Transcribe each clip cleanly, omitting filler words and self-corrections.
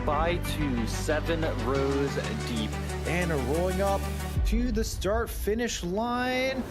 by 2, 7 rows deep, and rolling up to the start-finish line.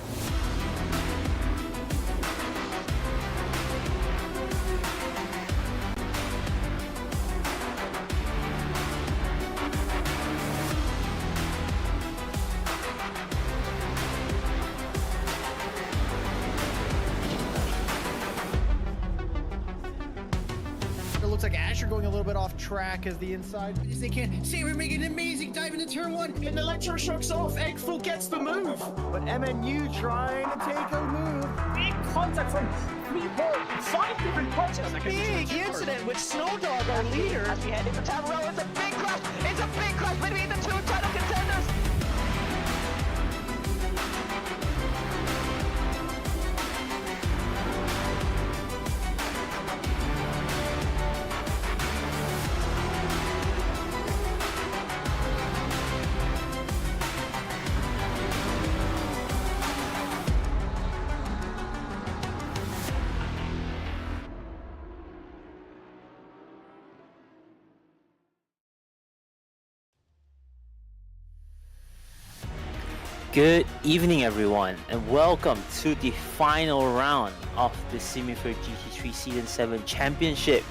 Looks like Asher going a little bit off track as the inside. As they can. Saber making an amazing dive into turn 1. And electroshocks off. Eggful gets the move. But MNU trying to take a move. Big contact from 5 different punches. Big incident with Snowdog, our leader. As we head into turn row, it's a big crash. It's a big crash between the two title contenders. Good evening everyone, and welcome to the final round of the Simufur GT3 Season 7 Championship,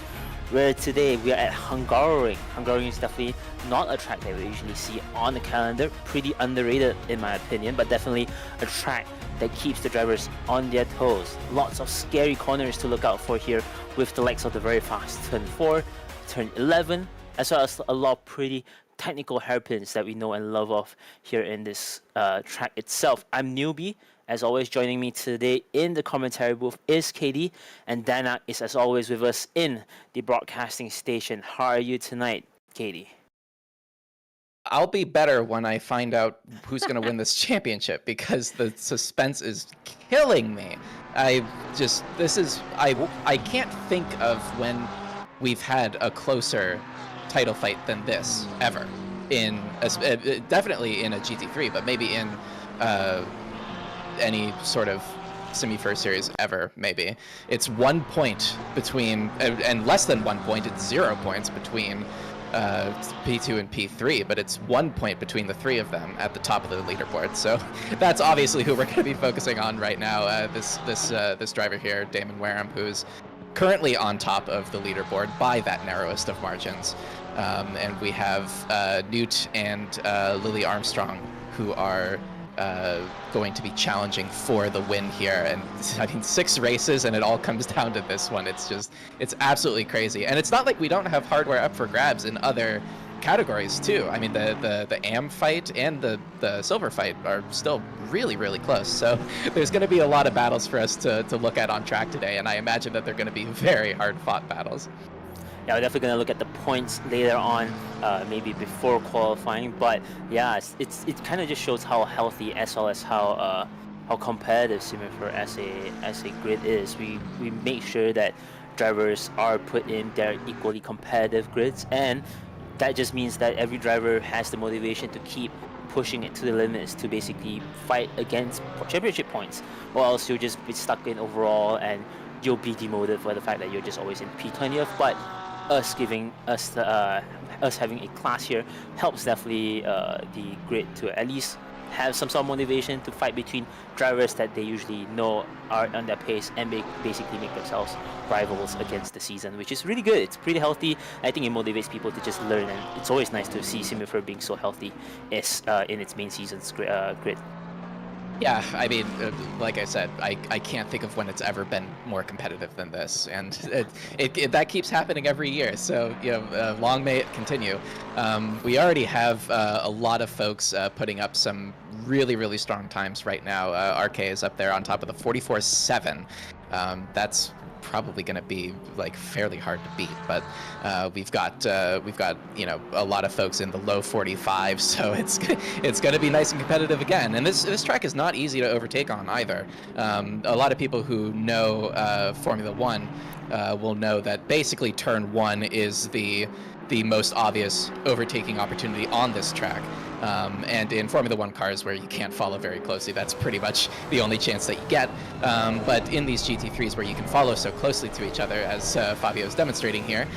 where today we are at Hungaroring. Hungaroring is definitely not a track that we usually see on the calendar, pretty underrated in my opinion, but definitely a track that keeps the drivers on their toes. Lots of scary corners to look out for here, with the likes of the very fast turn 4, turn 11, as well as a lot of pretty technical hairpins that we know and love of here in this track itself. I'm Newbie. As always, joining me today in the commentary booth is Kady, and Denak is as always with us in the broadcasting station. How are you tonight, Kady? I'll be better when I find out who's going to win this championship, because the suspense is killing me. I can't think of when we've had a closer title fight than this ever, in definitely in a GT3, but maybe in any sort of Simufur series ever. Maybe it's 1 point between, and less than 1 point, it's 0 points between P2 and P3, but it's 1 point between the three of them at the top of the leaderboard. So that's obviously who we're going to be focusing on right now. This driver here, Damon Wareham, who's currently on top of the leaderboard by that narrowest of margins. And we have Newt and Lily Armstrong, who are going to be challenging for the win here. And I mean, 6 races and it all comes down to this one. It's absolutely crazy. And it's not like we don't have hardware up for grabs in other categories too. I mean, the AM fight and the silver fight are still really close. So there's going to be a lot of battles for us to look at on track today, and I imagine that they're going to be very hard fought battles. Yeah, we're definitely going to look at the points later on, maybe before qualifying. But yeah, it kind of just shows how healthy as well as how competitive Simufur as a grid is. We make sure that drivers are put in their equally competitive grids, and that just means that every driver has the motivation to keep pushing it to the limits to basically fight against championship points, or else you'll just be stuck in overall and you'll be demoted for the fact that you're just always in P20th. But us having a class here helps definitely the grid to at least have some sort of motivation to fight between drivers that they usually know are on their pace, and basically make themselves rivals against the season, which is really good. It's pretty healthy. I think it motivates people to just learn, and it's always nice to see Simufur being so healthy as in its main season's grid. Yeah, I mean, like I said, I can't think of when it's ever been more competitive than this, and that keeps happening every year. So, you know, long may it continue. We already have a lot of folks putting up some really strong times right now. RK is up there on top of the 44.7. That's probably going to be like fairly hard to beat, but we've got you know, a lot of folks in the low 45, so it's going to be nice and competitive again. And this track is not easy to overtake on either. A lot of people who know Formula 1 will know that basically turn 1 is the most obvious overtaking opportunity on this track. And in Formula 1 cars where you can't follow very closely, that's pretty much the only chance that you get. But in these GT3s where you can follow so closely to each other, as Fabio is demonstrating here,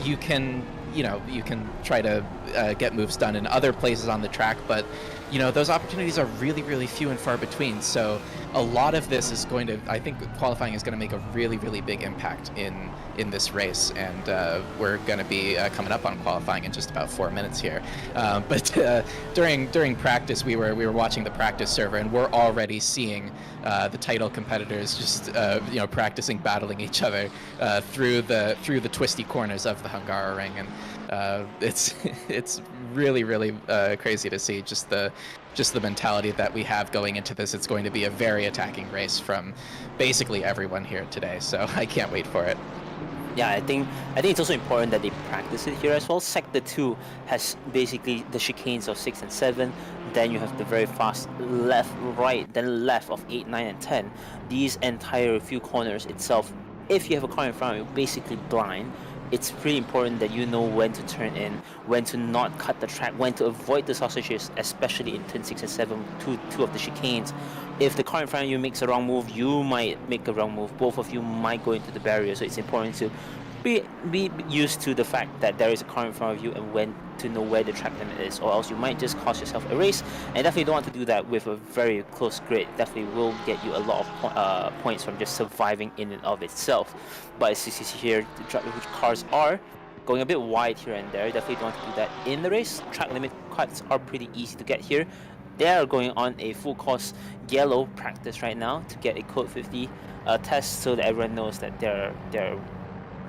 you can you know, you can try to get moves done in other places on the track, but you know, those opportunities are really, really few and far between. So a lot of this is going to, I think qualifying is going to make a really, really big impact in this race. And we're going to be coming up on qualifying in just about 4 minutes here. But during practice, we were watching the practice server, and we're already seeing the title competitors just you know, practicing battling each other through the twisty corners of the Hungaroring, and it's really, really crazy to see just the mentality that we have going into this. It's going to be a very attacking race from basically everyone here today, so I can't wait for it. Yeah, I think it's also important that they practice it here as well. Sector 2 has basically the chicanes of 6 and 7. Then you have the very fast left, right, then left of 8, 9, and 10. These entire few corners itself, if you have a car in front of you, basically blind. It's pretty important that you know when to turn in, when to not cut the track, when to avoid the sausages, especially in turn 6 and 7, two of the chicanes. If the car in front of you makes a wrong move, you might make a wrong move. Both of you might go into the barrier, so it's important to be used to the fact that there is a car in front of you and when to know where the track limit is, or else you might just cost yourself a race. And definitely don't want to do that with a very close grid. Definitely will get you a lot of points from just surviving in and of itself. But as you see here, the cars are going a bit wide here and there. Definitely don't want to do that in the race. Track limit cuts are pretty easy to get here. They are going on a full course yellow practice right now to get a code 50 test, so that everyone knows that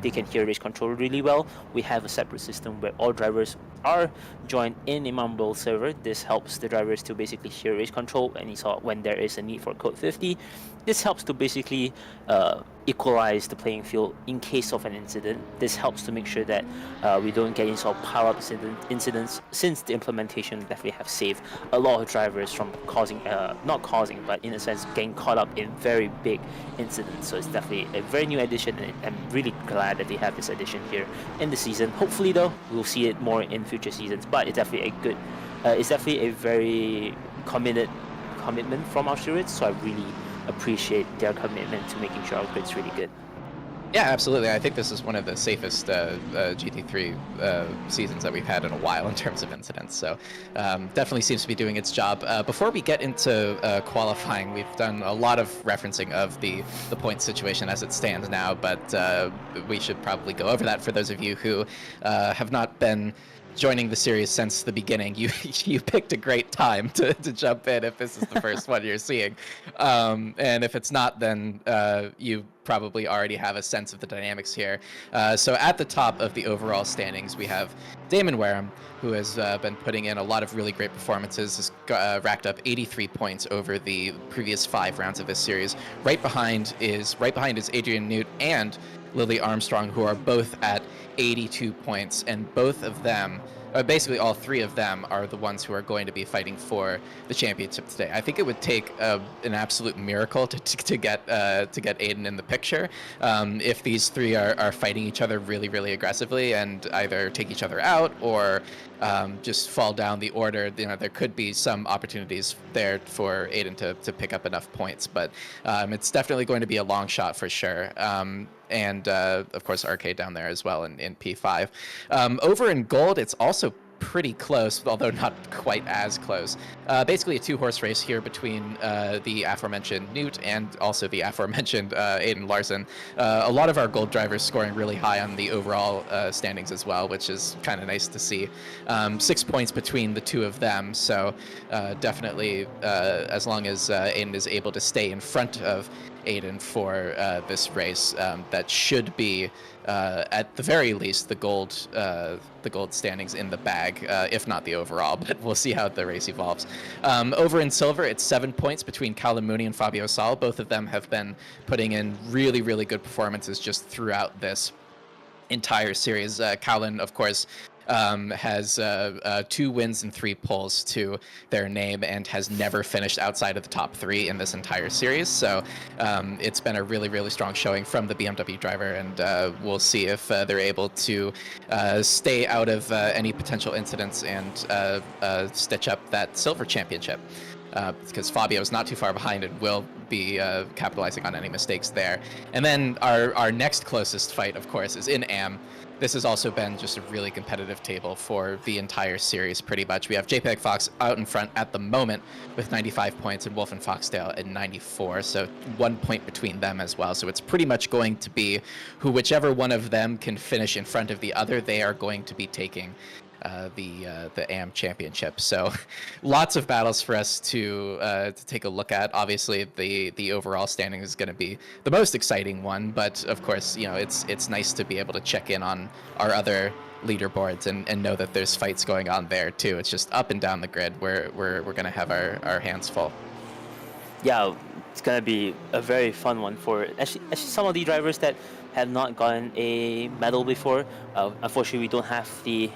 they can hear race control really well. We have a separate system where all drivers are joined in a mumble server. This helps the drivers to basically hear race control, and you saw when there is a need for code 50. This helps to basically equalize the playing field in case of an incident. This helps to make sure that we don't get into pile-up incidents, since the implementation definitely have saved a lot of drivers from not causing, but in a sense getting caught up in very big incidents. So it's definitely a very new addition, and I'm really glad that they have this addition here in the season. Hopefully though, we'll see it more in future seasons, but it's definitely it's definitely a very commitment from our stewards, so I really appreciate their commitment to making sure our grid's really good. Yeah, absolutely. I think this is one of the safest GT3 seasons that we've had in a while in terms of incidents, so definitely seems to be doing its job. Before we get into qualifying, we've done a lot of referencing of the point situation as it stands now, but we should probably go over that for those of you who have not been joining the series since the beginning. You picked a great time to jump in if this is the first one you're seeing, and if it's not, then you probably already have a sense of the dynamics here. So at the top of the overall standings, we have Damon Wareham, who has been putting in a lot of really great performances, has racked up 83 points over the previous 5 rounds of this series. Right behind is Adrian Newt and Lily Armstrong, who are both at 82 points, and both of them, basically all 3 of them, are the ones who are going to be fighting for the championship today. I think it would take an absolute miracle to get Aiden in the picture. If these 3 are fighting each other really, really aggressively and either take each other out or just fall down the order, you know, there could be some opportunities there for Aiden to pick up enough points, but it's definitely going to be a long shot for sure. And of course Arcade down there as well in P5. Over in Gold, it's also pretty close, although not quite as close. Basically a 2-horse race here between the aforementioned Newt and also the aforementioned Aiden Larson. A lot of our Gold drivers scoring really high on the overall standings as well, which is kind of nice to see. 6 points between the 2 of them, so definitely as long as Aiden is able to stay in front of Aiden for this race, that should be at the very least the gold standings in the bag, if not the overall, but we'll see how the race evolves. Over in Silver, it's 7 points between Callum Mooney and Fabio Sal. Both of them have been putting in really, really good performances just throughout this entire series. Callum, of course, has 2 wins and 3 poles to their name and has never finished outside of the top 3 in this entire series. So it's been a really, really strong showing from the BMW driver, and we'll see if they're able to stay out of any potential incidents and stitch up that silver championship. Because Fabio is not too far behind and will be capitalizing on any mistakes there. And then our next closest fight, of course, is in AM. This has also been just a really competitive table for the entire series, pretty much. We have JPEG Fox out in front at the moment with 95 points and Wolf and Foxtail at 94, so 1 point between them as well. So it's pretty much going to be whichever one of them can finish in front of the other, they are going to be taking the AM championship. So lots of battles for us to take a look at. Obviously, the overall standing is going to be the most exciting one, but of course, you know, it's nice to be able to check in on our other leaderboards and know that there's fights going on there too. It's just up and down the grid where we're going to have our hands full. Yeah, it's gonna be a very fun one for actually some of the drivers that have not gotten a medal before. Unfortunately, we don't have the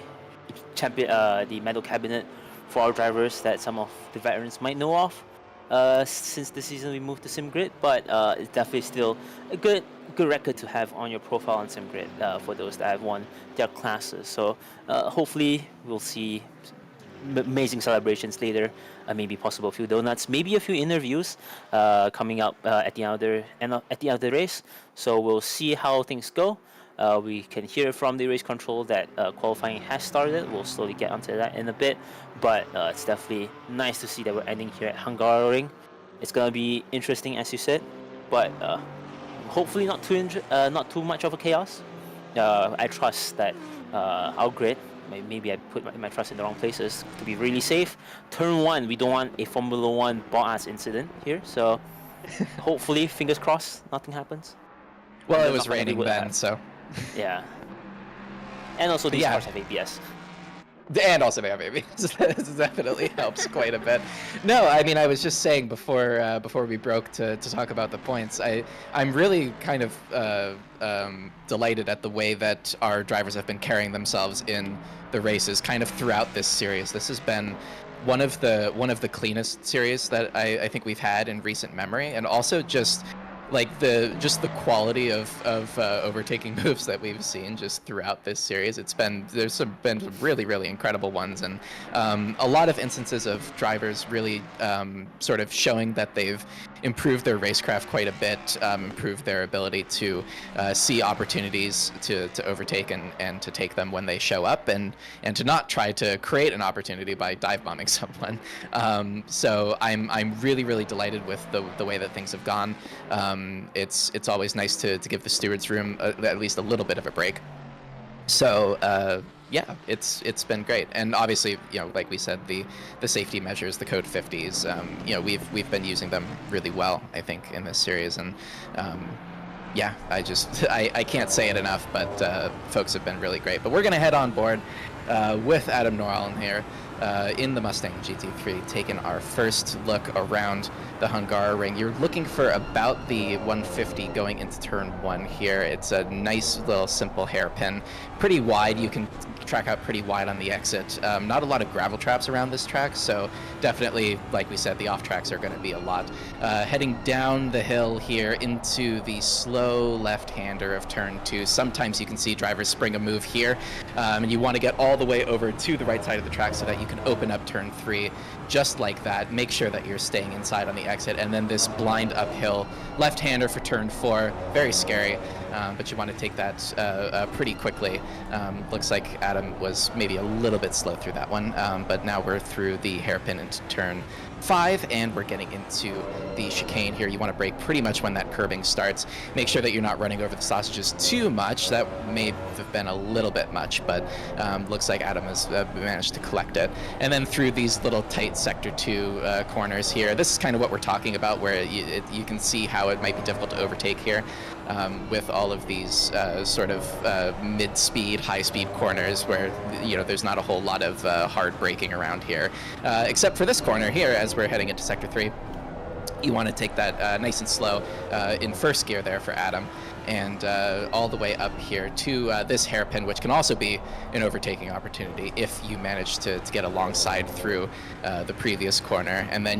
medal cabinet for our drivers that some of the veterans might know of since the season we moved to SimGrid, but it's definitely still a good record to have on your profile on SimGrid for those that have won their classes. So hopefully we'll see amazing celebrations later, maybe possible a few donuts, maybe a few interviews coming up at the end of the race. So we'll see how things go. We can hear from the race control that qualifying has started. We'll slowly get onto that in a bit, but it's definitely nice to see that we're ending here at Hungaroring. It's gonna be interesting, as you said, but hopefully not too much of a chaos. I trust that our grid. Maybe I put my trust in the wrong places to be really safe. Turn 1, we don't want a Formula 1 bot-ass incident here, so hopefully, fingers crossed, nothing happens. Well, it was raining then, so. Yeah. And also these cars have ABS. And also they have ABS. This definitely helps quite a bit. No, I mean, I was just saying before we broke to talk about the points, I'm really kind of delighted at the way that our drivers have been carrying themselves in the races kind of throughout this series. This has been one of the cleanest series that I think we've had in recent memory, and also just like the quality of overtaking moves that we've seen just throughout this series. There's been some really incredible ones, and a lot of instances of drivers really sort of showing that they've improved their racecraft quite a bit, improved their ability to see opportunities to overtake and to take them when they show up, and to not try to create an opportunity by dive bombing someone. So I'm really delighted with the way that things have gone. It's always nice to give the stewards room at least a little bit of a break. So yeah, it's been great, and obviously, you know, like we said, the safety measures, the code 50s, you know, we've been using them really well, I think, in this series, and yeah, I can't say it enough, but folks have been really great. But we're gonna head on board with Adam Norallen here in the Mustang GT3, taking our first look around the Hungaroring. You're looking for about the 150 going into turn 1 here. It's a nice little simple hairpin, pretty wide. You can track out pretty wide on the exit. Not a lot of gravel traps around this track, so definitely, like we said, the off tracks are going to be a lot. Heading down the hill here into the slow left-hander of turn 2. Sometimes you can see drivers spring a move here, and you want to get all the way over to the right side of the track so that you can open up turn 3 just like that. Make sure that you're staying inside on the exit, and then this blind uphill left-hander for turn 4. Very scary, but you want to take that pretty quickly. Looks like Adam was maybe a little bit slow through that one, but now we're through the hairpin into turn 5, and we're getting into the chicane here. You want to brake pretty much when that curbing starts. Make sure that you're not running over the sausages too much. That may have been a little bit much, but looks like Adam has managed to collect it. And then through these little tight sector 2 corners here, this is kind of what we're talking about, where you can see how it might be difficult to overtake here with all of these sort of mid-speed, high-speed corners where, you know, there's not a whole lot of hard braking around here, except for this corner here as we're heading into sector 3. You want to take that nice and slow in first gear there for Adam, and all the way up here to this hairpin, which can also be an overtaking opportunity if you manage to get alongside through the previous corner. And then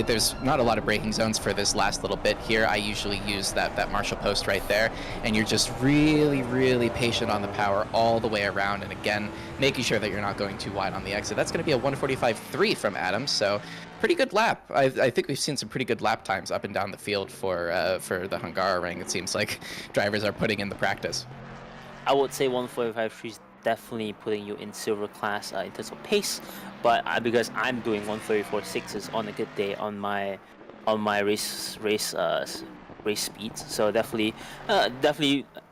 there's not a lot of braking zones for this last little bit here. I usually use that Marshall post right there, and you're just really patient on the power all the way around, and again, making sure that you're not going too wide on the exit. That's going to be a 145.3 from Adam, so pretty good lap. I think we've seen some pretty good lap times up and down the field for the Hungaroring. It seems like drivers are putting in the practice. I would say 145.3 is definitely putting you in silver class in terms of pace, but because I'm doing 134.6s on a good day on my race speeds, so definitely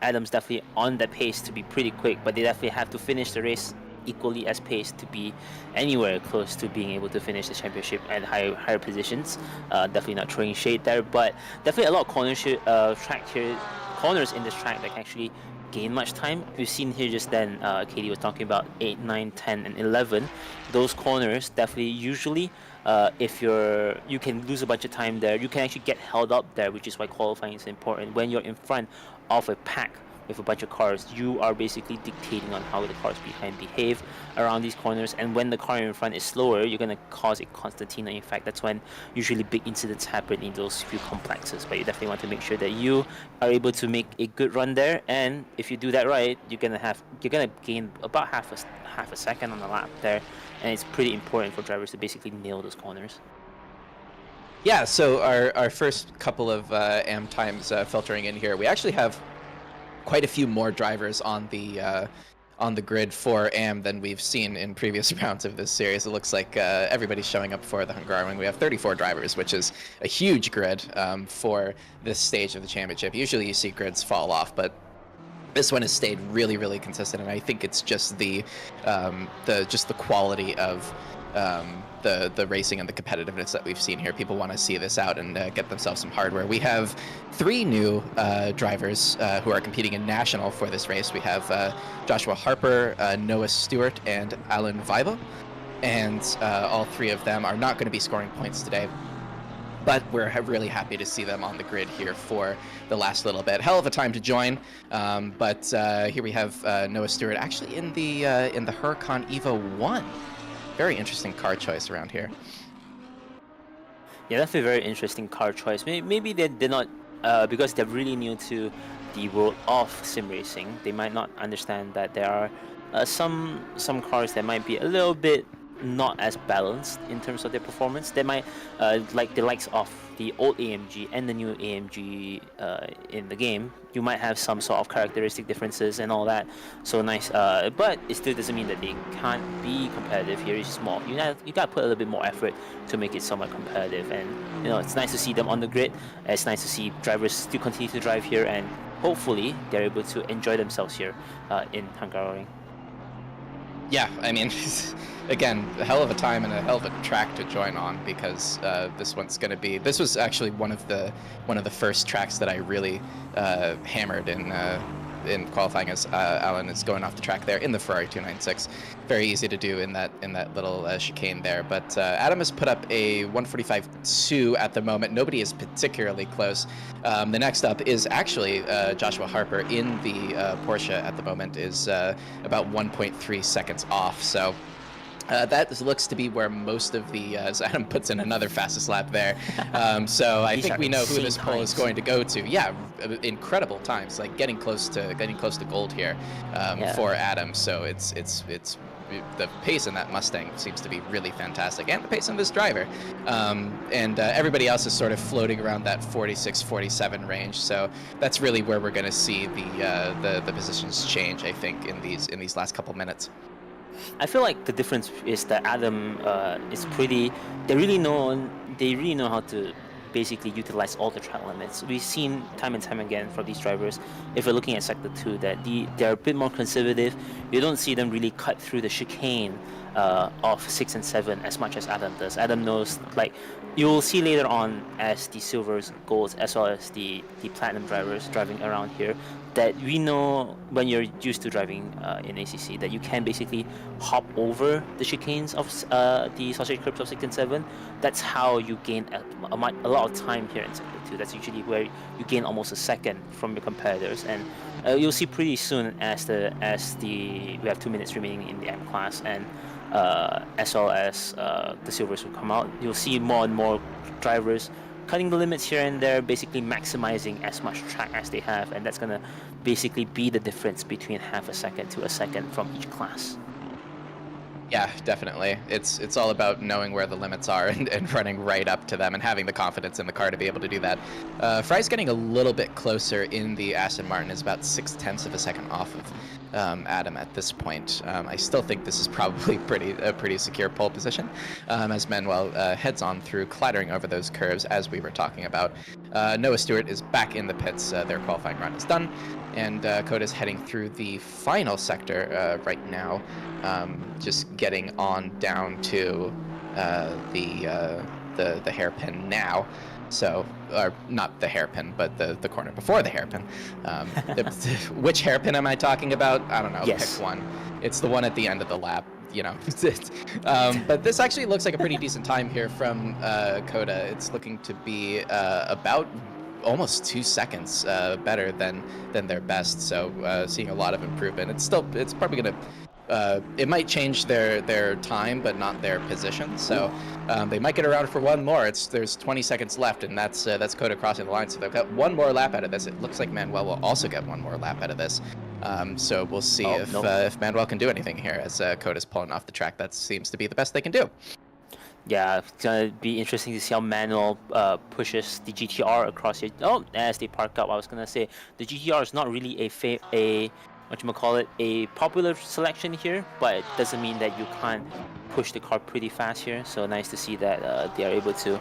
Adam's definitely on that pace to be pretty quick, but they definitely have to finish the race equally as paced to be anywhere close to being able to finish the championship at higher positions. Definitely not throwing shade there, but definitely a lot of corners in this track that can actually gain much time. We've seen here just then, Kady was talking about 8, 9, 10, and 11. Those corners definitely usually, if you can lose a bunch of time there, you can actually get held up there, which is why qualifying is important. When you're in front of a pack with a bunch of cars, you are basically dictating on how the cars behind behave around these corners, and when the car in front is slower, you're going to cause a concertina effect. That's when usually big incidents happen in those few complexes, but you definitely want to make sure that you are able to make a good run there, and if you do that right, you're going to gain about half a second on the lap there, and it's pretty important for drivers to basically nail those corners. Yeah, so our first couple of AM times filtering in here, we actually have quite a few more drivers on the grid for AM than we've seen in previous rounds of this series. It looks like everybody's showing up for the Hungaroring. We have 34 drivers, which is a huge grid for this stage of the championship. Usually you see grids fall off, but this one has stayed really, really consistent, and I think it's just the quality of the racing and the competitiveness that we've seen here. People want to see this out and get themselves some hardware. We have 3 new drivers who are competing in national for this race. We have Joshua Harper, Noah Stewart, and Alan Weiba, and all 3 of them are not going to be scoring points today, but we're really happy to see them on the grid here for the last little bit. Hell of a time to join, but here we have Noah Stewart actually in the Huracan Evo 1. Very interesting car choice around here. Yeah, that's a very interesting car choice. Maybe they're not, because they're really new to the world of sim racing, they might not understand that there are some cars that might be a little bit not as balanced in terms of their performance. They might, like the likes of the old AMG and the new AMG in the game, you might have some sort of characteristic differences and all that. So nice, but it still doesn't mean that they can't be competitive here. It's just more, you got to put a little bit more effort to make it somewhat competitive. And you know, it's nice to see them on the grid. It's nice to see drivers still continue to drive here, and hopefully they're able to enjoy themselves here in Hungaroring. Yeah, I mean, again, a hell of a time and a hell of a track to join on, because this one's going to be. This was actually one of the first tracks that I really hammered in qualifying, as Alan is going off the track there in the Ferrari 296. Very easy to do in that little chicane there. But Adam has put up a 145.2 at the moment. Nobody is particularly close. The next up is actually Joshua Harper in the Porsche at the moment, is about 1.3 seconds off. So that looks to be where most of the, as Adam puts in another fastest lap there. So I think we know who this poll is going to go to. Yeah, incredible times, like getting close to gold here for Adam. So it's the pace in that Mustang seems to be really fantastic, and the pace in this driver. And everybody else is sort of floating around that 46, 47 range. So that's really where we're going to see the positions change, I think, in these last couple minutes. I feel like the difference is that Adam is pretty. They really know how to basically utilize all the track limits. We've seen time and time again from these drivers, if we're looking at Sector 2, that they're a bit more conservative. You don't see them really cut through the chicane of 6 and 7 as much as Adam does. Adam knows, like, you'll see later on as the silvers, golds, as well as the platinum drivers driving around here, that we know when you're used to driving in ACC that you can basically hop over the chicanes of the sausage clips of 6 and 7. That's how you gain a lot of time here in Sector 2. That's usually where you gain almost a second from your competitors. And you'll see pretty soon as we have 2 minutes remaining in the M class, and as well as the silvers will come out, you'll see more and more drivers cutting the limits here and there, basically maximizing as much track as they have, and that's going to basically be the difference between half a second to a second from each class. Yeah, definitely. It's all about knowing where the limits are and running right up to them and having the confidence in the car to be able to do that. Fry's getting a little bit closer in the Aston Martin, is about 0.6 of a second off of Adam at this point. I still think this is probably a pretty secure pole position as Manuel heads on through, clattering over those curves as we were talking about. Noah Stewart is back in the pits. Their qualifying run is done. And Koda's heading through the final sector right now, just getting on down to the hairpin now. So, or not the hairpin, but the corner before the hairpin. Which hairpin am I talking about? I don't know. Yes. Pick one. It's the one at the end of the lap. You know, but this actually looks like a pretty decent time here from Koda. It's looking to be about almost 2 seconds better than their best. So seeing a lot of improvement. It's probably gonna it might change their time, but not their position. So they might get around for one more. There's 20 seconds left, and that's Koda crossing the line. So they've got one more lap out of this. It looks like Manuel will also get one more lap out of this. So we'll see if Manuel can do anything here as Koda's pulling off the track. That seems to be the best they can do. Yeah, it's gonna be interesting to see how Manuel pushes the GTR across here. Oh, as they park up, I was gonna say the GTR is not really a popular selection here, but it doesn't mean that you can't push the car pretty fast here. So nice to see that they are able to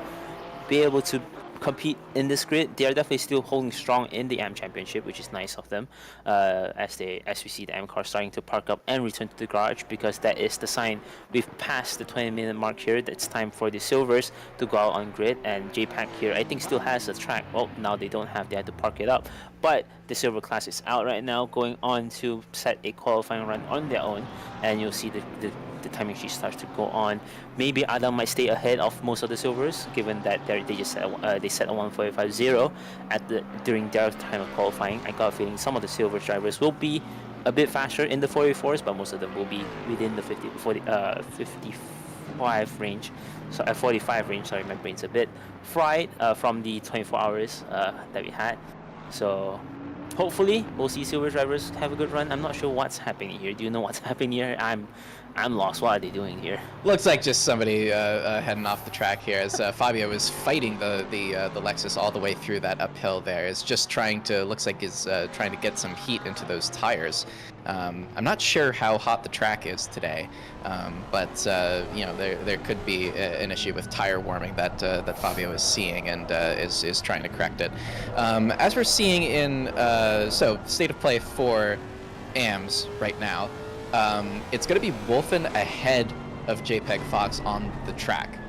compete in this grid. They are definitely still holding strong in the AM Championship, which is nice of them. As we see the AM car starting to park up and return to the garage, because that is the sign we've passed the 20-minute mark here. It's time for the silvers to go out on grid, and JPAC here I think still has a track. Well, now they don't have. They had to park it up, but the silver class is out right now, going on to set a qualifying run on their own, and you'll see the timing sheet starts to go on. Maybe Adam might stay ahead of most of the silvers, given that they set a 1:45.0 during their time of qualifying. I got a feeling some of the silver drivers will be a bit faster in the 44s, but most of them will be within the 55 range. So 45 range. Sorry, my brain's a bit fried from the 24 hours that we had. So hopefully we'll see silver drivers have a good run. I'm not sure what's happening here. Do you know what's happening here? I'm lost. What are they doing here? Looks like just somebody heading off the track here, as Fabio is fighting the Lexus all the way through that uphill there. Is just trying to trying to get some heat into those tires. I'm not sure how hot the track is today, but you know, there could be an issue with tire warming that Fabio is seeing, and is trying to correct it. As we're seeing in so state of play for AMs right now. It's going to be Wolfen ahead of JPEG Fox on the track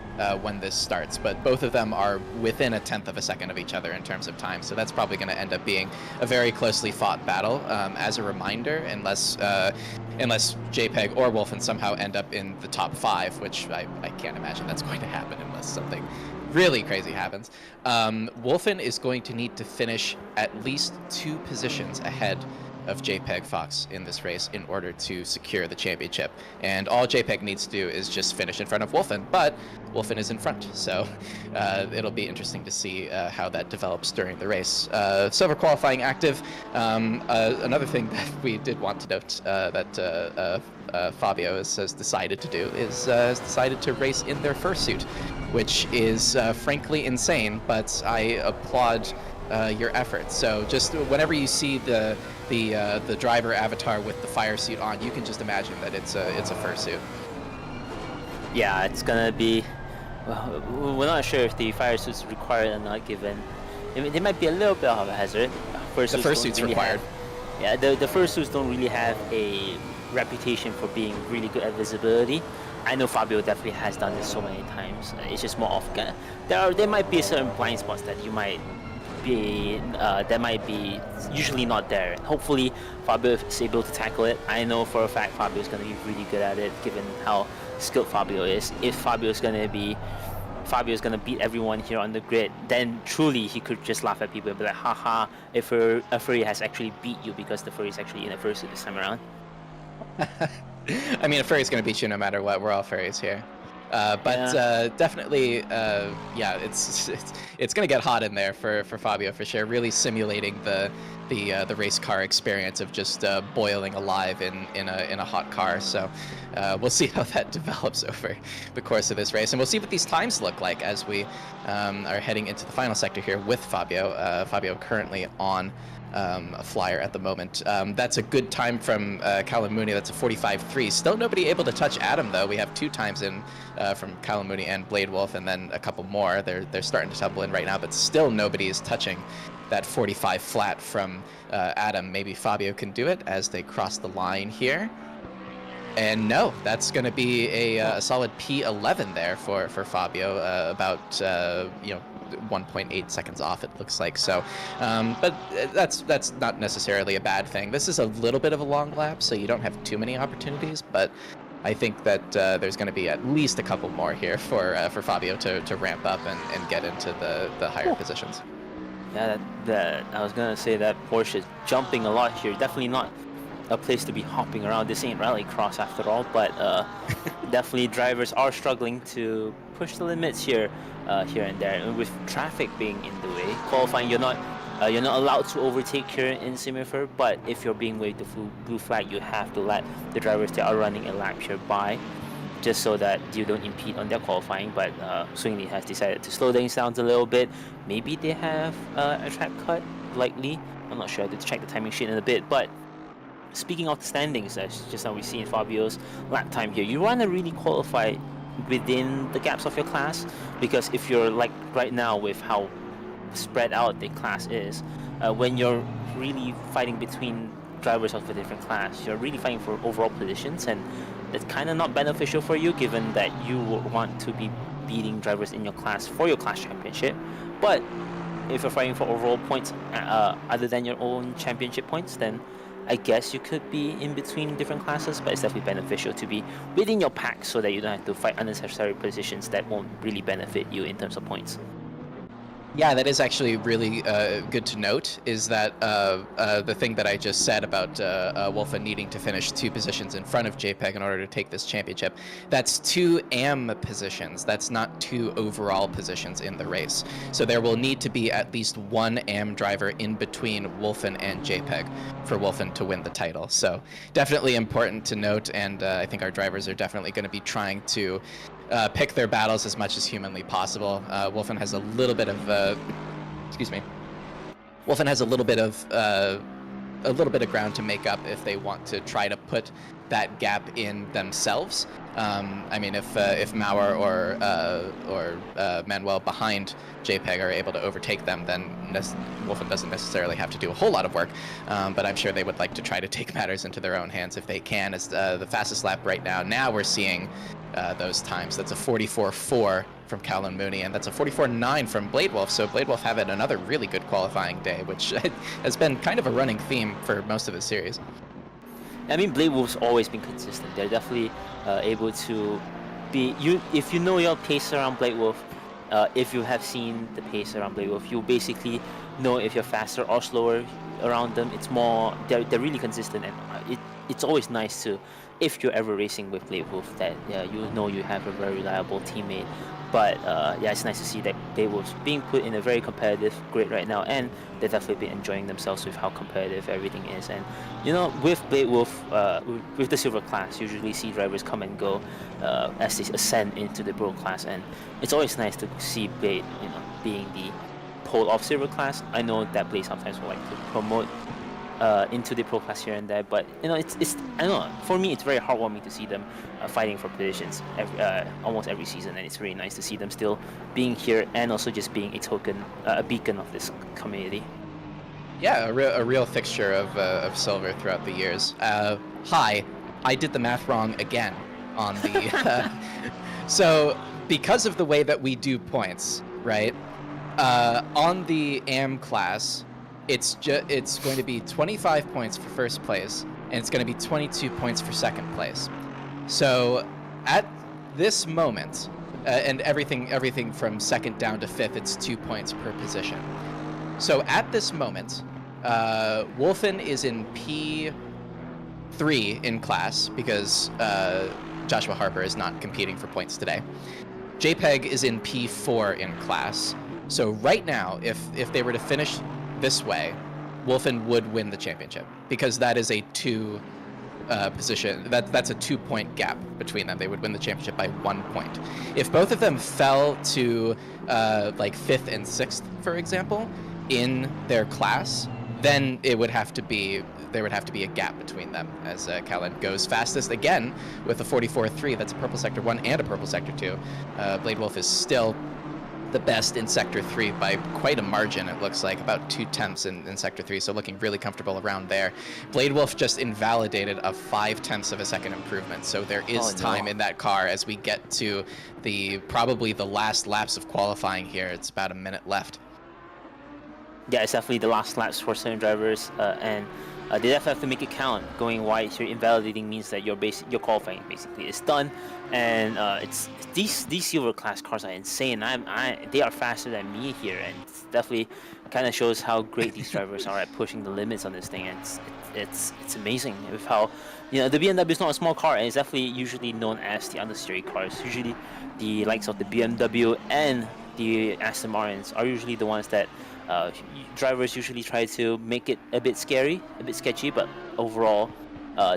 when this starts, but both of them are within 1/10 of a second of each other in terms of time, so that's probably going to end up being a very closely fought battle. As a reminder, unless JPEG or Wolfen somehow end up in the top 5, which I can't imagine that's going to happen unless something really crazy happens, Wolfen is going to need to finish at least 2 positions ahead of JPEG Fox in this race in order to secure the championship. And all JPEG needs to do is just finish in front of Wolfen, but Wolfen is in front, so it'll be interesting to see how that develops during the race. Silver qualifying active. Another thing that we did want to note that Fabio has decided to do is has decided to race in their fursuit, which is frankly insane, but I applaud your efforts. So just whenever you see the driver avatar with the fire suit on, you can just imagine that it's a fursuit. Yeah, it's gonna be. Well, we're not sure if the fire suit's required or not, given they might be a little bit of a hazard. The fursuit's really required. Yeah, the fursuits don't really have a reputation for being really good at visibility. I know Fabio definitely has done this so many times. It's just more of there might be certain blind spots that you might be that might be usually not there. Hopefully Fabio is able to tackle it. I know for a fact Fabio is going to be really good at it, given how skilled Fabio is. If Fabio is going to beat everyone here on the grid, then truly he could just laugh at people and be like, haha, if a furry has actually beat you because the furry is actually in a fursuit this time around. I mean, a furry's going to beat you no matter what. We're all furries here. Definitely, yeah, it's gonna get hot in there for Fabio for sure. Really simulating the race car experience of just boiling alive in a hot car. So we'll see how that develops over the course of this race, and we'll see what these times look like as we are heading into the final sector here with Fabio. Fabio currently on a flyer at the moment. That's a good time from Kalmari. That's a 45.3. Still nobody able to touch Adam though. We have 2 times in from Kalmari and Blade Wolf, and then a couple more. They're starting to tumble in right now, but still nobody is touching that 45 flat from Adam. Maybe Fabio can do it as they cross the line here. And no, that's going to be a solid P11 there for Fabio, about 1.8 seconds off, it looks like. So, but that's not necessarily a bad thing. This is a little bit of a long lap, so you don't have too many opportunities, but I think that there's going to be at least a couple more here for Fabio to ramp up and get into the higher positions. Yeah, I was gonna say that Porsche is jumping a lot here. Definitely not a place to be hopping around. This ain't rallycross after all, but definitely drivers are struggling to push the limits here and there. And with traffic being in the way, qualifying, you're not allowed to overtake here in Simufur, but if you're being waved the blue flag, you have to let the drivers that are running a lap here by, just so that you don't impede on their qualifying. But Swingley has decided to slow things down a little bit. Maybe they have a track cut, likely. I'm not sure. I have to check the timing sheet in a bit. But speaking of the standings, just now we see in Fabio's lap time here, you want to really qualify within the gaps of your class, because if you're like right now with how spread out the class is, when you're really fighting between drivers of a different class, you're really fighting for overall positions, and it's kind of not beneficial for you, given that you will want to be beating drivers in your class for your class championship. But if you're fighting for overall points other than your own championship points, then I guess you could be in between different classes, but it's definitely beneficial to be within your pack so that you don't have to fight unnecessary positions that won't really benefit you in terms of points. Yeah, that is actually really good to note, is that the thing that I just said about Wolfa needing to finish 2 positions in front of JPEG in order to take this championship, that's 2 AM positions. That's not 2 overall positions in the race. So there will need to be at least 1 AM driver in between Wolfen and JPEG for Wolfen to win the title. So definitely important to note, and I think our drivers are definitely going to be trying to pick their battles as much as humanly possible. Wolfen has a little bit of, Wolfen has a little bit of ground to make up if they want to try to put that gap in themselves. I mean, if Mauer or Manuel behind JPEG are able to overtake them, then Wolfen doesn't necessarily have to do a whole lot of work. But I'm sure they would like to try to take matters into their own hands if they can. It's the fastest lap right now. Now we're seeing those times. That's a 44.4 from Kalmari, and that's a 44.9 from Blade Wolf. So Blade Wolf having another really good qualifying day, which has been kind of a running theme for most of the series. I mean, Blade Wolf's always been consistent. They're definitely able to be... If you know your pace around Blade Wolf, if you have seen the pace around Blade Wolf, you basically know if you're faster or slower around them. It's more... They're really consistent, and it's always nice to... If you're ever racing with Blade Wolf, that you know you have a very reliable teammate. But yeah, it's nice to see that Blade Wolf's being put in a very competitive grid right now, and they've definitely been enjoying themselves with how competitive everything is. And you know, with Blade Wolf, with the silver class, you usually see drivers come and go as they ascend into the pro class, and it's always nice to see Blade, being the pole of silver class. I know that Blade sometimes will like to promote into the pro class here and there, but it's I don't know, for me it's very heartwarming to see them fighting for positions almost every season, and it's really nice to see them still being here and also just being a beacon of this community. Yeah, a real fixture of silver throughout the years. Hi, I did the math wrong again on the so because of the way that we do points, right, on the AM class, it's going to be 25 points for first place, and it's going to be 22 points for second place. So at this moment, and everything from second down to fifth, it's 2 points per position. So at this moment, Wolfen is in P3 in class because Joshua Harper is not competing for points today. JPEG is in P4 in class. So right now, if they were to finish this way, Wolfen would win the championship because that is a position. That's a 2-point gap between them. They would win the championship by 1 point. If both of them fell to like 5th and 6th, for example, in their class, then there would have to be a gap between them as Kallen goes fastest again with a 44.3. That's a purple sector 1 and a purple sector 2. Blade Wolf is still the best in Sector 3 by quite a margin, it looks like, about 0.2 in Sector 3, so looking really comfortable around there. Blade Wolf just invalidated a 0.5 of a second improvement, so there is time in that car as we get to probably the last laps of qualifying here. It's about a minute left. Yeah, it's definitely the last laps for certain drivers, and they definitely have to make it count. Going wide here, invalidating means that your qualifying basically is done, and it's these silver class cars are insane. They are faster than me here, and it's definitely kind of shows how great these drivers are at pushing the limits on this thing. And it's amazing with how, you know, the BMW is not a small car, and it's definitely usually known as the understeering cars. Usually, the likes of the BMW and the Aston Martins are usually the ones that drivers usually try to make it a bit scary, a bit sketchy, but overall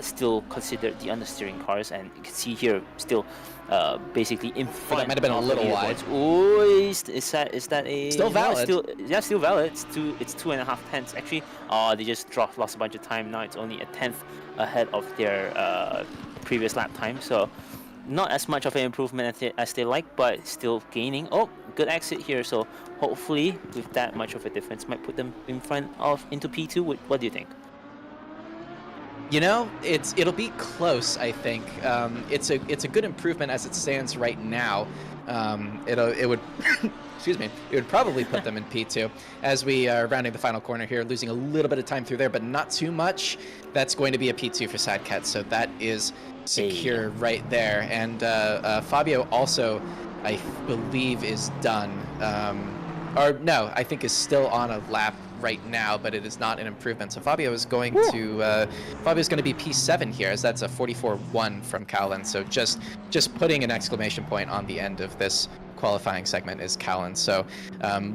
still considered the understeering cars. And you can see here still basically in front. That might have been a little wide. Oh, is that a still valid? No, still valid. It's 2.5 tenths actually. They just lost a bunch of time. Now it's only a 10th ahead of their previous lap time. So not as much of an improvement as they like, but still gaining. Oh, good exit here. So hopefully, with that much of a difference, might put them in front of into P2. What do you think? You know, it'll be close. I think it's a good improvement as it stands right now. It would excuse me. It would probably put them in P2 as we are rounding the final corner here, losing a little bit of time through there, but not too much. That's going to be a P2 for Sidecat, so that is secure right there. And Fabio also, I believe, is done. Or no, I think is still on a lap right now, but it is not an improvement. So Fabio is going to Fabio's going to be P7 here, as that's a 44.1 from Kallen. So just putting an exclamation point on the end of this qualifying segment is Kallen. So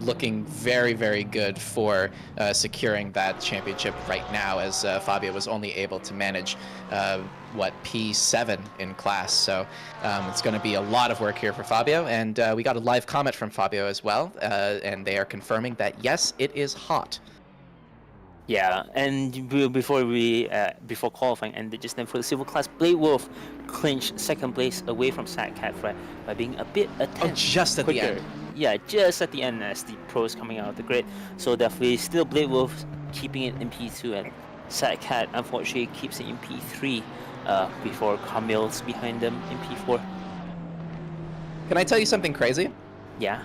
looking very, very good for securing that championship right now, as Fabio was only able to manage P7 in class. So it's going to be a lot of work here for Fabio, and we got a live comment from Fabio as well, and they are confirming that yes, it is hot. Yeah, and before qualifying ended just then for the silver class, Blade Wolf clinched second place away from Sidecat by being a tenth. Oh, just at quicker. the end. Yeah, just at the end as the pros coming out of the grid. So definitely still Blade Wolf keeping it in P2, and Sidecat unfortunately keeps it in P3 before Camille's behind them in P4. Can I tell you something crazy? Yeah.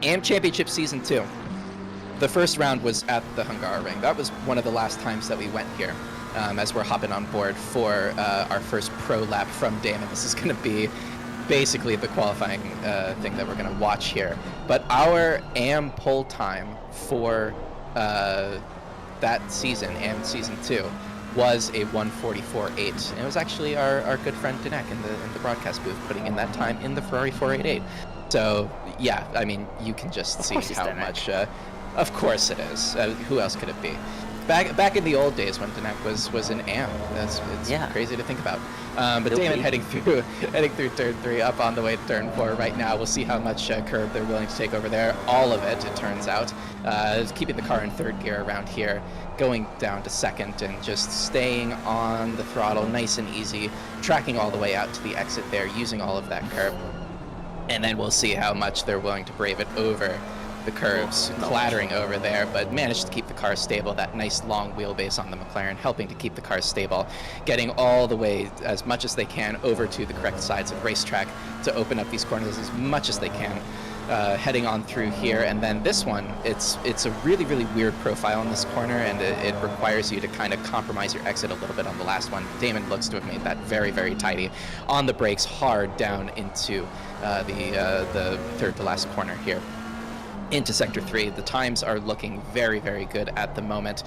AM Championship Season 2. The first round was at the Hungaroring. That was one of the last times that we went here, as we're hopping on board for our first pro lap from Damon. This is going to be basically the qualifying thing that we're going to watch here. But our AM pole time for that season, AM Season 2, was a 1:44.8. And it was actually our good friend Denak in the broadcast booth putting in that time in the Ferrari 488. So yeah, I mean, you can just see how much. Of course it is. Who else could it be? Back in the old days when Denak was an AM. It's crazy to think about. But Damon heading through turn 3, up on the way to turn 4 right now. We'll see how much curb they're willing to take over there. All of it turns out. Keeping the car in third gear around here, going down to second, and just staying on the throttle nice and easy, tracking all the way out to the exit there, using all of that curb. And then we'll see how much they're willing to brave it over the curves, clattering over there, but managed to keep the car stable. That nice long wheelbase on the McLaren helping to keep the car stable, getting all the way as much as they can over to the correct sides of the racetrack to open up these corners as much as they can, heading on through here. And then this one, it's a really, really weird profile in this corner, and it requires you to kind of compromise your exit a little bit on the last one. Damon looks to have made that very, very tidy on the brakes, hard down into the third to last corner here. into Sector 3. The times are looking very, very good at the moment.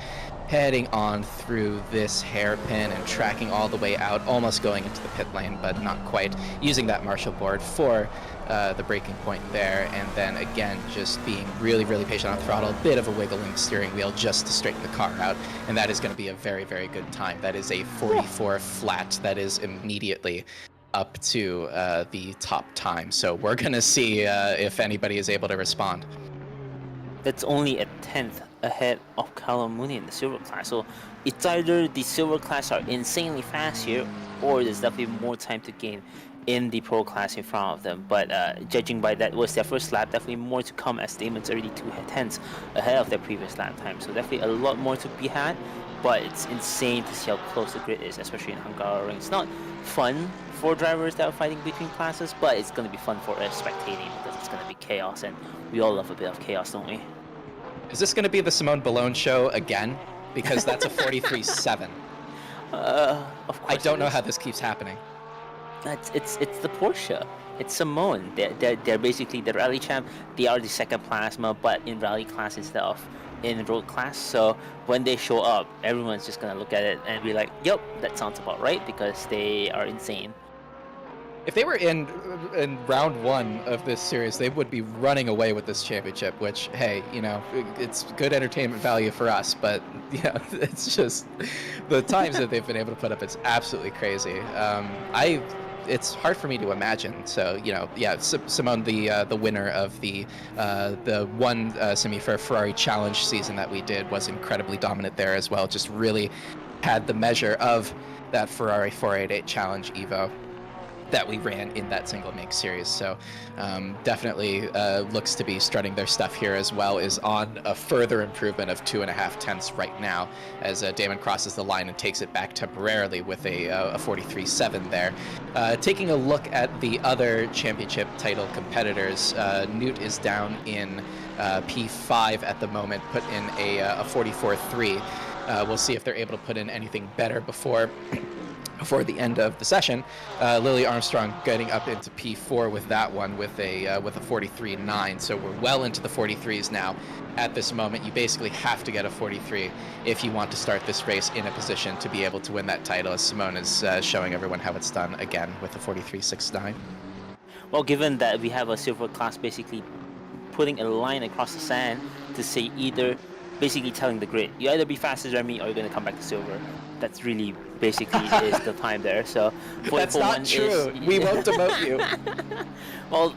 Heading on through this hairpin and tracking all the way out, almost going into the pit lane, but not quite. Using that Marshall board for the braking point there, and then again, just being really, really patient on throttle, a bit of a wiggling steering wheel just to straighten the car out, and that is going to be a very, very good time. That is a 44 flat. That is immediately up to the top time. So we're going to see if anybody is able to respond. That's only a 10th ahead of Kalmari in the silver class. So it's either the silver class are insanely fast here, or there's definitely more time to gain in the pro class in front of them. But judging by that was their first lap, definitely more to come, as Damon's already 2/10 ahead of their previous lap time. So definitely a lot more to be had. But it's insane to see how close the grid is, especially in Hungaroring. It's not fun for drivers that are fighting between classes, but it's going to be fun for us spectating, because it's going to be chaos, and we all love a bit of chaos, don't we? Is this going to be the Simone Balone show again? Because that's a 43.7. Of course. I don't know how this keeps happening. It's the Porsche. It's Simone. They're basically the rally champ. They are the second plasma, but in rally class instead of in road class. So when they show up, everyone's just gonna look at it and be like, "Yep, that sounds about right," because they are insane. If they were in round one of this series, they would be running away with this championship, which, hey, you know, it's good entertainment value for us, but, yeah, it's just the times that they've been able to put up, it's absolutely crazy. It's hard for me to imagine. So, you know, yeah, Simone, the winner of the one Simufur Ferrari Challenge season that we did, was incredibly dominant there as well. Just really had the measure of that Ferrari 488 Challenge Evo that we ran in that single make series. So definitely looks to be strutting their stuff here, as well as on a further improvement of 2.5 tenths right now, as Damon crosses the line and takes it back temporarily with a 43.7 there. Taking a look at the other championship title competitors, Newt is down in P5 at the moment, put in a 44.3. We'll see if they're able to put in anything better before the end of the session. Lily Armstrong getting up into P4 with that one, with a 43.9. So we're well into the 43s now. At this moment, you basically have to get a 43 if you want to start this race in a position to be able to win that title, as Simone is showing everyone how it's done again with a 43.69. Well, given that we have a silver class basically putting a line across the sand to say either, basically telling the grid, you either be faster than me or you're going to come back to silver. That's really basically is the time there. So that's not true. We won't demote you. Well,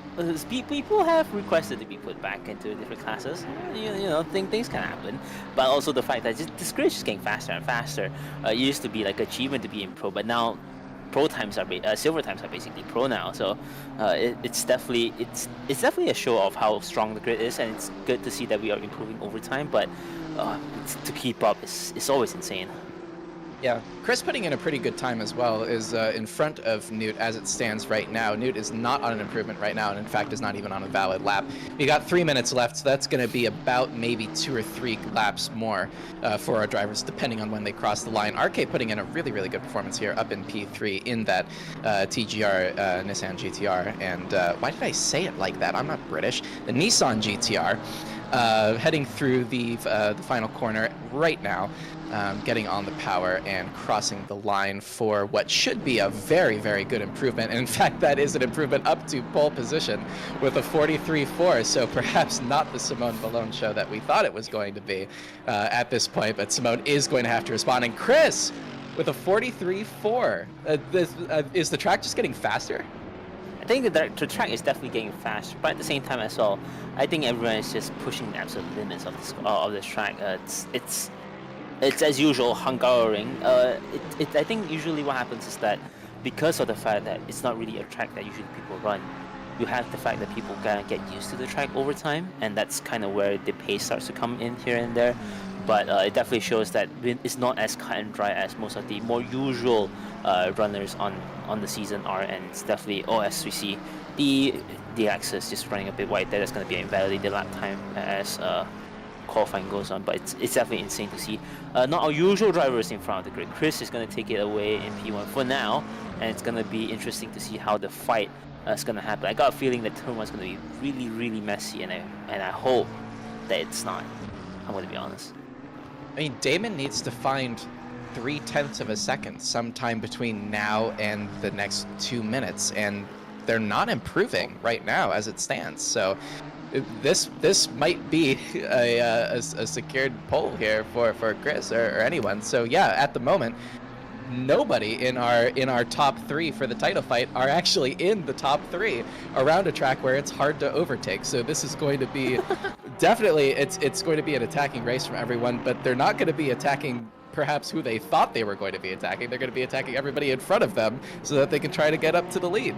people have requested to be put back into different classes. You know, things can happen. But also the fact that this grid is just getting faster and faster. It used to be like achievement to be in pro, but now pro times are silver times are basically pro now. So it's definitely a show of how strong the grid is, and it's good to see that we are improving over time. But to keep up is always insane. Yeah, Chris putting in a pretty good time as well, is in front of Newt as it stands right now. Newt is not on an improvement right now, and in fact is not even on a valid lap. We got 3 minutes left, so that's going to be about maybe 2 or 3 laps more for our drivers, depending on when they cross the line. RK putting in a really, really good performance here, up in P3 in that TGR Nissan GTR. And why did I say it like that? I'm not British. The Nissan GTR. Heading through the final corner right now, getting on the power and crossing the line for what should be a very, very good improvement. And in fact, that is an improvement up to pole position with a 43.4, so perhaps not the Simone Balone show that we thought it was going to be at this point, but Simone is going to have to respond. And Chris with a 43.4. Is the track just getting faster? I think the track is definitely getting faster, but at the same time as well, I think everyone is just pushing the absolute limits of this track. It's as usual Hungaroring. I think usually what happens is that because of the fact that it's not really a track that usually people run, you have the fact that people kind of get used to the track over time, and that's kind of where the pace starts to come in here and there. But it definitely shows that it's not as cut and dry as most of the more usual runners on the season are, and it's definitely, as we see, the axis just running a bit wide there. That's going to be invalidated lap time as qualifying goes on, but it's definitely insane to see. Not our usual drivers in front of the grid. Chris is going to take it away in P1 for now, and it's going to be interesting to see how the fight that's gonna happen. I got a feeling that turn one's gonna be really, really messy, and I hope that it's not. I'm gonna be honest. I mean, Damon needs to find 0.3 of a second sometime between now and the next 2 minutes, and they're not improving right now as it stands. So this might be a secured pole here for Chris or anyone. So yeah, at the moment, nobody in our top 3 for the title fight are actually in the top 3 around a track where it's hard to overtake. So this is going to be definitely it's going to be an attacking race from everyone, but they're not going to be attacking perhaps who they thought they were going to be attacking. They're going to be attacking everybody in front of them so that they can try to get up to the lead.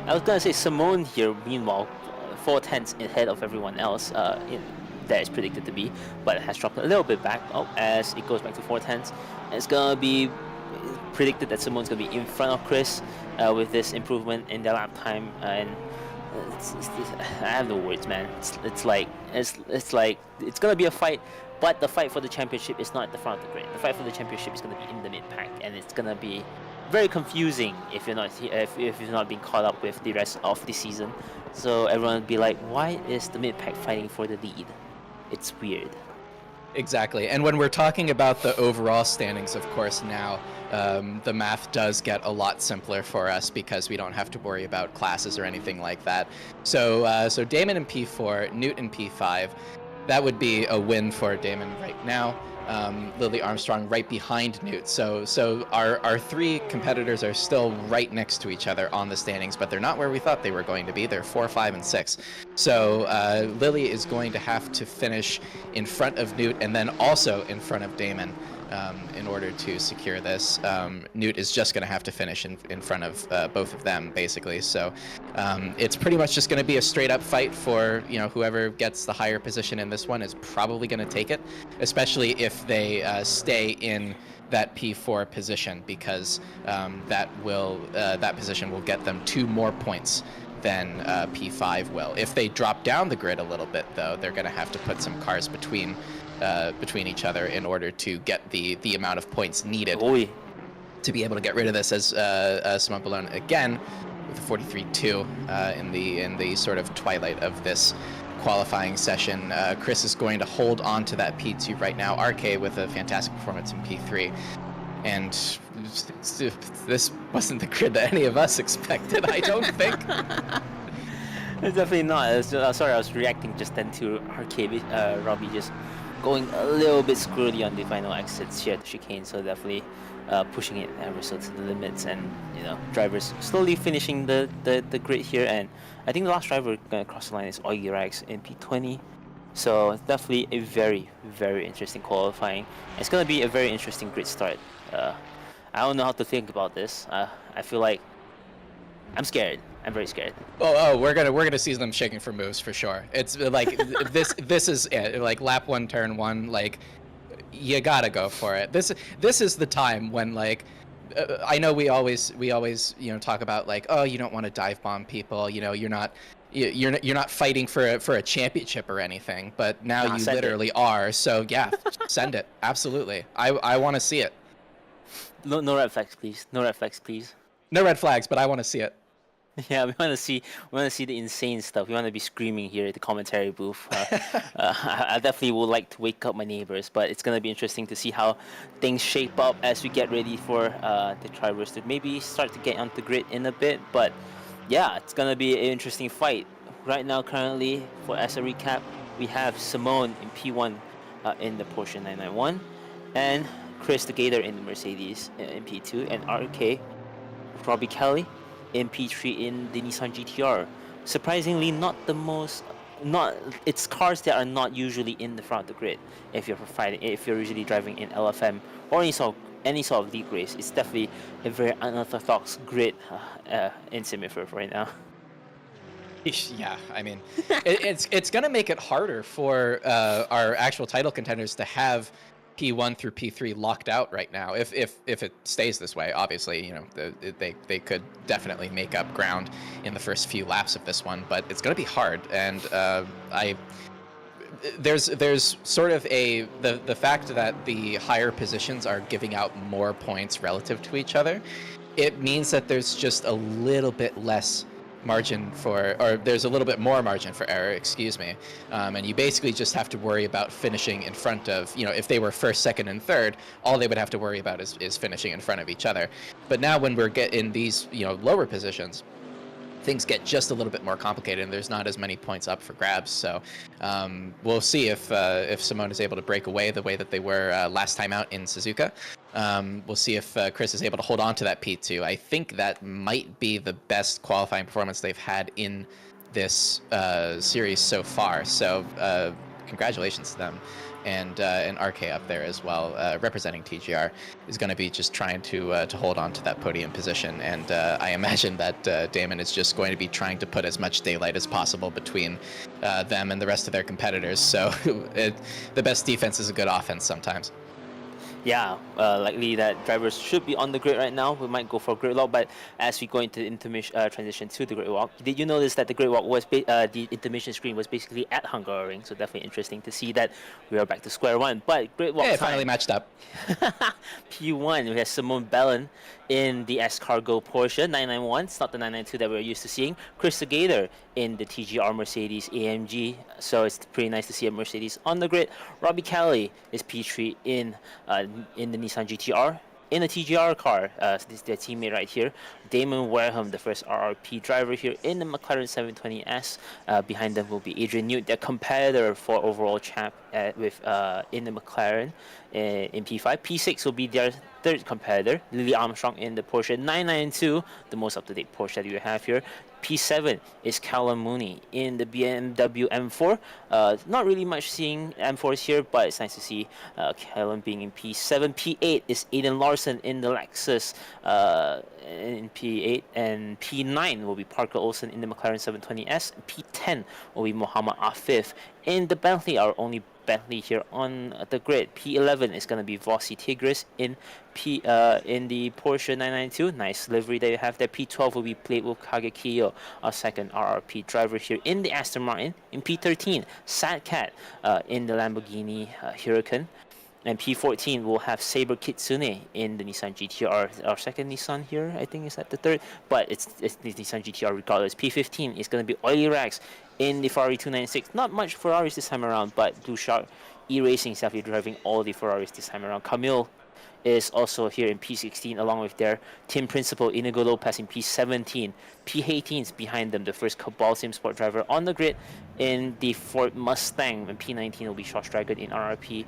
I was gonna say Simone here, meanwhile, 4/10 ahead of everyone else that is predicted to be, but it has dropped a little bit back as it goes back to 4/10. It's gonna be predicted that Simone's gonna be in front of Chris with this improvement in their lap time, and I have no words, man. It's like it's gonna be a fight, but the fight for the championship is not at the front of the grid. The fight for the championship is gonna be in the mid pack, and it's gonna be very confusing if you're not being caught up with the rest of the season. So everyone will be like, why is the mid pack fighting for the lead? It's weird. Exactly. And when we're talking about the overall standings, of course, now the math does get a lot simpler for us because we don't have to worry about classes or anything like that. So so Damon in P4, Newt in P5. That would be a win for Damon right now. Lily Armstrong right behind Newt. So our 3 competitors are still right next to each other on the standings, but they're not where we thought they were going to be. They're 4, 5, and 6. So Lily is going to have to finish in front of Newt and then also in front of Damon in order to secure this. Newt is just going to have to finish in front of both of them, basically. So it's pretty much just going to be a straight up fight for, you know, whoever gets the higher position in this one is probably going to take it, especially if they stay in that P4 position, because that position will get them 2 more points than P5 will. If they drop down the grid a little bit, though, they're going to have to put some cars between each other in order to get the amount of points needed to be able to get rid of this. As Simone Balone again with a 43-2 in the sort of twilight of this qualifying session. Chris is going to hold on to that P2 right now. RK with a fantastic performance in P3. And this wasn't the grid that any of us expected, I don't think. It's definitely not. Sorry, I was reacting just then to RK, Robbie just going a little bit squirrely on the final exits here at the chicane, so definitely pushing it ever so to the limits, and you know, drivers slowly finishing the grid here. And I think the last driver gonna cross the line is Oigi Rags in P20. So it's definitely a very, very interesting qualifying. It's gonna be a very interesting grid start. I don't know how to think about this. I feel like I'm scared. I'm very scared. Oh, we're gonna see them shaking for moves for sure. It's like this is it. Like lap 1, turn 1. Like you gotta go for it. This is the time when like I know we always talk about like, oh, you don't want to dive bomb people. You know, you're not fighting for a championship or anything. But now you literally are. So yeah, send it. Absolutely. I want to see it. No red flags, please. No red flags, please. No red flags, but I want to see it. Yeah, we want to see the insane stuff. We want to be screaming here at the commentary booth. I definitely would like to wake up my neighbors, but it's gonna be interesting to see how things shape up as we get ready for the drivers to maybe start to get onto the grid in a bit. But yeah, it's gonna be an interesting fight. Right now, currently, as a recap, we have Simone in P1 in the Porsche 991, and Chris the Gator in the Mercedes in P2, and RK, Robbie Kelly in P3 in the Nissan GTR. Surprisingly, it's cars that are not usually in the front of the grid. If you're usually driving in LFM or any sort of league race, it's definitely a very unorthodox grid in Simufur right now. Yeah, I mean, it's gonna make it harder for our actual title contenders to have P1 through P3 locked out right now. If it stays this way, obviously, you know, they could definitely make up ground in the first few laps of this one, but it's going to be hard. And there's sort of the fact that the higher positions are giving out more points relative to each other. It means that there's just a little bit less margin for, or there's a little bit more margin for error, excuse me. And you basically just have to worry about finishing in front of, if they were first, second, and third, all they would have to worry about is finishing in front of each other. But now when we're in these, lower positions, things get just a little bit more complicated, and there's not as many points up for grabs. So we'll see if Simone is able to break away the way that they were last time out in Suzuka. We'll see if Chris is able to hold on to that P2. I think that might be the best qualifying performance they've had in this series so far. So congratulations to them. And RK up there as well, representing TGR, is going to be just trying to hold on to that podium position. And I imagine that Damon is just going to be trying to put as much daylight as possible between them and the rest of their competitors. So the best defense is a good offense sometimes. Yeah, likely that drivers should be on the grid right now. We might go for grid lock, but as we go into transition to the grid walk, did you notice that the grid walk was the intermission screen was basically at Hungaroring? So definitely interesting to see that we are back to square one. But grid walk time. Finally matched up. P1, we have Simone Bellin in the S-Cargo Porsche 991. It's not the 992 that we're used to seeing. Chris Gator in the TGR Mercedes AMG. So it's pretty nice to see a Mercedes on the grid. Robbie Kelly is P3 in the Nissan GTR. In a TGR car, this is their teammate right here. Damon Wareham, the first RRP driver here in the McLaren 720S. Behind them will be Adrian Newt, their competitor for overall champ in the McLaren in P5. P6 will be their third competitor, Lily Armstrong in the Porsche 992, the most up-to-date Porsche that you have here. P7 is Callum Mooney in the BMW M4. Not really much seeing M4s here, but it's nice to see Callum being in P7. P8 is Aiden Larson in the Lexus in P8, and P9 will be Parker Olsen in the McLaren 720S. P10 will be Mohammed Afif in the Bentley, our only Bentley here on the grid. P11 is going to be Vossi Tigris in the Porsche 992. Nice livery that you have there. P12 will be Playbook Kagekiyo, our second RRP driver here in the Aston Martin. In P13, Sadcat in the Lamborghini Huracan. And P14 will have Saber Kitsune in the Nissan GTR. Our second Nissan here, I think, is at the third, but it's the Nissan GTR regardless. P15 is going to be Oily Rags in the Ferrari 296. Not much Ferraris this time around, but Blue Shark E-Racing is definitely driving all the Ferraris this time around. Camille is also here in P16 along with their team principal Inigo Lopez in P17. P18 is behind them, the first Cabal Sim Sport driver on the grid in the Ford Mustang, and P19 will be Josh Dragon in RRP.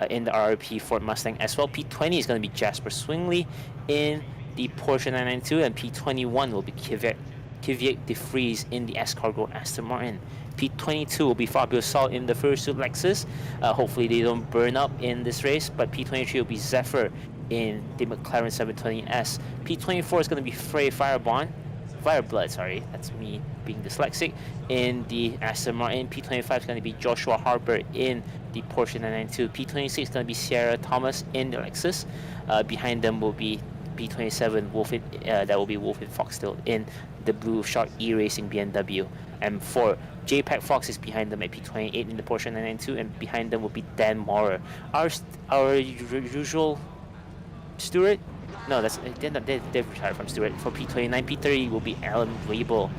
In the RRP Ford Mustang as well. P20 is going to be Jasper Swingley in the Porsche 992, and P21 will be Kvyat de Vries in the S-Cargo Aston Martin. P22 will be Fabio Sol in the Fursuit Lexus. Hopefully they don't burn up in this race, but P23 will be Zephyr in the McLaren 720S. P24 is going to be Frey Fireblood, sorry, that's me being dyslexic, in the Aston Martin. P25 is going to be Joshua Harper in the Porsche 992. P26 is going to be Sierra Thomas in the Lexus. Behind them will be P27 that will be Wolfin Foxtail in the Blue Shark E-Racing BMW M4. JPEG Fox is behind them at P28 in the Porsche 992, and behind them will be Dan Maurer. Our usual Stewart? No, they've retired from Stewart. For P29, P30 will be Alan Weibel.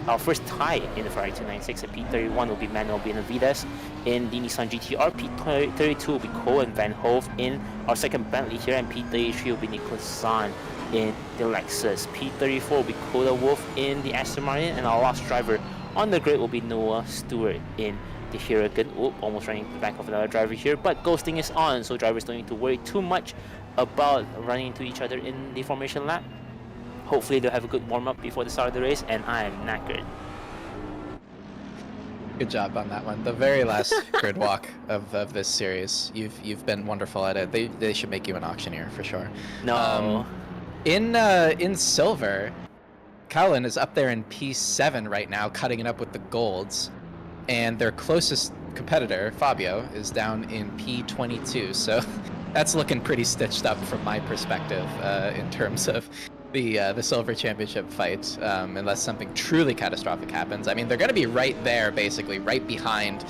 Our first tie in the Ferrari 296, and P31 will be Manuel Benavides in the Nissan GTR. P32 will be Cohen Van Hove in our second Bentley here, and P33 will be Nicholas Zahn in the Lexus. P34 will be Coda Wolf in the Aston Martin, and our last driver on the grid will be Noah Stewart in the Huracan. Almost running the back of another driver here, but ghosting is on, so drivers don't need to worry too much about running into each other in the formation lap. Hopefully they'll have a good warm-up before the start of the race, and I'm knackered. Good job on that one. The very last grid walk of this series. You've been wonderful at it. They should make you an auctioneer for sure. No. In silver, Colin is up there in P7 right now, cutting it up with the golds, and their closest competitor, Fabio, is down in P22. So that's looking pretty stitched up from my perspective in terms of the silver championship fight, unless something truly catastrophic happens. I mean, they're going to be right there, basically, right behind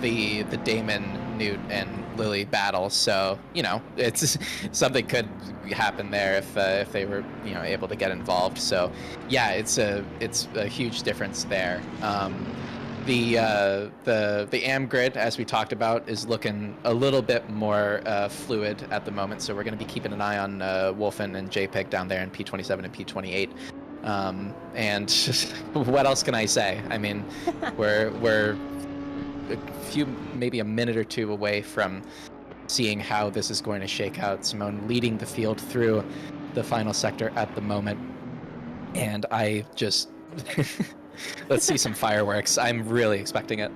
the Damon Newt and Lily battle. So you know, it's something could happen there if they were able to get involved. So yeah, it's a huge difference there. The AM grid, as we talked about, is looking a little bit more fluid at the moment. So we're going to be keeping an eye on Wolfen and JPEG down there in P27 and P28. And what else can I say? I mean, we're maybe a minute or two away from seeing how this is going to shake out. Simone leading the field through the final sector at the moment, and I just let's see some fireworks. I'm really expecting it.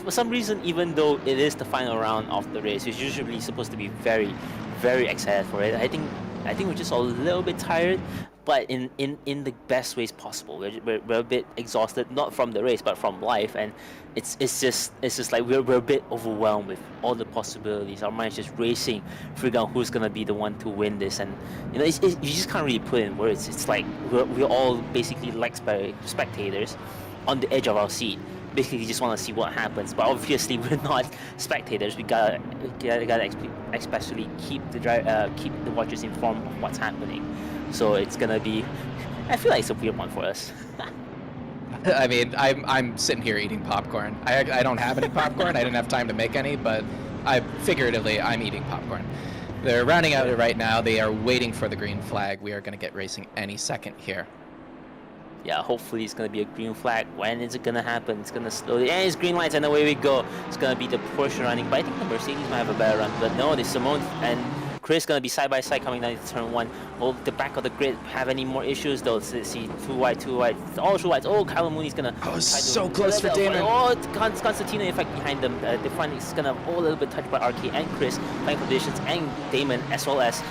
For some reason, even though it is the final round of the race, it's usually supposed to be very, very excited for it. I think we're just a little bit tired, but in the best ways possible. We're a bit exhausted, not from the race, but from life, and it's just like we're a bit overwhelmed with all the possibilities. Our mind's just racing, figuring out who's gonna be the one to win this, and you just can't really put it in words. It's like we're all basically like spectators on the edge of our seat. Basically, just want to see what happens, but obviously we're not spectators. We gotta especially keep the watchers informed of what's happening. So it's gonna be, I feel like it's a weird one for us. I mean, I'm sitting here eating popcorn. I don't have any popcorn. I didn't have time to make any, but figuratively I'm eating popcorn. They're rounding out it right now. They are waiting for the green flag. We are going to get racing any second here. Yeah, hopefully it's gonna be a green flag. When is it gonna happen? It's gonna slowly, and it's green lights, and away we go. It's gonna be the Porsche running, but I think the Mercedes might have a better run. But no, the Simone and Chris gonna be side by side coming down to turn 1. Will the back of the grid have any more issues? Though, let's see, two wide, all two wides. Oh, Kalmari's gonna. Oh, so close for Damon. Oh, Constantino, in fact, behind them. The front is gonna a little bit touched by RK and Chris, playing positions, and Damon as well as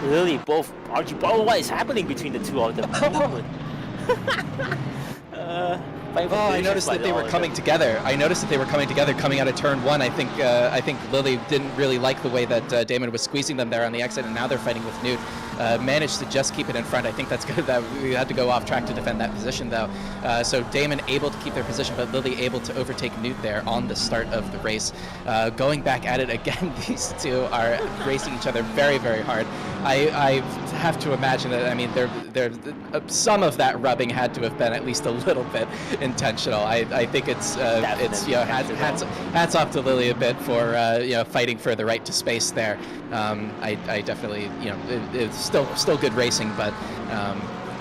Lily. Both RG. Oh, what is happening between the two of them? I noticed that they were coming together. Coming out of turn 1. I think Lily didn't really like the way that Damon was squeezing them there on the exit, and now they're fighting with Newt. Managed to just keep it in front. I think that's good. That we had to go off track to defend that position, though. So Damon able to keep their position, but Lily able to overtake Newt there on the start of the race. Going back at it again, these two are racing each other very, very hard. I have to imagine that. I mean, some of that rubbing had to have been at least a little bit intentional. I think it's hats off to Lily a bit for fighting for the right to space there. I definitely it's still good racing, but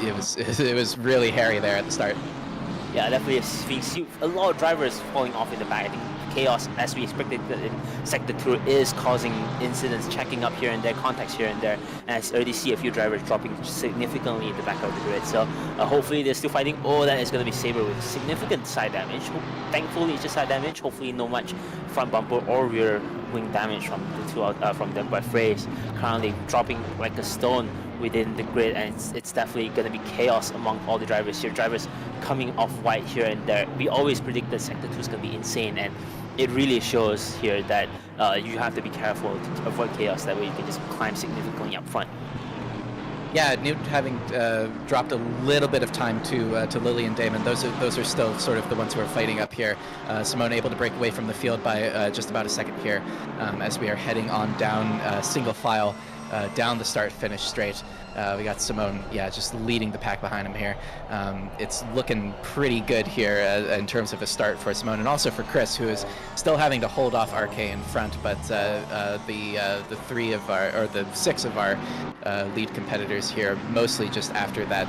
it was really hairy there at the start. Yeah, definitely. We see a lot of drivers falling off in the back. I think chaos, as we expected in Sector 2, is causing incidents, checking up here and there, contacts here and there, and I already see a few drivers dropping significantly in the back of the grid. So hopefully they're still fighting. Oh, that is going to be Saber with significant side damage. Thankfully, it's just side damage. Hopefully, no much front bumper or rear wing damage from the two from them. But Frey's currently dropping like a stone within the grid, and it's definitely going to be chaos among all the drivers here. Drivers coming off wide here and there. We always predict that Sector 2 is going to be insane, and it really shows here that you have to be careful to avoid chaos. That way you can just climb significantly up front. Yeah, Newt having dropped a little bit of time to Lily and Damon. Those are still sort of the ones who are fighting up here. Simone able to break away from the field by just about a second here as we are heading on down single file down the start-finish straight. We got Simone, just leading the pack behind him here. It's looking pretty good here in terms of a start for Simone, and also for Chris, who is still having to hold off RK in front. But the six of our lead competitors here, mostly just after that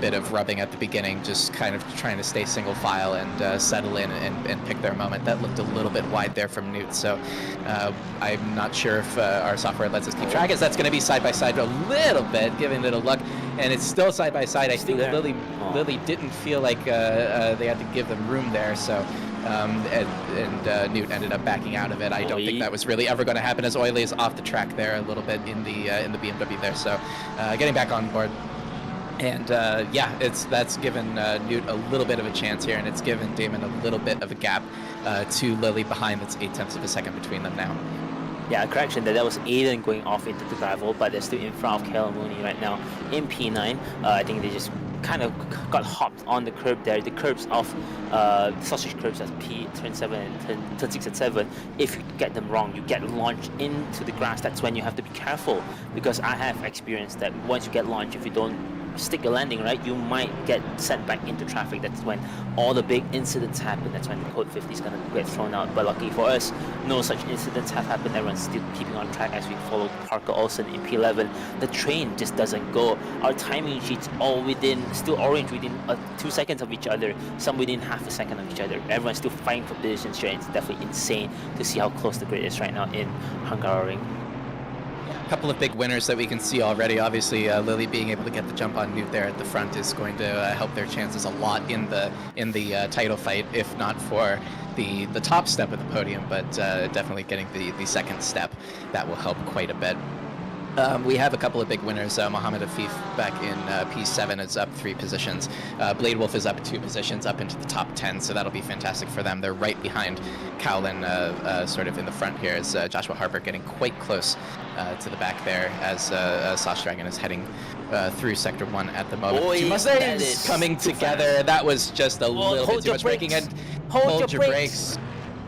bit of rubbing at the beginning, just kind of trying to stay single file and settle in and pick their moment. That looked a little bit wide there from Newt, so I'm not sure if our software lets us keep track. As that's going to be side by side a little bit, giving it a look, and it's still side by side. I think Lily didn't feel like they had to give them room there, so and Newt ended up backing out of it. I don't think that was really ever going to happen, as Oily is off the track there a little bit in the BMW there. So getting back on board. And that's given Newt a little bit of a chance here, and it's given Damon a little bit of a gap to Lily behind. That's 0.8 of a second between them now. Yeah, correction, that was Aiden going off into the gravel, but they're still in front of Kalmari right now in P9. I think they just kind of got hopped on the curb there. The curbs of sausage curbs at P turn 7 and turn 6 and 7. If you get them wrong, you get launched into the grass. That's when you have to be careful, because I have experienced that once you get launched, if you don't stick a landing right, you might get sent back into traffic. That's when all the big incidents happen. That's when the code 50 is gonna get thrown out. But luckily for us, no such incidents have happened. Everyone's still keeping on track as we follow Parker Olsen in P11. The train just doesn't go. Our timing sheets all still orange within 2 seconds of each other, some within half a second of each other. Everyone's still fighting for positions here. It's definitely insane to see how close the grid is right now in Hungaroring. Couple of big winners that we can see already. Obviously, Lily being able to get the jump on Newt there at the front is going to help their chances a lot in the title fight, if not for the top step of the podium, but definitely getting the second step. That will help quite a bit. We have a couple of big winners. Mohammed Afif back in P7 is up 3 positions. Blade Wolf is up 2 positions, up into the top 10, so that'll be fantastic for them. They're right behind Cowlin, sort of in the front here, as Joshua Harper getting quite close to the back there, as Sauce Dragon is heading through Sector 1 at the moment. Boy, Two Mustangs coming together. That was just a little bit too much braking. And hold your brakes.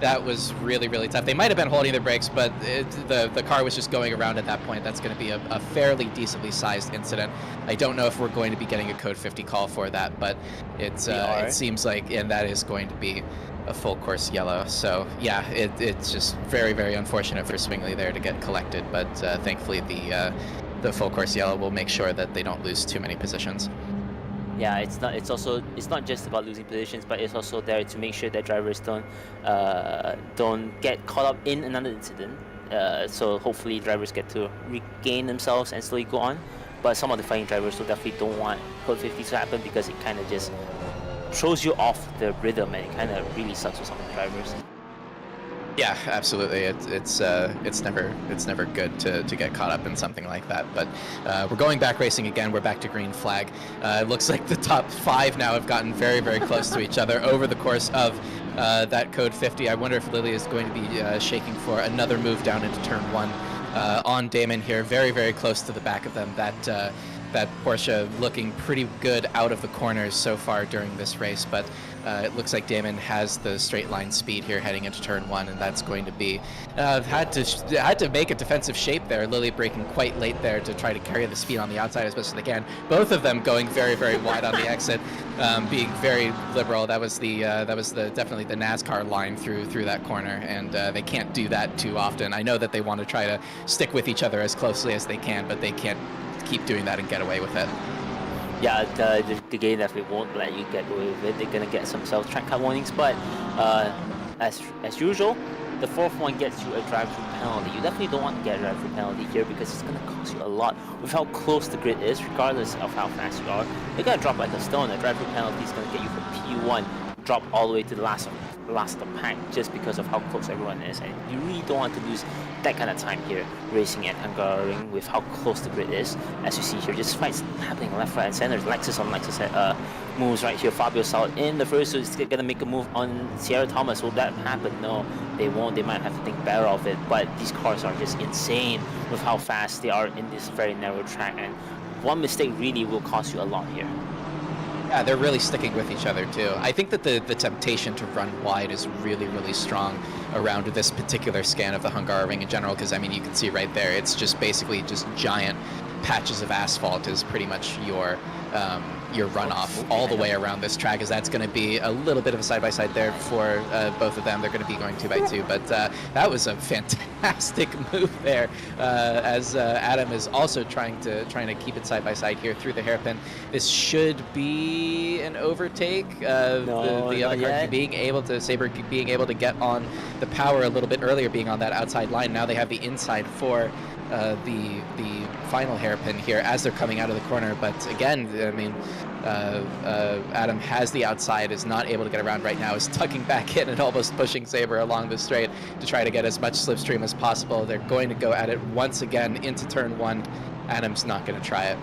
That was really, really tough. They might have been holding their brakes, but the car was just going around at that point. That's going to be a fairly decently sized incident. I don't know if we're going to be getting a Code 50 call for that, but it seems like, and that is going to be a full course yellow. So yeah, it's just very, very unfortunate for Swingley there to get collected, but thankfully the full course yellow will make sure that they don't lose too many positions. Yeah, it's not just about losing positions, but it's also there to make sure that drivers don't get caught up in another incident. So hopefully drivers get to regain themselves and slowly go on. But some of the fighting drivers will definitely don't want Code 50 to happen, because it kind of just throws you off the rhythm, and it kind of really sucks for some of the drivers. Yeah, absolutely. It's never good to get caught up in something like that. But we're going back racing again. We're back to green flag. It looks like the top 5 now have gotten very, very close to each other over the course of that Code 50. I wonder if Lily is going to be shaking for another move down into turn 1 on Damon here. Very, very close to the back of them. That Porsche looking pretty good out of the corners so far during this race, but it looks like Damon has the straight line speed here heading into turn 1, and that's going to be had to make a defensive shape there. Lily braking quite late there to try to carry the speed on the outside as best as they can. Both of them going very, very wide on the exit, being very liberal. That was definitely the NASCAR line through that corner, and they can't do that too often. I know that they want to try to stick with each other as closely as they can, but they can't keep doing that and get away with it. Yeah, the game definitely won't let you get away with it. They're gonna get some self-track car warnings, but as usual, the 4th one gets you a drive-through penalty. You definitely don't want to get a drive-through penalty here, because it's gonna cost you a lot. With how close the grid is, regardless of how fast you are, they're gonna drop like a stone. A drive-through penalty is gonna get you from P1, drop all the way to the last of the pack, just because of how close everyone is, and you really don't want to lose that kind of time here racing at Hungaroring with how close the grid is. As you see here, just fights happening left, right, and center. Lexus on Lexus moves right here. Fabio Sal in the first, so he's gonna make a move on Sierra Thomas. Will that happen? No, they won't. They might have to think better of it, but these cars are just insane with how fast they are in this very narrow track, and one mistake really will cost you a lot here. Yeah, they're really sticking with each other too. I think that the temptation to run wide is really, really strong around this particular scan of the Hungaroring in general, because I mean, you can see right there, it's just basically just giant patches of asphalt is pretty much your runoff all the way around this track, as that's going to be a little bit of a side-by-side there for both of them. They're going to be going 2x2, but that was a fantastic move there, as Adam is also trying to keep it side-by-side here through the hairpin. This should be an overtake. No, the other car being able to, Saber being able to get on the power a little bit earlier, being on that outside line. Now they have the inside for the final hairpin here as they're coming out of the corner. But again, I mean, Adam has the outside, is not able to get around right now, is tucking back in and almost pushing Saber along the straight to try to get as much slipstream as possible. They're going to go at it once again into turn 1. Adam's not going to try it.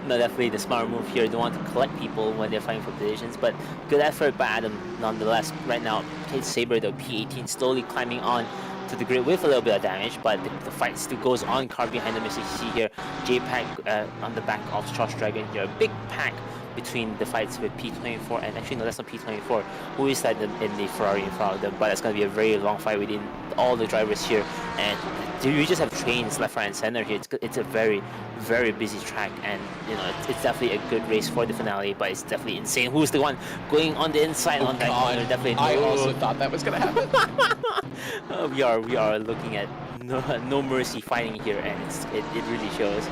No, definitely the smart move here. They want to collect people when they're fighting for positions, but good effort by Adam nonetheless. Right now, Saber, the P18, slowly climbing on to the grid with a little bit of damage, but the fight still goes on. Car behind them, as you see here, JPEG on the back of Josh Dragon here. A big pack between the fights with P24 and actually no, that's not P24, who is that in the Ferrari in front of them, but it's going to be a very long fight within all the drivers here, and you just have trains left, right, and center here. It's a very, very busy track, and you know it's definitely a good race for the finale, but it's definitely insane. Who's the one going on the inside on that corner? Definitely. I also thought that was going to happen. We are looking at no mercy fighting here, and it really shows.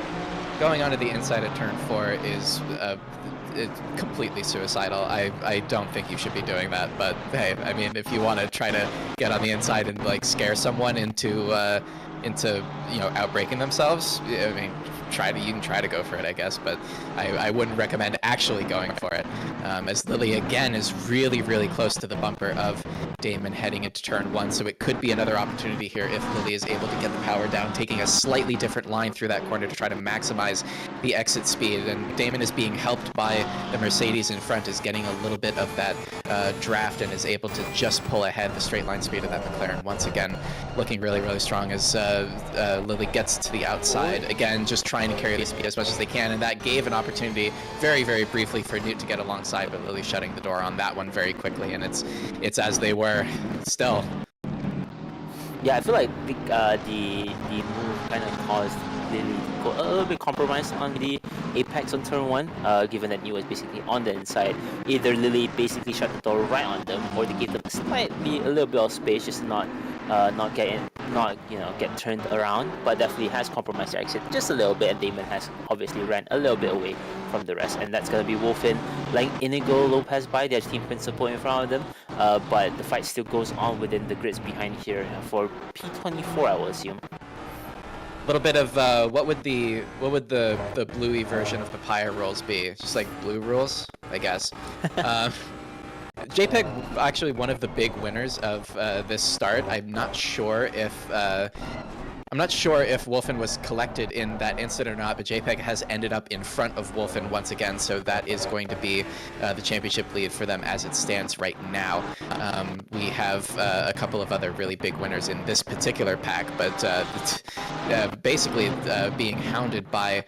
Going onto the inside of turn 4 is it's completely suicidal. I don't think you should be doing that, but hey, I mean, if you want to try to get on the inside and like scare someone into you know, outbreaking themselves, I mean, you can try to go for it, I guess, but I wouldn't recommend actually going for it, as Lily again is really, really close to the bumper of Damon heading into turn 1, so it could be another opportunity here if Lily is able to get the power down, taking a slightly different line through that corner to try to maximize the exit speed, and Damon is being helped by the Mercedes in front, is getting a little bit of that draft and is able to just pull ahead the straight line speed of that McLaren once again, looking really, really strong as Lily gets to the outside, again just trying to carry the speed as much as they can, and that gave an opportunity very, very briefly for Newt to get alongside, but Lily shutting the door on that one very quickly, and it's as they were still. Yeah, I feel like the move kind of caused Lily to go a little bit compromised on the apex on turn 1, given that New was basically on the inside. Either Lily basically shut the door right on them, or they gave them a little bit of space, just to not get turned around, but definitely has compromised their exit just a little bit, and Damon has obviously ran a little bit away from the rest, and that's going to be Wolfen letting Inigo Lopez by, their team principal in front of them, but the fight still goes on within the grids behind here for P24, I will assume. A little bit of what would the bluey version of the Pyre rules be? Just like blue rules, I guess. JPEG actually one of the big winners of this start. I'm not sure if Wolfen was collected in that incident or not, but JPEG has ended up in front of Wolfen once again, so that is going to be the championship lead for them as it stands right now. We have a couple of other really big winners in this particular pack, but basically being hounded by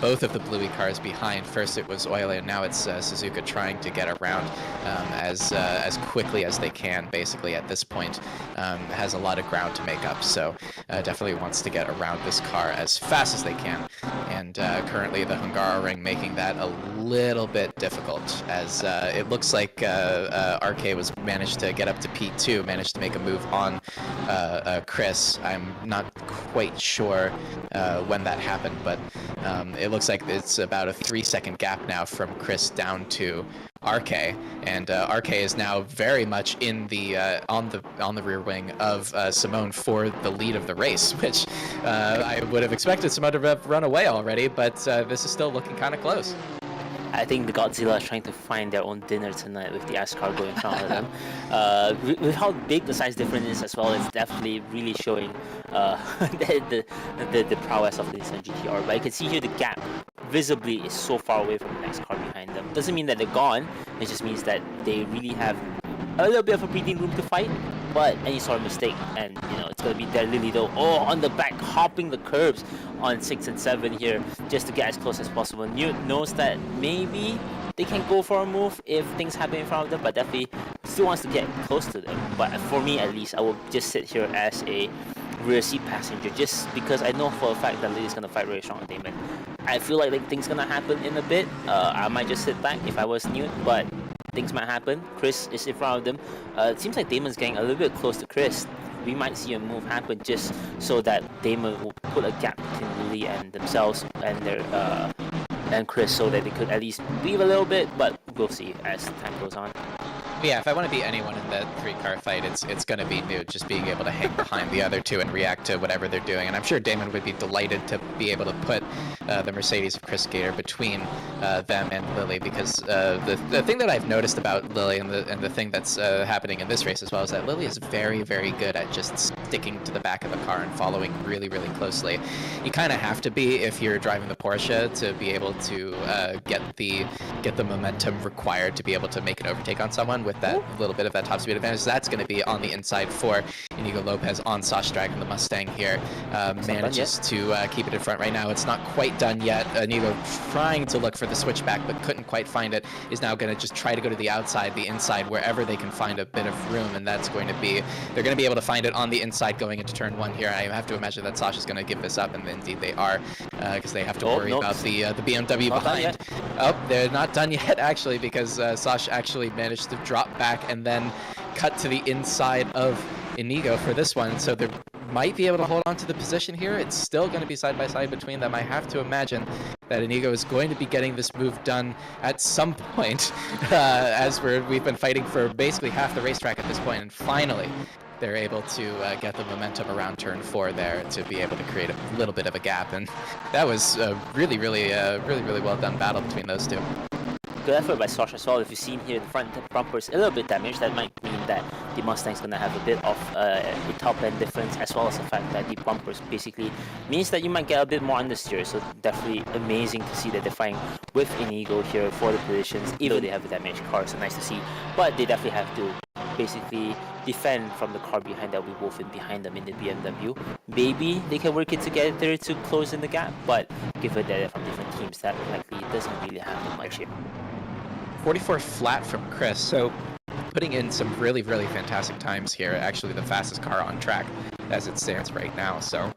both of the bluey cars behind. First it was Oile, and now it's Suzuka trying to get around as quickly as they can, basically at this point. Has a lot of ground to make up, so definitely wants to get around this car as fast as they can, and currently the Hungaroring making that a little bit difficult, as it looks like RK was managed to get up to P2, managed to make a move on Chris. I'm not quite sure when that happened, but it looks like it's about a 3-second gap now from Chris down to RK, and RK is now very much in the on the rear wing of Simone for the lead of the race, which I would have expected Simone to have run away already, but this is still looking kind of close. I think the Godzilla is trying to find their own dinner tonight with the S-Car going in front of them. With how big the size difference is as well, it's definitely really showing the prowess of the Nissan GT-R. But you can see here the gap visibly is so far away from the next car behind them. Doesn't mean that they're gone, it just means that they really have a little bit of a breathing room to fight, but any sort of mistake, and you know, it's going to be their Lily though. Oh, on the back, hopping the curbs on 6 and 7 here, just to get as close as possible. Newt knows that maybe they can go for a move if things happen in front of them, but definitely still wants to get close to them. But for me at least, I will just sit here as a rear seat passenger, just because I know for a fact that Lily's going to fight very strong with Damon. I feel like things going to happen in a bit. I might just sit back if I was Newt, but things might happen. Chris is in front of them. It seems like Damon's getting a little bit close to Chris. We might see a move happen just so that Damon will put a gap between Lily and themselves and their and Chris, so that they could at least breathe a little bit, but we'll see as time goes on. Yeah, if I want to beat anyone in that 3-car fight, it's going to be Newt, just being able to hang behind the other two and react to whatever they're doing. And I'm sure Damon would be delighted to be able to put the Mercedes of Chris Gator between them and Lily, because the thing that I've noticed about Lily and the thing that's happening in this race as well is that Lily is very, very good at just sticking to the back of a car and following really, really closely. You kind of have to be if you're driving the Porsche to be able to get the momentum required to be able to make an overtake on someone with that little bit of that top speed advantage. That's going to be on the inside for Inigo Lopez on Sash Dragon, the Mustang here. Manages to keep it in front right now. It's not quite done yet. Inigo trying to look for the switchback but couldn't quite find it. Is now going to just try to go to the outside, the inside, wherever they can find a bit of room, and that's going to be, they're going to be able to find it on the inside going into turn 1 here. I have to imagine that Sasha's going to give this up, and indeed they are, because they have to worry about the BMW behind. Oh, they're not done yet actually, because Sasha actually managed to drop back and then cut to the inside of Inigo for this one, so they might be able to hold on to the position here. It's still going to be side by side between them. I have to imagine that Inigo is going to be getting this move done at some point, as we've been fighting for basically half the racetrack at this point, and finally they're able to get the momentum around turn 4 there to be able to create a little bit of a gap, and that was a really well done battle between those two. Good effort by Sosh as well. If you've seen here, the front bumper is a little bit damaged. That might mean that the Mustang's going to have a bit of a top end difference, as well as the fact that the bumpers basically means that you might get a bit more understeer. So definitely amazing to see that they're fighting with Inigo here for the positions, even though they have a damaged car. So nice to see. But they definitely have to basically defend from the car behind that will be wolfing behind them in the BMW. Maybe they can work it together to close in the gap, but given that they're from different teams, that likely doesn't really happen much here. 44 flat from Chris, so putting in some really fantastic times here. Actually the fastest car on track as it stands right now, so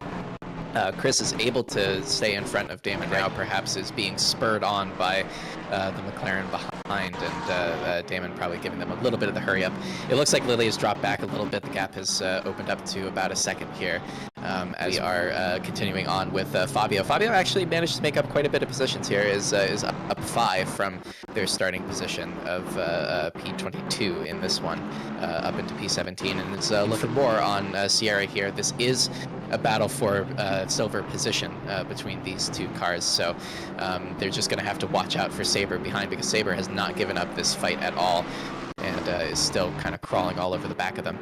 Chris is able to stay in front of Damon now, perhaps is being spurred on by the McLaren behind, and Damon probably giving them a little bit of the hurry up. It looks like Lily has dropped back a little bit. The gap has opened up to about a second here, as we are continuing on with Fabio. Fabio actually managed to make up quite a bit of positions here, is up 5 from their starting position of P22 in this one, up into P17, and it's looking more on Sierra here. This is a battle for silver position between these two cars, so they're just going to have to watch out for Saber behind, because Saber has not given up this fight at all and is still kind of crawling all over the back of them.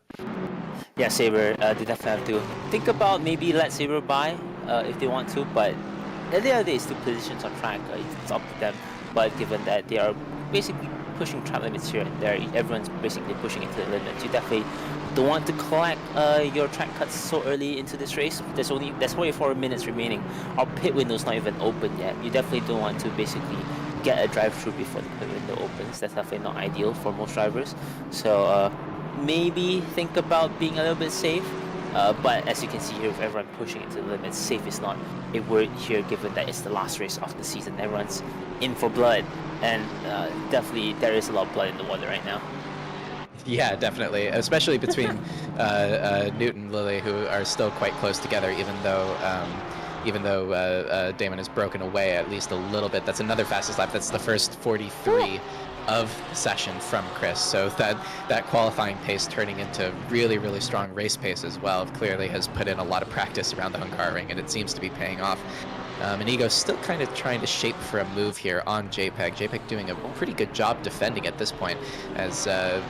Yeah, Saber, they definitely have to think about maybe let Saber by if they want to, but at the end of the day, it's still positions on track. It's up to them, but given that they are basically pushing track limits here and there, everyone's basically pushing it to the limits. You definitely don't want to collect your track cuts so early into this race. There's 44 minutes remaining. Our pit window's not even open yet. You definitely don't want to basically get a drive-through before the pit window opens. That's definitely not ideal for most drivers. So maybe think about being a little bit safe. But as you can see here, with everyone pushing it to the limits, safe is not a word here, given that it's the last race of the season. Everyone's in for blood, and definitely there is a lot of blood in the water right now. Yeah, definitely, especially between Newton and Lily, who are still quite close together, even though Damon has broken away at least a little bit. That's another fastest lap. That's the first 43 of session from Chris, so that qualifying pace turning into really strong race pace as well clearly has put in a lot of practice around the Hungaroring, and it seems to be paying off. Inigo's still kind of trying to shape for a move here on JPEG. JPEG doing a pretty good job defending at this point, as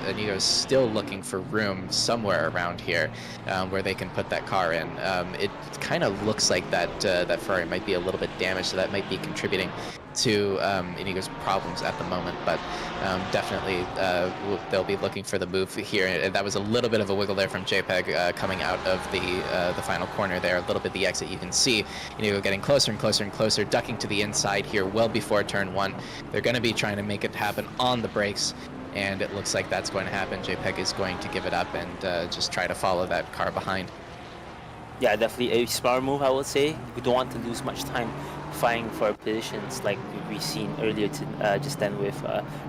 Inigo's still looking for room somewhere around here where they can put that car in. It kind of looks like that Ferrari might be a little bit damaged, so that might be contributing to Inigo's problems at the moment, but definitely they'll be looking for the move here. And that was a little bit of a wiggle there from JPEG coming out of the final corner there, a little bit the exit. You can see Inigo getting closer and closer, ducking to the inside here well before turn 1. They're going to be trying to make it happen on the brakes, and it looks like that's going to happen. JPEG is going to give it up and just try to follow that car behind. Yeah, definitely a smart move, I would say. We don't want to lose much time fighting for positions like we've seen earlier just then with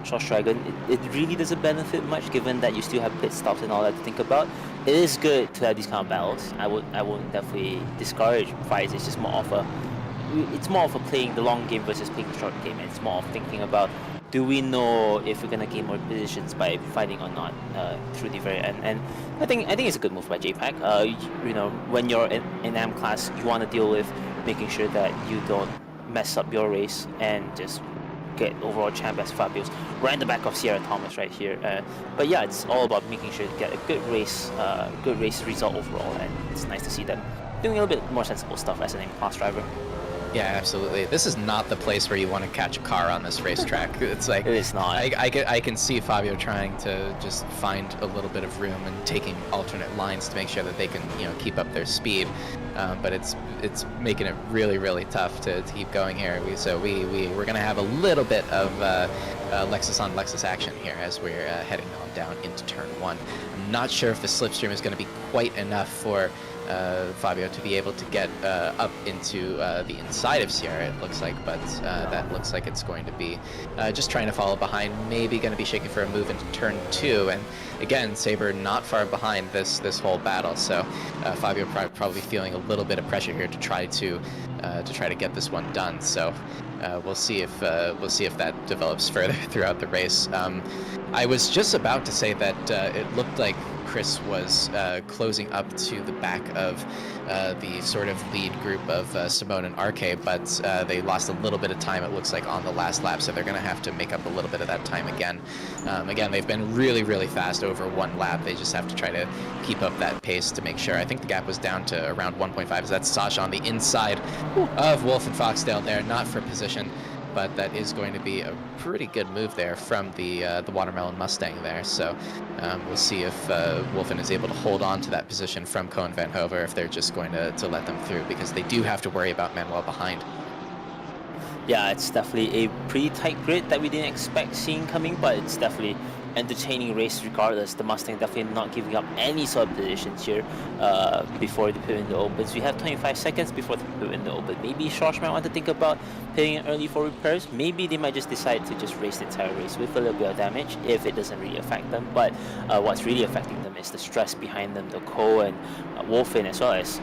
Short Dragon. It really doesn't benefit much, given that you still have pit stops and all that to think about. It is good to have these kind of battles. I won't definitely discourage fights. It's just more of a playing the long game versus playing the short game. It's more of thinking about, do we know if we're gonna gain more positions by fighting or not through the very end? And I think it's a good move by JPEG. You know, when you're in AM class, you want to deal with making sure that you don't mess up your race and just get overall champ as Fabio's right in the back of Sierra Thomas right here. But yeah, it's all about making sure to get a good race result overall, and it's nice to see them doing a little bit more sensible stuff as an in-class driver. Yeah, absolutely. This is not the place where you want to catch a car on this racetrack. It's like It is not. I can see Fabio trying to just find a little bit of room and taking alternate lines to make sure that they can, you know, keep up their speed. But it's making it really tough to keep going here. We're gonna have a little bit of Lexus on Lexus action here as we're heading on down into turn 1. I'm not sure if the slipstream is going to be quite enough for Fabio to be able to get up into the inside of Sierra, it looks like, but that looks like it's going to be just trying to follow behind, maybe going to be shaking for a move into turn 2, and again, Saber not far behind this whole battle, so Fabio probably feeling a little bit of pressure here to try to get this one done. So we'll see if that develops further throughout the race. I was just about to say that it looked like Chris was closing up to the back of the sort of lead group of Simone and RK, but they lost a little bit of time, it looks like, on the last lap, so they're going to have to make up a little bit of that time again. Again, they've been really fast over one lap. They just have to try to keep up that pace to make sure. I think the gap was down to around 1.5, so that's Sasha on the inside of Wolf and Foxdale there, not for position, but that is going to be a pretty good move there from the Watermelon Mustang there. So we'll see if Wolfen is able to hold on to that position from Cohen Van Hover, if they're just going to let them through, because they do have to worry about Manuel behind. Yeah, it's definitely a pretty tight grid that we didn't expect seeing coming, but it's definitely entertaining race regardless. The Mustang definitely not giving up any sort of positions here before the pit window opens. We have 25 seconds before the pit window opens. Maybe Shosh might want to think about pitting in early for repairs. Maybe they might just decide to just race the entire race with a little bit of damage if it doesn't really affect them. But what's really affecting them is the stress behind them, the Co and Wolfen, as well as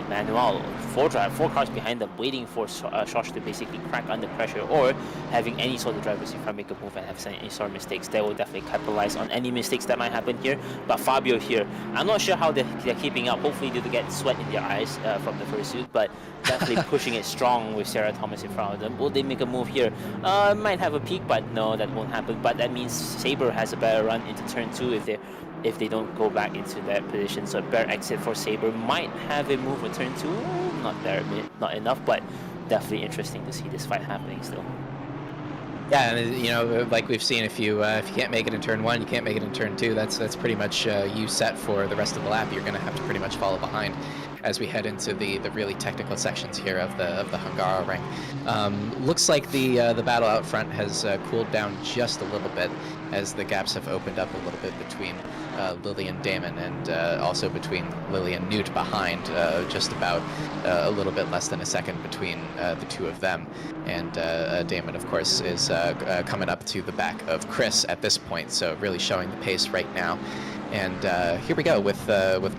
Manuel, four cars behind them waiting for Shosh to basically crack under pressure, or having any sort of drivers in front make a move and have any sort of mistakes. They will definitely capitalize on any mistakes that might happen here. But Fabio here, I'm not sure how they're keeping up. Hopefully they get sweat in their eyes from the fursuit, but definitely pushing it strong with Sarah Thomas in front of them. Will they make a move here? Might have a peak, but no, that won't happen. But that means Saber has a better run into turn 2 if they don't go back into that position. So a better exit for Saber. Might have a move with turn 2. Not there, not enough, but definitely interesting to see this fight happening still. Yeah, and you know, like we've seen, if you can't make it in turn 1, you can't make it in turn 2. That's pretty much you set for the rest of the lap. You're going to have to pretty much follow behind as we head into the really technical sections here of the Hungaroring. Looks like the battle out front has cooled down just a little bit, as the gaps have opened up a little bit between Lily and Damon, and also between Lily and Newt behind, just about a little bit less than a second between the two of them. And Damon, of course, is coming up to the back of Chris at this point, so really showing the pace right now. And here we go with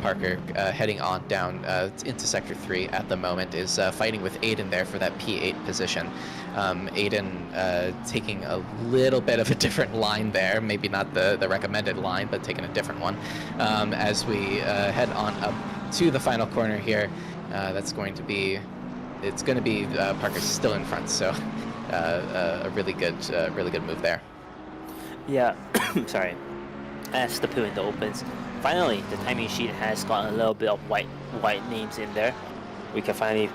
Parker heading on down into Sector 3 at the moment, is fighting with Aiden there for that P8 position. Aiden taking a little bit of a different line there, maybe not the recommended line, but taking a different one as we head on up to the final corner here. It's going to be Parker still in front, so a really good move there. Yeah, sorry. As the pit window opens, finally the timing sheet has gotten a little bit of white names in there. We can finally,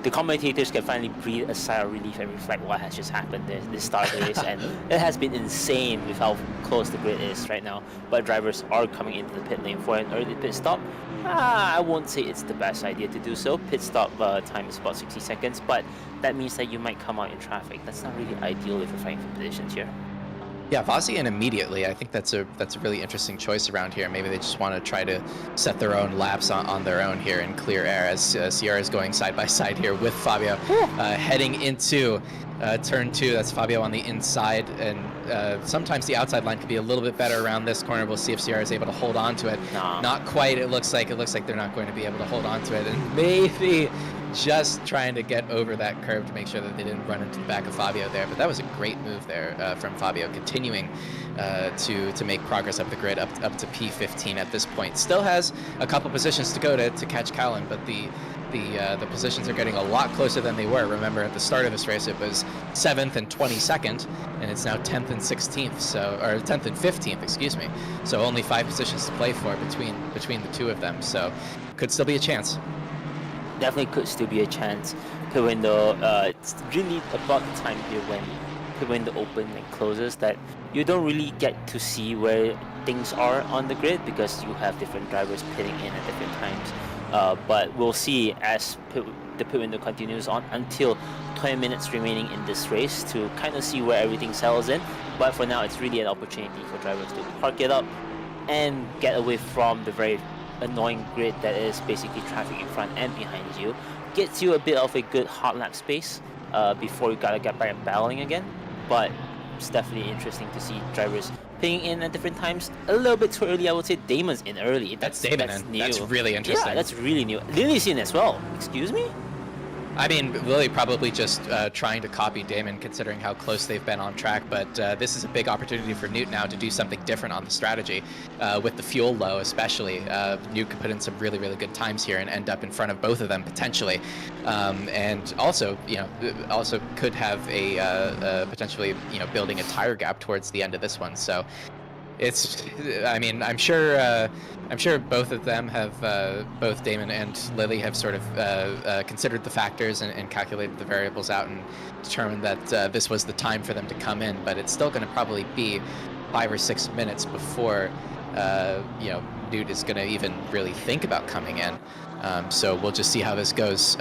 the commentators can finally breathe a sigh of relief and reflect what has just happened this start of the race, and it has been insane with how close the grid is right now. But drivers are coming into the pit lane for an early pit stop. I won't say it's the best idea to do so. Pit stop time is about 60 seconds, but that means that you might come out in traffic. That's not really ideal if you're fighting for positions here. Yeah, Vazzy in immediately. I think that's a really interesting choice around here. Maybe they just want to try to set their own laps on their own here in clear air, as Sierra is going side by side here with Fabio, heading into turn 2. That's Fabio on the inside, and sometimes the outside line could be a little bit better around this corner. We'll see if Sierra is able to hold on to it. Nah. Not quite. It looks like they're not going to be able to hold on to it, and maybe just trying to get over that curve to make sure that they didn't run into the back of Fabio there. But that was a great move there from Fabio, continuing to make progress up the grid up to P15 at this point. Still has a couple positions to go to catch Callan, but the the positions are getting a lot closer than they were. Remember, at the start of this race, it was 7th and 22nd, and it's now 10th and 16th, so, or 10th and 15th, excuse me. So only 5 positions to play for between the two of them. So could still be a chance. Definitely could still be a chance. Pit window, it's really about the time here when pit window open and closes that you don't really get to see where things are on the grid because you have different drivers pitting in at different times. But we'll see as the pit window continues on until 20 minutes remaining in this race to kind of see where everything settles in. But for now, it's really an opportunity for drivers to park it up and get away from the very annoying grid that is basically traffic in front and behind you. Gets you a bit of a good hot lap space before you gotta get back and battling again. But it's definitely interesting to see drivers pitting in at different times. A little bit too early, I would say. Damon's in early. That's Damon in. New. That's really interesting. Yeah, that's really new. Lily's in as well. Excuse me? I mean, Lily probably just trying to copy Damon considering how close they've been on track, but this is a big opportunity for Newt now to do something different on the strategy. With the fuel low especially, Newt could put in some really, really good times here and end up in front of both of them potentially. And also, you know, also could have a potentially, you know, building a tire gap towards the end of this one. So it's, I mean, I'm sure both of them have, both Damon and Lily have sort of considered the factors and calculated the variables out and determined that this was the time for them to come in. But it's still going to probably be 5 or 6 minutes before, you know, Newt is going to even really think about coming in. So we'll just see how this goes.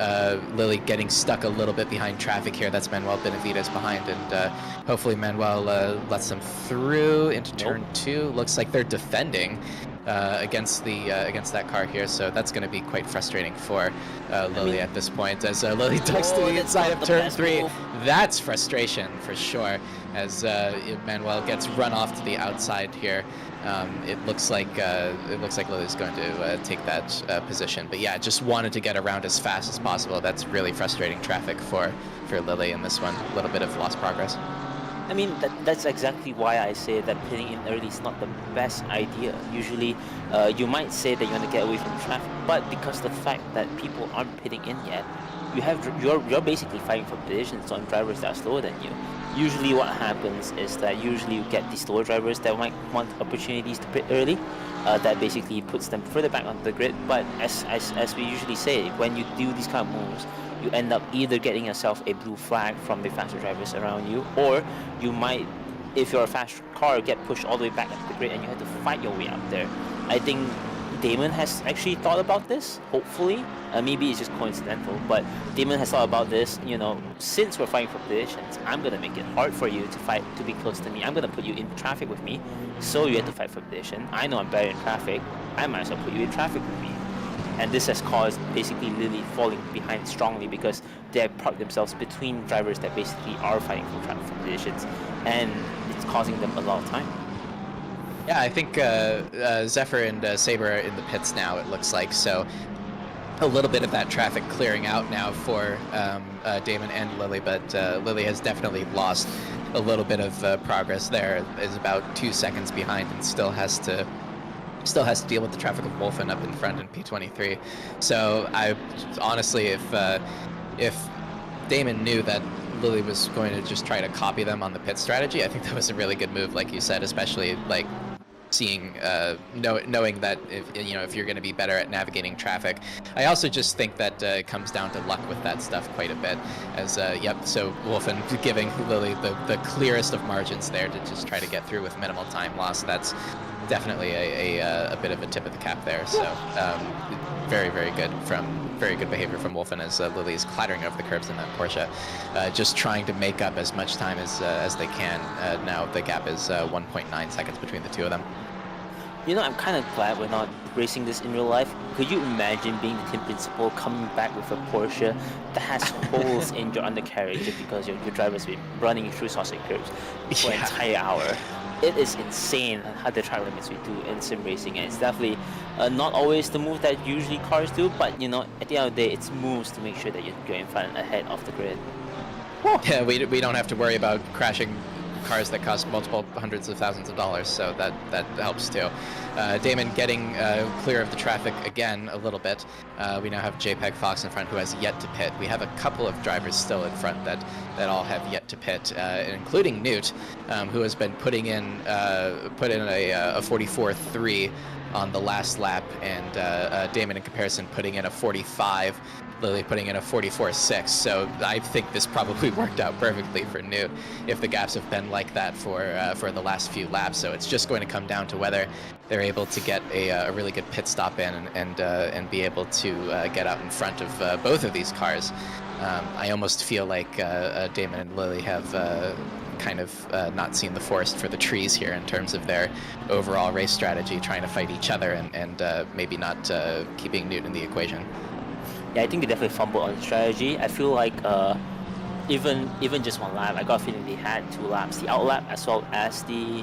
Lily getting stuck a little bit behind traffic here. That's Manuel Benavides behind, and hopefully Manuel lets them through into turn 2. Looks like they're defending against that car here, so that's going to be quite frustrating for Lily at this point. As Lily ducks to the inside of turn 3, that's frustration for sure. As Manuel gets run off to the outside here. It looks like Lily's going to take that position, but yeah, just wanted to get around as fast as possible. That's really frustrating traffic for Lily in this one. A little bit of lost progress. I mean, that's exactly why I say that pitting in early is not the best idea. Usually, you might say that you want to get away from traffic, but because the fact that people aren't pitting in yet, you're basically fighting for positions on drivers that are slower than you. Usually what happens is that usually you get these slower drivers that might want opportunities to pit early. That basically puts them further back onto the grid. But as we usually say, when you do these kind of moves, you end up either getting yourself a blue flag from the faster drivers around you, or you might, if you're a fast car, get pushed all the way back up the grid and you have to fight your way up there. I think Damon has actually thought about this, hopefully. Maybe it's just coincidental, but Damon has thought about this. You know, since we're fighting for positions, I'm gonna make it hard for you to fight to be close to me. I'm gonna put you in traffic with me, so you have to fight for position. I know I'm better in traffic. I might as well put you in traffic with me. And this has caused basically Lily falling behind strongly because they have parked themselves between drivers that basically are fighting for traffic for positions, and it's causing them a lot of time. Yeah, I think Zephyr and Saber are in the pits now, it looks like, so a little bit of that traffic clearing out now for Damon and Lily, but Lily has definitely lost a little bit of progress there. Is about 2 seconds behind and still has to deal with the traffic of Wolfen up in front in P23. So I honestly, if Damon knew that Lily was going to just try to copy them on the pit strategy, I think that was a really good move, like you said, especially like seeing, knowing that if you're going to be better at navigating traffic. I also just think that it comes down to luck with that stuff quite a bit. As so Wolfen giving Lily the clearest of margins there to just try to get through with minimal time loss. That's definitely a bit of a tip of the cap there. So very good behavior from Wolfen as Lily's clattering over the curbs in that Porsche, just trying to make up as much time as they can. Now the gap is 1.9 seconds between the two of them. You know, I'm kind of glad we're not racing this in real life. Could you imagine being the team principal coming back with a Porsche that has holes in your undercarriage just because your driver's been running through sausage curves for an entire hour? It is insane how the track limits we do in sim racing, and it's definitely not always the move that usually cars do, but you know, at the end of the day, it's moves to make sure that you're in front ahead of the grid. Yeah, we don't have to worry about crashing cars that cost multiple hundreds of thousands of dollars, so that helps too. Damon getting clear of the traffic again a little bit. We now have JPEG Fox in front, who has yet to pit. We have a couple of drivers still in front that all have yet to pit, including Newt, who has been put in a 44.3 on the last lap, and Damon in comparison putting in a 45. Lily putting in a 44.6, so I think this probably worked out perfectly for Newt if the gaps have been like that for the last few laps. So it's just going to come down to whether they're able to get a really good pit stop in and be able to get out in front of both of these cars. I almost feel like Damon and Lily have kind of not seen the forest for the trees here in terms of their overall race strategy, trying to fight each other and maybe not keeping Newt in the equation. Yeah, I think they definitely fumbled on the strategy. I feel like even just one lap, I got a feeling they had 2 laps, the out lap as well as the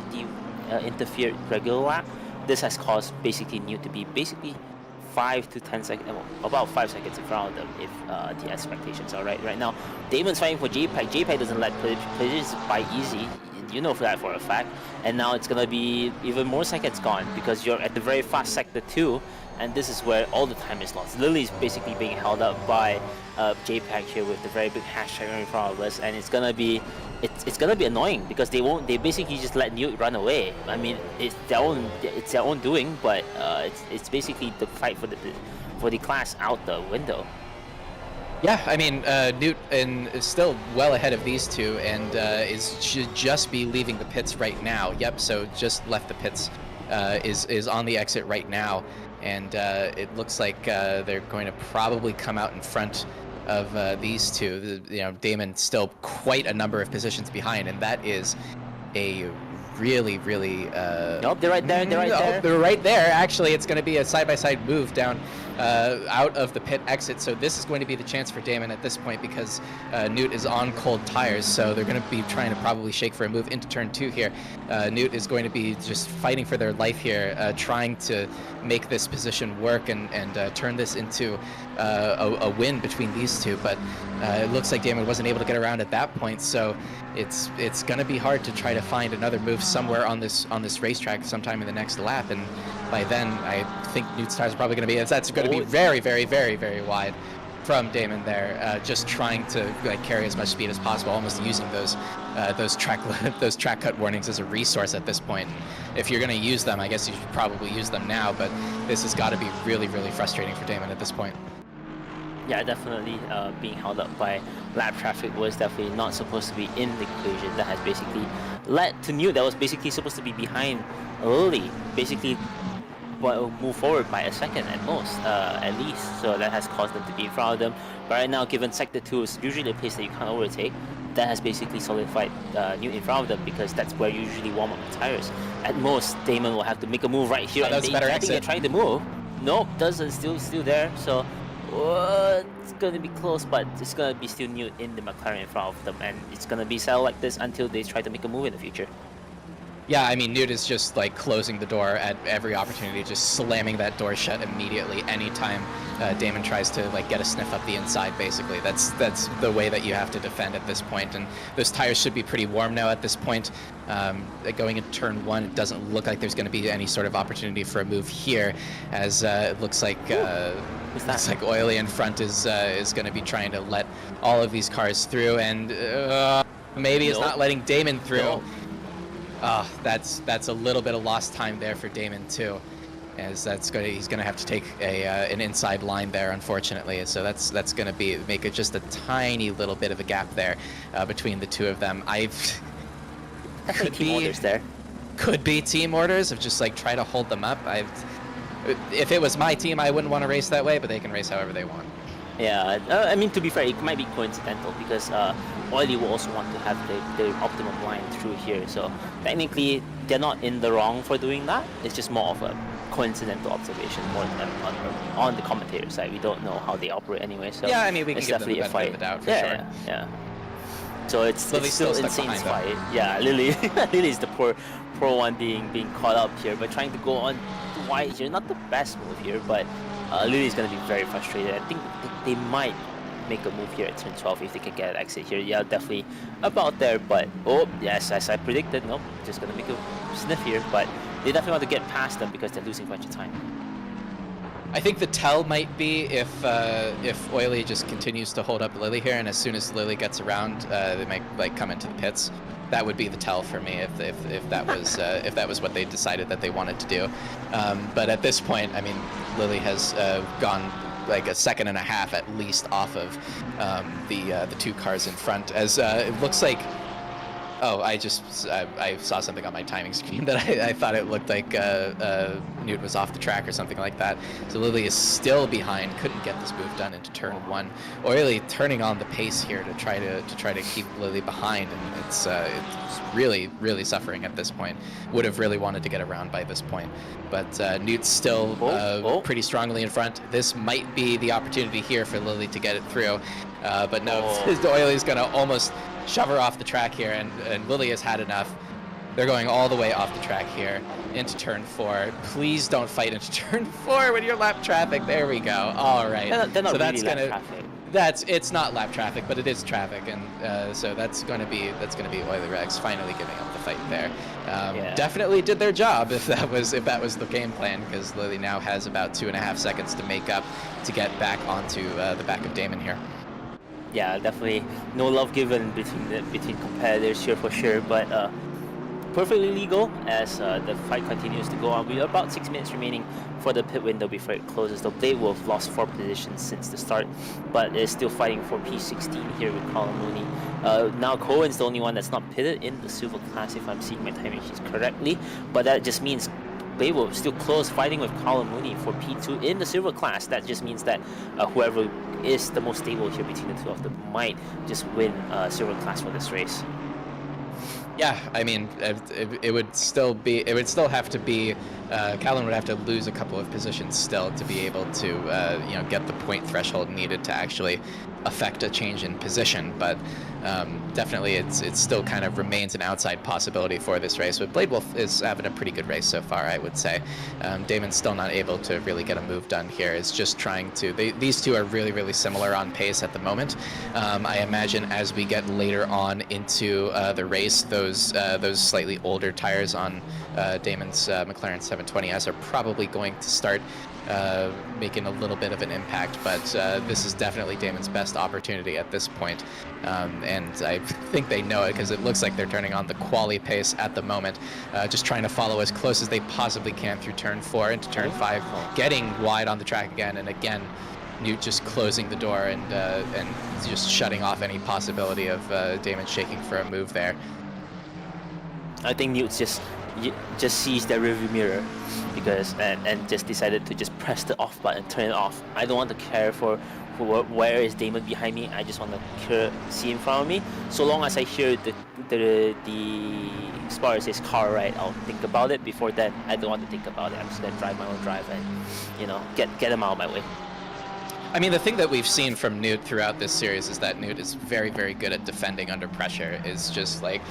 interfered regular lap. This has caused basically Newt to be basically 5 to 10 seconds, well, about 5 seconds in front of them if the expectations are right now. Damon's fighting for JPEG. JPEG doesn't let players by easy. You know that for a fact. And now it's gonna be even more seconds gone because you're at the very fast sector 2. And this is where all the time is lost. Lily is basically being held up by JPEG here with the very big hashtag in front of us, and it's gonna be annoying because they basically just let Newt run away. I mean, it's their own doing, but it's basically the fight for the class out the window. Yeah, I mean, Newt is still well ahead of these two and should just be leaving the pits right now. Yep, so just left the pits, is on the exit right now. And it looks like they're going to probably come out in front of these two. Damon still quite a number of positions behind, and that is a really Nope, they're right there. They're right there. Actually, it's going to be a side-by-side move down out of the pit exit, so this is going to be the chance for Damon at this point because Newt is on cold tires, so they're going to be trying to probably shake for a move into turn 2 here. Newt is going to be just fighting for their life here, trying to make this position work and turn this into a win between these two, but it looks like Damon wasn't able to get around at that point, so it's going to be hard to try to find another move somewhere on this racetrack sometime in the next lap, and by then I think Newt's tires are probably going to be very wide from Damon there, just trying to carry as much speed as possible, almost using those track cut warnings as a resource at this point. If you're going to use them, I guess you should probably use them now, but this has got to be really frustrating for Damon at this point. Yeah, definitely being held up by lap traffic was definitely not supposed to be in the equation. That has basically led to Newt that was basically supposed to be behind Lily, basically move forward by a second at most, at least. So that has caused them to be in front of them. But right now, given Sector 2 is usually a place that you can't overtake, that has basically solidified Newt in front of them because that's where you usually warm up the tires. At most, Damon will have to make a move right here. That's a better exit. They're trying to move. Nope, doesn't still there. So it's gonna be close, but it's gonna be still Newt in the McLaren in front of them, and it's gonna be settled like this until they try to make a move in the future. Yeah, I mean, Newt is just closing the door at every opportunity, just slamming that door shut immediately anytime Damon tries to get a sniff up the inside. Basically, that's the way that you have to defend at this point. And those tires should be pretty warm now at this point. Going into turn 1, it doesn't look like there's going to be any sort of opportunity for a move here, as it looks like Oily in front is going to be trying to let all of these cars through, and maybe it's not letting Damon through. No. That's a little bit of lost time there for Damon too, as he's gonna have to take an inside line there, unfortunately. So that's gonna make it just a tiny little bit of a gap there between the two of them. Could be team orders of just try to hold them up. If it was my team, I wouldn't want to race that way, but they can race however they want. Yeah, I mean, to be fair, it might be coincidental because Oily will also want to have the optimum line through here. So technically, they're not in the wrong for doing that. It's just more of a coincidental observation more than on the commentator side. We don't know how they operate anyway. So yeah, I mean, we can give them the benefit of the doubt for sure. Yeah. So it's still insane fight. Them. Yeah, Lily is the poor one being caught up here, but trying to go on wide here. Not the best move here, but Lily's going to be very frustrated. I think they might make a move here at turn 12 if they can get an exit here. Yeah, definitely about there, but oh, yes, as I predicted, nope, just gonna make a sniff here, but they definitely want to get past them because they're losing a bunch of time. I think the tell might be if Oily just continues to hold up Lily here, and as soon as Lily gets around, they might like come into the pits. That would be the tell for me if that was if that was what they decided that they wanted to do. But at this point, I mean, Lily has gone like a second and a half at least off of the two cars in front. As it looks like. Oh, I saw something on my timing screen that I thought it looked like Newt was off the track or something like that. So Lily is still behind, couldn't get this move done into turn 1. Oily turning on the pace here to try to keep Lily behind, and it's really suffering at this point. Would have really wanted to get around by this point, but Newt's still pretty strongly in front. This might be the opportunity here for Lily to get it through, but no, Oily's gonna almost shove her off the track here, and Lily has had enough. They're going all the way off the track here into turn 4. Please don't fight into turn 4 when you're lap traffic. There we go. All right. They're not so really that's lap gonna traffic. it's not lap traffic, but it is traffic, and so that's gonna be Oily Regs finally giving up the fight there. Definitely did their job if that was the game plan, because Lily now has about 2.5 seconds to make up to get back onto the back of Damon here. Yeah, definitely no love given between competitors here for sure, but perfectly legal as the fight continues to go on. We are about 6 minutes remaining for the pit window before it closes. The Blade Wolf lost 4 positions since the start, but is still fighting for P16 here with Kalmari. Now Cohen's the only one that's not pitted in the silver class, if I'm seeing my timing sheets correctly, but that just means Blade Wolf still close fighting with Kalmari for P2 in the silver class. That just means that whoever is the most stable here between the two of them might just win silver class for this race. Yeah, I mean, it would still have to be, Callan would have to lose a couple of positions still to be able to, get the point threshold needed to actually affect a change in position. But definitely, it still kind of remains an outside possibility for this race. But Blade Wolf is having a pretty good race so far, I would say. Damon's still not able to really get a move done here. It's just trying to. These two are really similar on pace at the moment. I imagine as we get later on into the race, those slightly older tires on Damon's McLaren 720S are probably going to start making a little bit of an impact, but this is definitely Damon's best opportunity at this point, and I think they know it because it looks like they're turning on the quali pace at the moment, just trying to follow as close as they possibly can through turn 4 into turn 5, getting wide on the track again, and again Newt just closing the door and just shutting off any possibility of Damon shaking for a move there. I think Newt just sees the rearview mirror because and just decided to just press the off button, turn it off. I don't want to care for where is Damon behind me. I just want to see in front of me. So long as I hear the spotter says car right, I'll think about it. Before that, I don't want to think about it. I'm just gonna drive my own drive and get him out of my way. I mean, the thing that we've seen from Newt throughout this series is that Newt is very good at defending under pressure. Is just like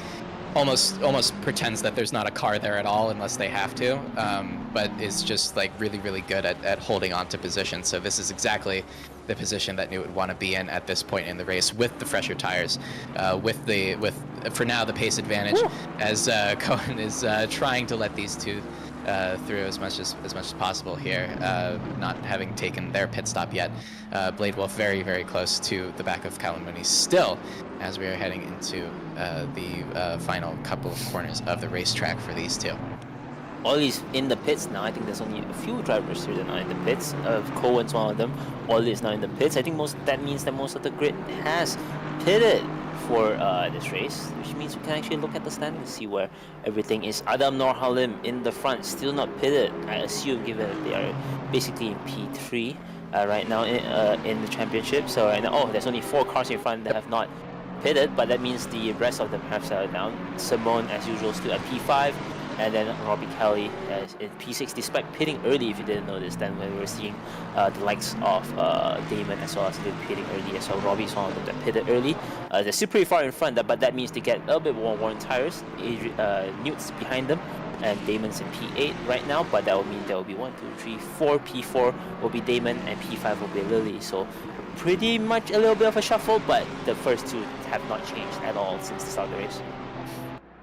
almost pretends that there's not a car there at all unless they have to, but is just like really good at holding on to position. So this is exactly the position that Newt would want to be in at this point in the race with the fresher tires, with for now the pace advantage. Woo! As Cohen is trying to let these two through as much as possible here, not having taken their pit stop yet. Blade Wolf very close to the back of Kalmari still, as we are heading into the final couple of corners of the racetrack for these two. Ollie's in the pits now. I think there's only a few drivers here that are in the pits. Cohen's one of them. Ollie is now in the pits. I think that means that most of the grid has pitted for this race, which means we can actually look at the standings and see where everything is. Adam Nor Halim in the front, still not pitted, I assume, given that they are basically in P3 right now in the championship. So right now, there's only 4 cars in front that have not pitted, but that means the rest of them have settled down. Simone, as usual, still at P5, and then Robbie Kelly in P6, despite pitting early. If you didn't notice, then when we were seeing the likes of Damon as well as they pitting early, so Robbie's one of them that pitted early. They're still pretty far in front, but that means they get a little bit more worn tires. Newt's behind them, and Damon's in P8 right now, but that will mean there will be 1, 2, 3, 4. P4 will be Damon, and P5 will be Lily. So pretty much a little bit of a shuffle, but the first two have not changed at all since the start of the race.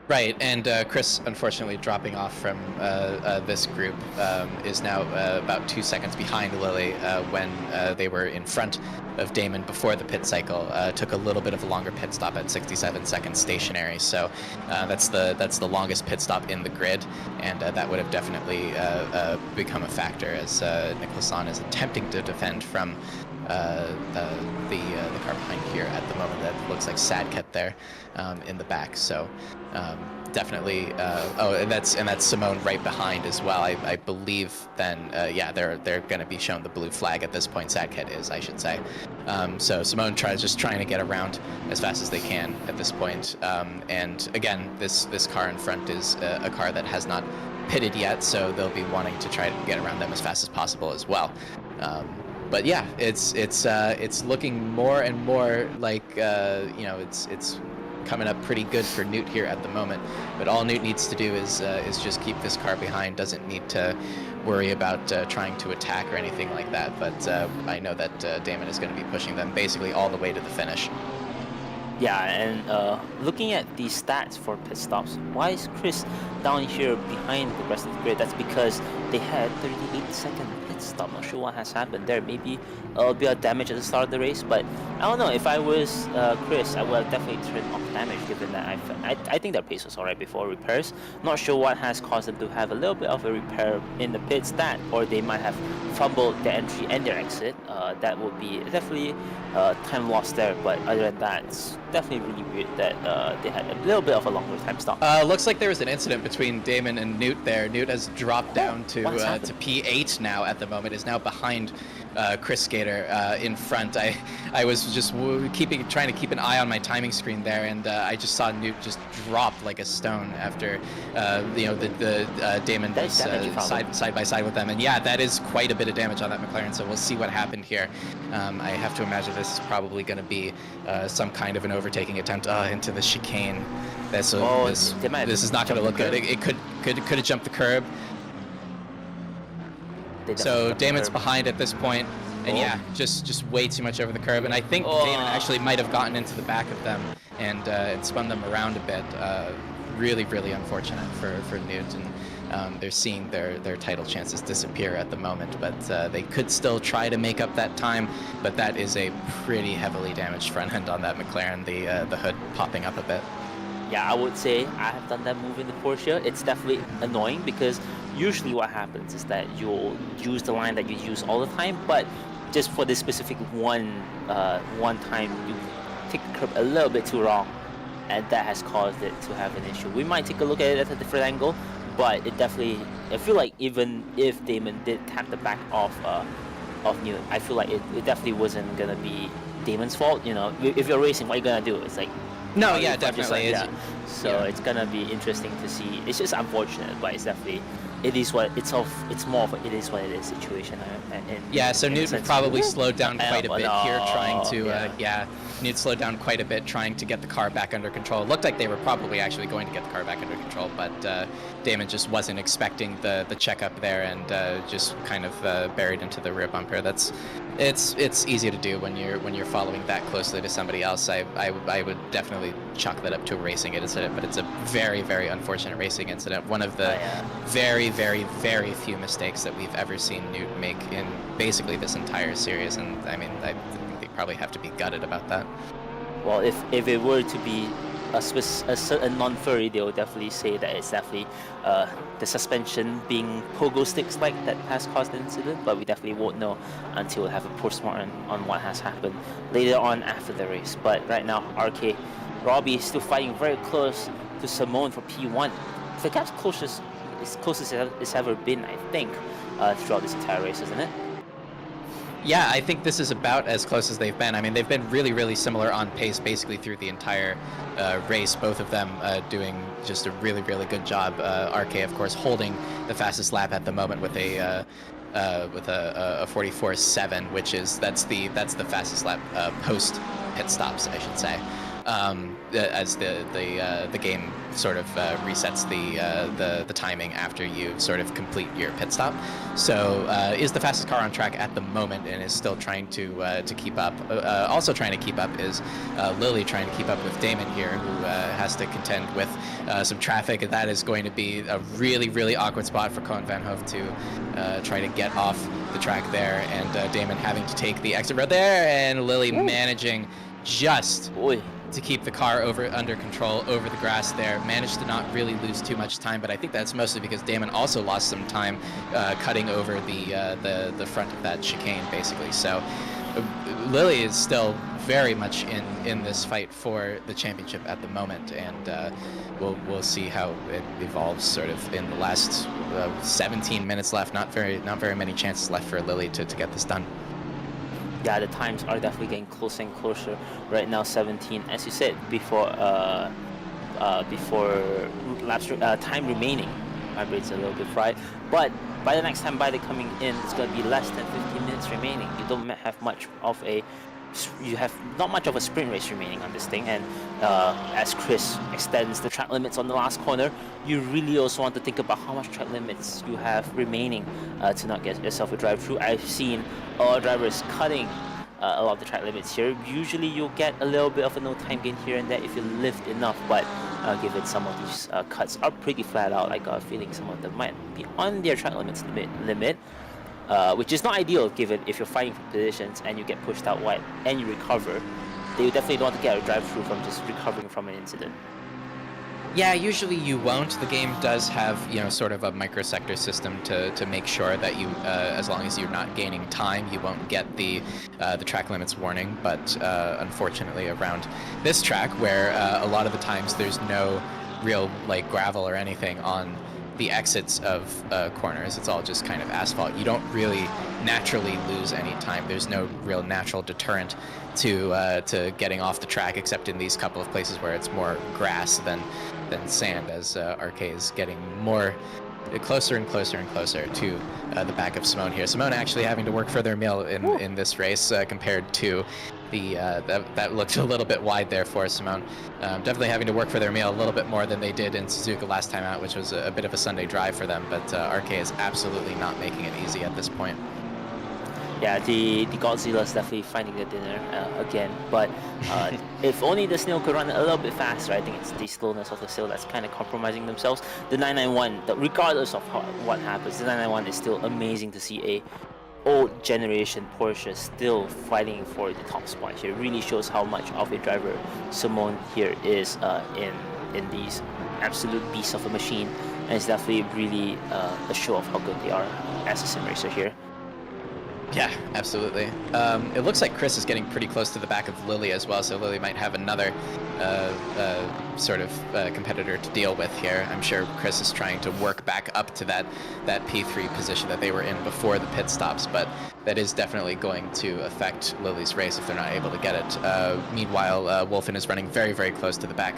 Right, and Chris, unfortunately, dropping off from this group, is now about 2 seconds behind Lily when they were in front of Damon before the pit cycle. Took a little bit of a longer pit stop at 67 seconds stationary, so that's the longest pit stop in the grid, and that would have definitely become a factor as Nicholson is attempting to defend from the car behind here at the moment. That looks like Sadket there in the back. So definitely. Oh, and that's Simone right behind as well. I believe then. Yeah, they're going to be shown the blue flag at this point. Sadket is, I should say. So Simone just trying to get around as fast as they can at this point. And again, this car in front is a car that has not pitted yet, so they'll be wanting to try to get around them as fast as possible as well. But yeah, it's looking more and more like you know, it's coming up pretty good for Newt here at the moment. But all Newt needs to do is just keep this car behind. Doesn't need to worry about trying to attack or anything like that. But I know that Damon is going to be pushing them basically all the way to the finish. Yeah, and looking at the stats for pit stops, why is Chris down here behind the rest of the grid? That's because they had 38-second pit stop. Not sure what has happened there. Maybe a bit of damage at the start of the race, but I don't know. If I was Chris, I would have definitely turned off damage, given that I think their pace was alright before repairs. Not sure what has caused them to have a little bit of a repair in the pit stat, or they might have fumbled their entry and their exit. That would be definitely time lost there, but other than that, it's definitely really weird that they had a little bit of a longer time stop. Looks like there was an incident between Damon and Newt there. Newt has dropped down to P8 now at the moment, is now behind Chris Skater in front. I was just trying to keep an eye on my timing screen there, and I just saw Newt just drop like a stone after you know, the Damon was side by side with them, and yeah, that is quite a bit of damage on that McLaren. So we'll see what happened here. I have to imagine this is probably going to be some kind of an overtaking attempt into the chicane. This is not going to look good. It could have jumped the curb. So Damon's behind at this point, and yeah, just way too much over the curb. And I think Damon actually might have gotten into the back of them and spun them around a bit. Really, really unfortunate for Newt, and they're seeing their title chances disappear at the moment. But they could still try to make up that time. But that is a pretty heavily damaged front end on that McLaren. The hood popping up a bit. Yeah, I would say I have done that move in the Porsche. It's definitely annoying because usually what happens is that you'll use the line that you use all the time, but just for this specific one time, you take the curb a little bit too wrong, and that has caused it to have an issue. We might take a look at it at a different angle, but it definitely, I feel like even if Damon did tap the back of Newt, I feel like it definitely wasn't gonna be Damon's fault. You know, if you're racing, what are you gonna do? It's like, no, yeah, definitely. So it's gonna be interesting to see. It's just unfortunate, but it's definitely, it is what it's of. It's more of a, it is what it is situation. Yeah, so Newt probably slowed down quite a bit here, trying to Newt slowed down quite a bit trying to get the car back under control. It looked like they were probably actually going to get the car back under control, but Damon just wasn't expecting the checkup there and just kind of buried into the rear bumper. It's easy to do when you're following that closely to somebody else. I would definitely chalk that up to a racing incident, but it's a very, very unfortunate racing incident. One of the very, very, very few mistakes that we've ever seen Newt make in basically this entire series, and I mean, I think they probably have to be gutted about that. Well, if it were to be a non-furry, they will definitely say that it's definitely the suspension being pogo sticks like that has caused the incident, but we definitely won't know until we have a postmortem on what has happened later on after the race. But right now, RK Robbie is still fighting very close to Simone for P1. The gap's closest it's ever been, I think, throughout this entire race, isn't it? Yeah, I think this is about as close as they've been. I mean, they've been really, really similar on pace basically through the entire race. Both of them doing just a really, really good job. RK, of course, holding the fastest lap at the moment with a 44.7, which is that's the fastest lap post pit stops, I should say. as the game sort of resets the timing after you sort of complete your pit stop. So is the fastest car on track at the moment and is still trying to keep up. Also trying to keep up is Lily trying to keep up with Damon here, who has to contend with some traffic, and that is going to be a really awkward spot for Koen Van Hoof to try to get off the track there, and Damon having to take the exit road there, and Lily managing just to keep the car under control over the grass there. Managed to not really lose too much time, but I think that's mostly because Damon also lost some time cutting over the front of that chicane, basically. So Lily is still very much in this fight for the championship at the moment, and we'll see how it evolves sort of in the last 17 minutes left. Not very many chances left for Lily to get this done. Yeah, the times are definitely getting closer and closer. Right now, 17. As you said before, time remaining. My brain's a little bit fried. But by the next time by coming in, it's going to be less than 15 minutes remaining. You don't have much of a not much of a sprint race remaining on this thing, and as Chris extends the track limits on the last corner, you really also want to think about how much track limits you have remaining to not get yourself a drive-through. I've seen a lot of drivers cutting a lot of the track limits here. Usually you'll get a little bit of a no time gain here and there if you lift enough, but given some of these cuts are pretty flat out, I got a feeling some of them might be on their track limits limit. Which is not ideal given if you're fighting for positions and you get pushed out wide and you recover. They definitely don't want to get a drive-through from just recovering from an incident. Yeah, usually you won't. The game does have, sort of a microsector system to make sure that you, as long as you're not gaining time, you won't get the track limits warning. But unfortunately, around this track, where a lot of the times there's no real gravel or anything on the exits of corners, it's all just kind of asphalt. You don't really naturally lose any time. There's no real natural deterrent to getting off the track, except in these couple of places where it's more grass than sand, as RK is getting more closer and closer and closer to the back of Simone here. Simone actually having to work for their meal in this race compared to the that looked a little bit wide there for Simone. Definitely having to work for their meal a little bit more than they did in Suzuka last time out, which was a bit of a Sunday drive for them, but RK is absolutely not making it easy at this point. Yeah, the Godzilla is definitely finding the dinner again, but if only the snail could run a little bit faster. I think it's the slowness of the snail that's kind of compromising themselves. The 991, regardless of what happens, the 991 is still amazing to see a old generation Porsche still fighting for the top spot here. It really shows how much of a driver Simone here is in these absolute beasts of a machine, and it's definitely really a show of how good they are as a sim racer here. Yeah, absolutely. It looks like Chris is getting pretty close to the back of Lily as well, so Lily might have another sort of competitor to deal with here. I'm sure Chris is trying to work back up to that P3 position that they were in before the pit stops, but that is definitely going to affect Lily's race if they're not able to get it. Meanwhile, Wolfen is running very close to the back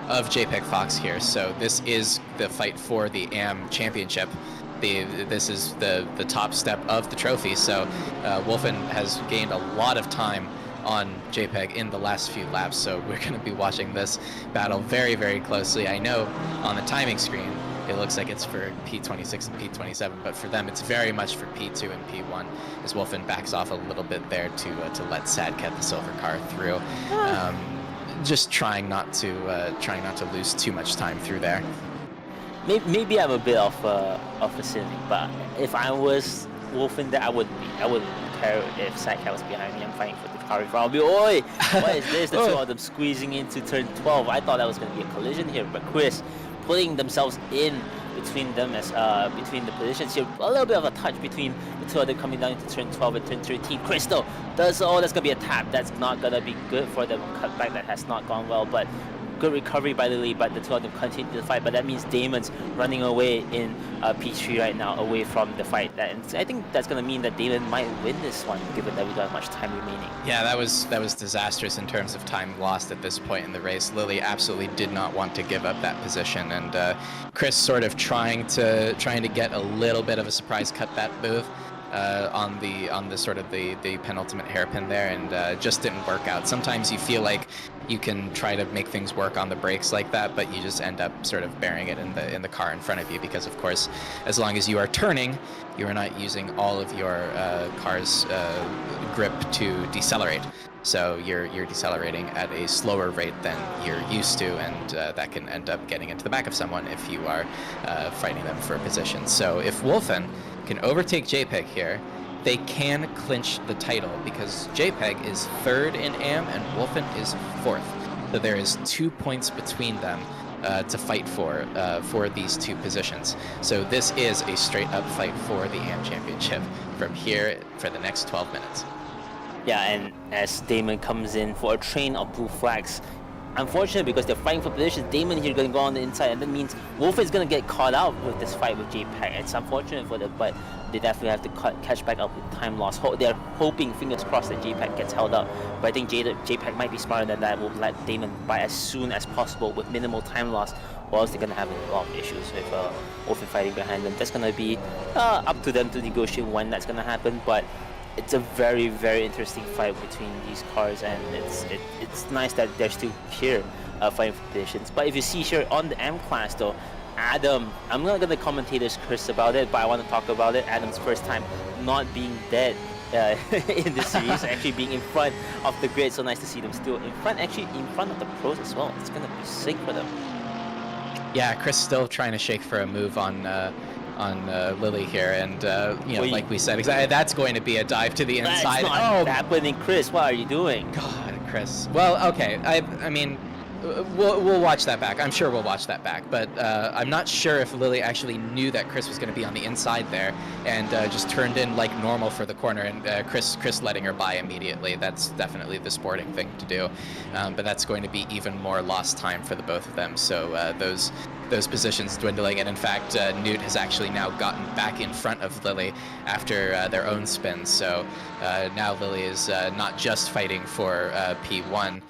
of JPEG Fox here, so this is the fight for the AM championship. This is the top step of the trophy, so Wolfen has gained a lot of time on JPEG in the last few laps, so we're going to be watching this battle very closely. I know on the timing screen it looks like it's for P26 and P27, but for them it's very much for P2 and P1, as Wolfen backs off a little bit there to let Sadket, the silver car, through. Just trying not to lose too much time through there. Maybe I'm a bit of a cynic, but if I was Wolfen there, I wouldn't care if Sadcat was behind me. I'm fighting for the car in front of me. Oi! What is this? The two of them squeezing into turn 12. I thought that was going to be a collision here, but Chris putting themselves in between them as between the positions here. A little bit of a touch between the two of them coming down into turn 12 and turn 13. Chris though does, that's gonna be a tap. That's not gonna be good for them. Cutback that has not gone well, but good recovery by Lily, but the two of them continue to fight. But that means Damon's running away in P3 right now, away from the fight. And I think that's going to mean that Damon might win this one, given that we don't have much time remaining. Yeah, that was disastrous in terms of time lost at this point in the race. Lily absolutely did not want to give up that position, and Chris sort of trying to get a little bit of a surprise cut that move. on the sort of the penultimate hairpin there, and just didn't work out. Sometimes you feel like you can try to make things work on the brakes like that, but you just end up sort of bearing it in the car in front of you, because of course, as long as you are turning, you are not using all of your car's grip to decelerate. So you're decelerating at a slower rate than you're used to, and that can end up getting into the back of someone if you are fighting them for a position. So if Wolfen can overtake JPEG here, they can clinch the title, because JPEG is 3rd in AM and Wolfen is 4th. So there is 2 points between them to fight for these 2 positions. So this is a straight up fight for the AM championship from here for the next 12 minutes. Yeah, and as Damon comes in for a train of blue flags, unfortunately, because they're fighting for positions, Damon here going to go on the inside, and that means Wolfen is going to get caught out with this fight with JPEG. It's unfortunate for them, but they definitely have to catch back up with time loss. They're hoping, fingers crossed, that JPEG gets held up, but I think JPEG might be smarter than that, will let Damon buy as soon as possible with minimal time loss, or else they're going to have a lot of issues with Wolfen fighting behind them. That's going to be up to them to negotiate when that's going to happen, but it's a very, very interesting fight between these cars, and it's nice that they're still here fighting for positions. But if you see here on the M class though, Adam, I'm not gonna commentators curse about it, but I want to talk about it. Adam's first time not being dead in the series, actually being in front of the grid. So nice to see them still in front, actually in front of the pros as well. It's gonna be sick for them. Yeah, Chris still trying to shake for a move on Lily here, and you know, like we said, exactly, that's going to be a dive to the inside. That's not happening, Chris. What are you doing? God, Chris. Well, okay. I mean, we'll watch that back. I'm sure we'll watch that back, but I'm not sure if Lily actually knew that Chris was going to be on the inside there, and just turned in like normal for the corner, and Chris letting her by immediately. That's definitely the sporting thing to do, but that's going to be even more lost time for the both of them. So those positions dwindling, and in fact Newt has actually now gotten back in front of Lily after their own spins. So now Lily is not just fighting for P1,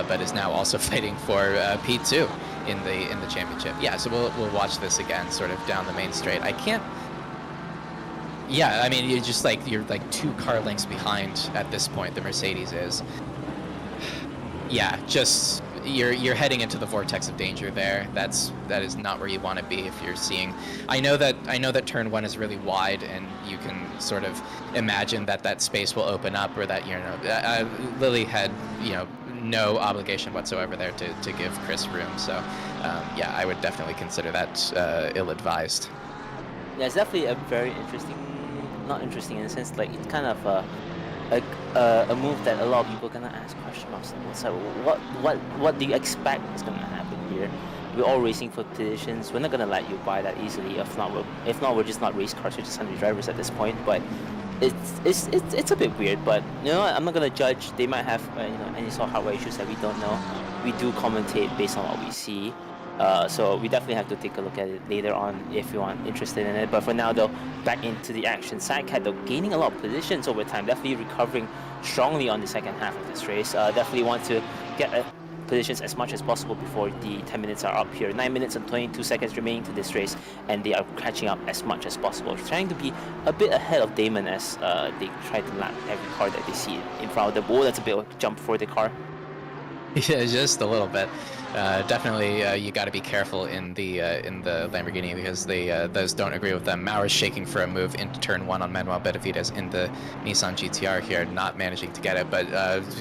but is now also fighting for P2 in the championship. Yeah, so we'll watch this again, sort of down the main straight. I can't. Yeah, I mean, you're like 2 car lengths behind at this point. The Mercedes is. Yeah, just. You're heading into the vortex of danger there. That is not where you want to be if you're seeing. I know that turn 1 is really wide, and you can sort of imagine that space will open up, or that Lily had no obligation whatsoever there to give Chris room. So yeah, I would definitely consider that ill-advised. Yeah, it's definitely a very interesting, not interesting in the sense like it's kind of a move that a lot of people are gonna ask question marks. So what do you expect is gonna happen here? We're all racing for positions. We're not gonna let you buy that easily. If not, we're just not race cars. We're just Sunday drivers at this point. But it's a bit weird. But you know what? I'm not gonna judge. They might have any sort of hardware issues that we don't know. We do commentate based on what we see. So we definitely have to take a look at it later on if you want interested in it. But for now though, back into the action. Sidecat though gaining a lot of positions over time, definitely recovering strongly on the second half of this race. Definitely want to get positions as much as possible before the 10 minutes are up here. 9 minutes and 22 seconds remaining to this race, and they are catching up as much as possible, trying to be a bit ahead of Damon as they try to lap every car that they see in front of them. Oh, that's a bit of a jump for the car. Yeah, just a little bit. Definitely, you got to be careful in the Lamborghini, because those don't agree with them. Maurer's shaking for a move into turn 1 on Manuel Benavides in the Nissan GTR here, not managing to get it, but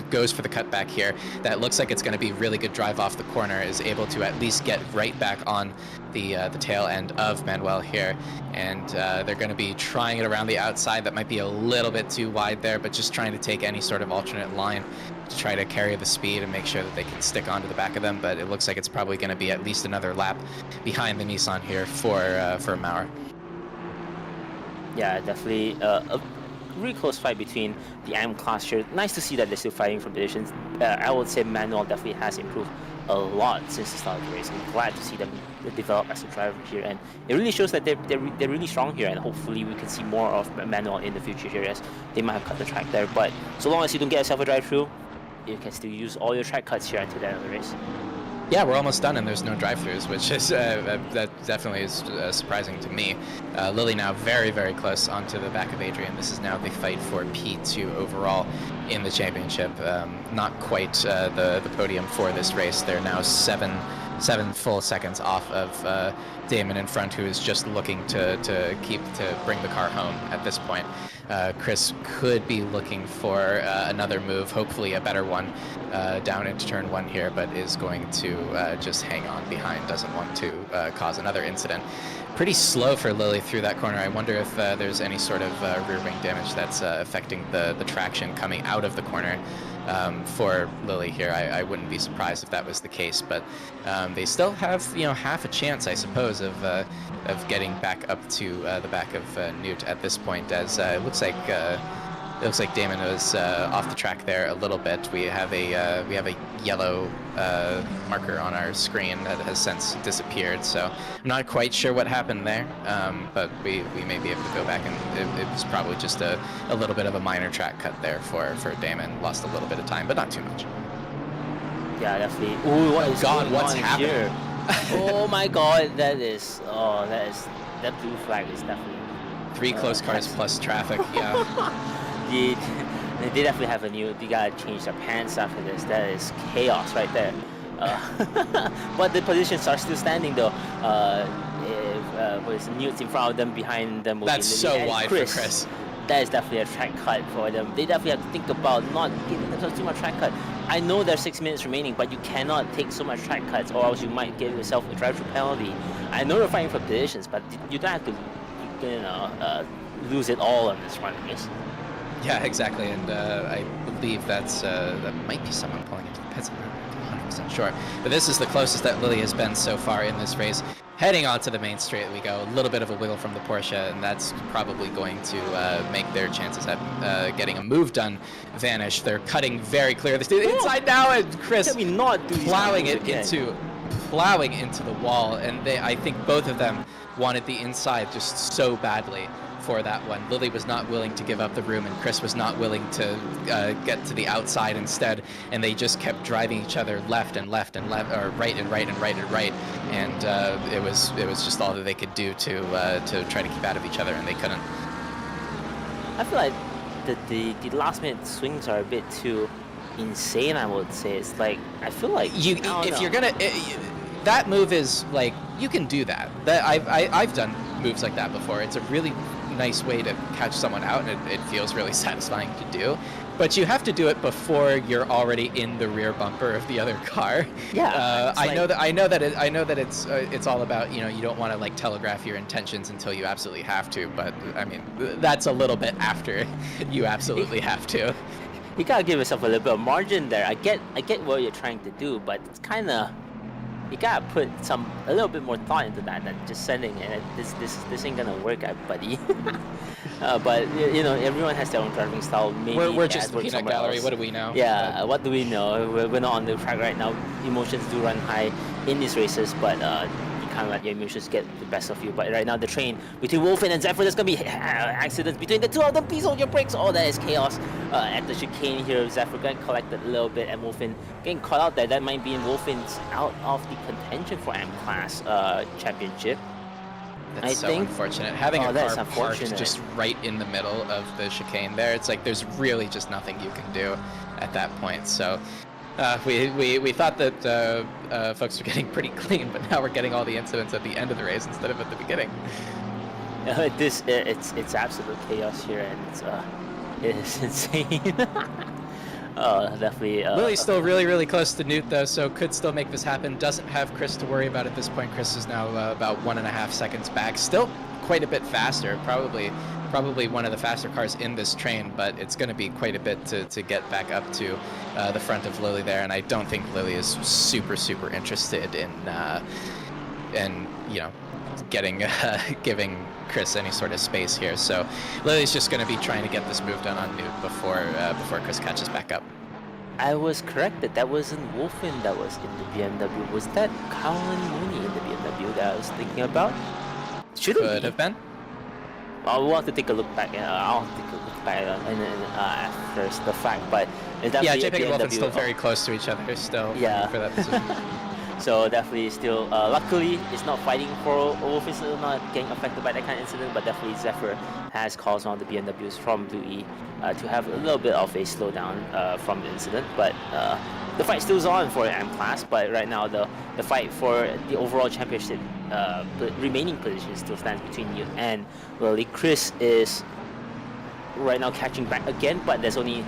goes for the cutback here. That looks like it's going to be really good drive off the corner, is able to at least get right back on the tail end of Manuel here, and they're going to be trying it around the outside. That might be a little bit too wide there, but just trying to take any sort of alternate line to try to carry the speed and make sure that they can stick onto the back of them. But it looks like it's probably going to be at least another lap behind the Nissan here for Maurer. Yeah, definitely a really close fight between the AM class here. Nice to see that they're still fighting for positions. I would say Manuel definitely has improved a lot since the start of the race. I'm glad to see them develop as a driver here, and it really shows that they're really strong here, and hopefully we can see more of Manuel in the future here, as they might have cut the track there. But so long as you don't get yourself a drive-through, you can still use all your track cuts here until the end of the race. Yeah, we're almost done, and there's no drive-throughs, which is that definitely is surprising to me. Lily now very, very close onto the back of Adrian. This is now the fight for P2 overall in the championship. Not quite the podium for this race. They're now seven full seconds off of Damon in front, who is just looking to bring the car home at this point. Chris could be looking for another move, hopefully a better one, down into turn 1 here, but is going to just hang on behind, doesn't want to cause another incident. Pretty slow for Lily through that corner. I wonder if there's any sort of rear wing damage that's affecting the traction coming out of the corner. For Lily here, I wouldn't be surprised if that was the case, but they still have, half a chance, I suppose, of getting back up to the back of Newt at this point, as it looks like Damon was off the track there a little bit. We have a yellow marker on our screen that has since disappeared, so I'm not quite sure what happened there, but we may be able to go back, and it was probably just a little bit of a minor track cut there for Damon. Lost a little bit of time, but not too much. Yeah, definitely. Ooh, what's happening here? Oh my God, that blue flag is definitely 3 close cars plus traffic. Yeah. They definitely have they gotta change their pants after this. That is chaos right there. But the positions are still standing though. With Newt in front of them, behind them will That's be Lily so and wide Chris. for Chris. That is definitely a track cut for them. They definitely have to think about not giving themselves too much track cut. I know there's 6 minutes remaining, but you cannot take so much track cuts, or else you might give yourself a drive-through penalty. I know you're fighting for positions, but you don't have to, lose it all on this run, I guess. Yeah, exactly, and I believe that might be someone pulling into the pits. I'm not 100% sure, but this is the closest that Lily has been so far in this race. Heading onto the main straight we go. A little bit of a wiggle from the Porsche, and that's probably going to make their chances at getting a move done vanish. They're cutting very clear. The inside now, and Chris plowing into the wall, and I think both of them wanted the inside just so badly for that one. Lily was not willing to give up the room, and Chris was not willing to get to the outside instead, and they just kept driving each other left and left and left, or right and right and right and right, and it was just all that they could do to try to keep out of each other, and they couldn't. I feel like the last minute swings are a bit too insane, I would say. It's like, I feel like you're gonna that move is like, you can do that. I've done moves like that before. It's a really nice way to catch someone out, and it feels really satisfying to do, but you have to do it before you're already in the rear bumper of the other car. Yeah. I know that it's all about, you don't want to like telegraph your intentions until you absolutely have to, but I mean, that's a little bit after you absolutely have to. You gotta give yourself a little bit of margin there. I get what you're trying to do, but it's kind of, you gotta put a little bit more thought into that than just sending it. This ain't gonna work out, buddy. But everyone has their own driving style. Maybe we're just a peanut gallery. What do we know? Yeah, what do we know? We're not on the track right now. Emotions do run high in these races, but you can't let your emotions get the best of you. But right now, the train between Wolfen and Zephyr, there's gonna be accidents between the two of them. Please hold your brakes. Oh, that is chaos. At the chicane here, Zephyr getting collected a little bit, and Wolfen getting caught out there. That might be in Wolfen's out of the contention for M-Class championship. That's so unfortunate. Having a car parked just right in the middle of the chicane there, it's like there's really just nothing you can do at that point. So we thought that folks were getting pretty clean, but now we're getting all the incidents at the end of the race instead of at the beginning. It's absolute chaos here, and it is insane. Oh, definitely. Lily's still really, really close to Newt, though, so could still make this happen. Doesn't have Chris to worry about at this point. Chris is now about 1.5 seconds back. Still quite a bit faster. Probably one of the faster cars in this train, but it's going to be quite a bit to get back up to the front of Lily there, and I don't think Lily is super, super interested in giving Chris any sort of space here. So Lily's just going to be trying to get this move done on Newt before Chris catches back up. I was corrected. That wasn't Wolfen that was in the BMW. Was that Colin Mooney in the BMW that I was thinking about? Could have been. We'll have to take a look back. I'll take a look back after the fact. But it's yeah, definitely JPEG and Wolfen still very close to each other still. Yeah. For that position. So definitely still, luckily, it's not fighting for Wolf is not getting affected by that kind of incident, but definitely Zephyr has caused one of the BMWs from Blue E to have a little bit of a slowdown from the incident. But the fight still on for M class, but right now the fight for the overall championship remaining position still stands between you and Lily. Chris is right now catching back again, but there's only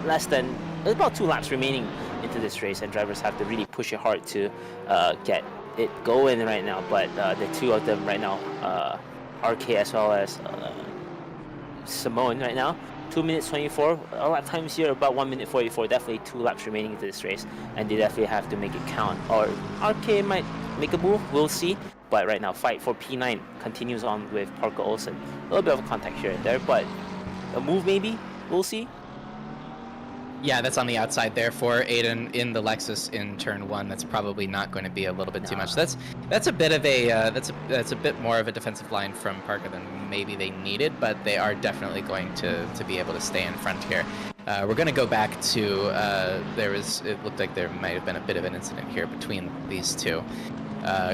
there's about 2 laps remaining into this race, and drivers have to really push it hard to get it going right now. But the 2 of them right now, RK as well as Simone right now, 2 minutes 24. A lap times here about 1 minute 44. Definitely 2 laps remaining into this race, and they definitely have to make it count. Or RK might make a move. We'll see. But right now, fight for P9 continues on with Parker Olsen. A little bit of contact here and there, but a move maybe. We'll see. Yeah, that's on the outside there for Aiden in the Lexus in turn 1. That's probably not going to be a little bit too much. That's a bit of a that's a bit more of a defensive line from Parker than maybe they needed, but they are definitely going to be able to stay in front here. We're going to go back to it looked like there might have been a bit of an incident here between these 2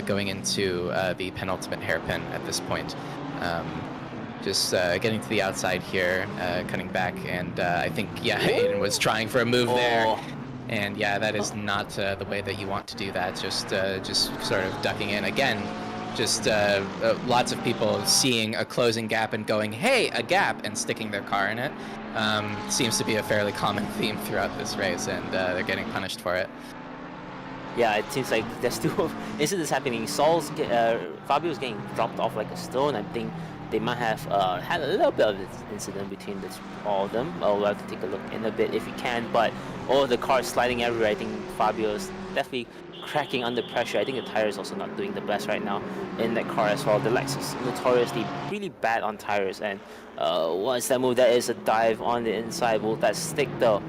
going into the penultimate hairpin at this point. Just getting to the outside here, cutting back, and I think, yeah, Aiden was trying for a move there. And yeah, that is not the way that you want to do that. Just sort of ducking in. Again, just lots of people seeing a closing gap and going, hey, a gap, and sticking their car in it. Seems to be a fairly common theme throughout this race, and they're getting punished for it. Yeah, it seems like there's still incidents happening. Fabio's getting dropped off like a stone. I think they might have had a little bit of this incident between all of them. We'll have to take a look in a bit if we can, but all the cars sliding everywhere. I think Fabio's definitely cracking under pressure. I think the tires also not doing the best right now in that car as well. The Lexus notoriously really bad on tires, and once that move, that is a dive on the inside. Will that stick though?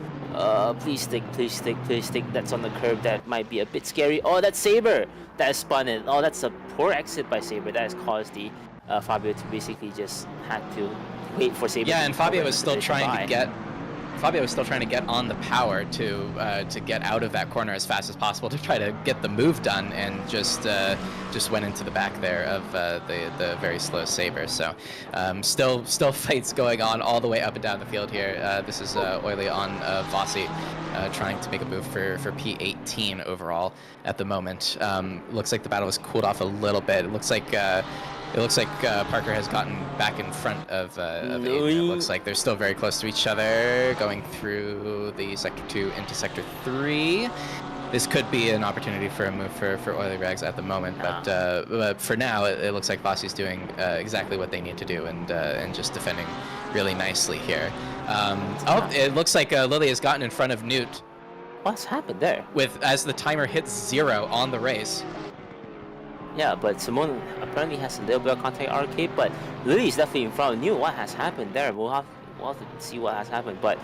Please stick, please stick, please stick. That's on the curb. That might be a bit scary. Oh, that's Saber. That is spun in. Oh, that's a poor exit by Saber. That has caused the Fabio to basically just had to wait for Saber. Yeah, and Fabio was still trying to get on the power to get out of that corner as fast as possible to try to get the move done, and just went into the back there of the very slow Saber. So still fights going on all the way up and down the field here. This is Oily on Vossi, trying to make a move for P18 overall at the moment. Looks like the battle has cooled off a little bit. It looks like Parker has gotten back in front of Aiden. It looks like they're still very close to each other, going through the Sector 2 into Sector 3. This could be an opportunity for a move for Oily Rags at the moment, but for now, it looks like Vossi's doing exactly what they need to do, and just defending really nicely here. It looks like Lily has gotten in front of Newt. What's happened there? As the timer hits 0 on the race. Yeah, but Simone apparently has a little bit of contact RK, but Lily's definitely in front of Newt. What has happened there? We'll have to see what has happened, but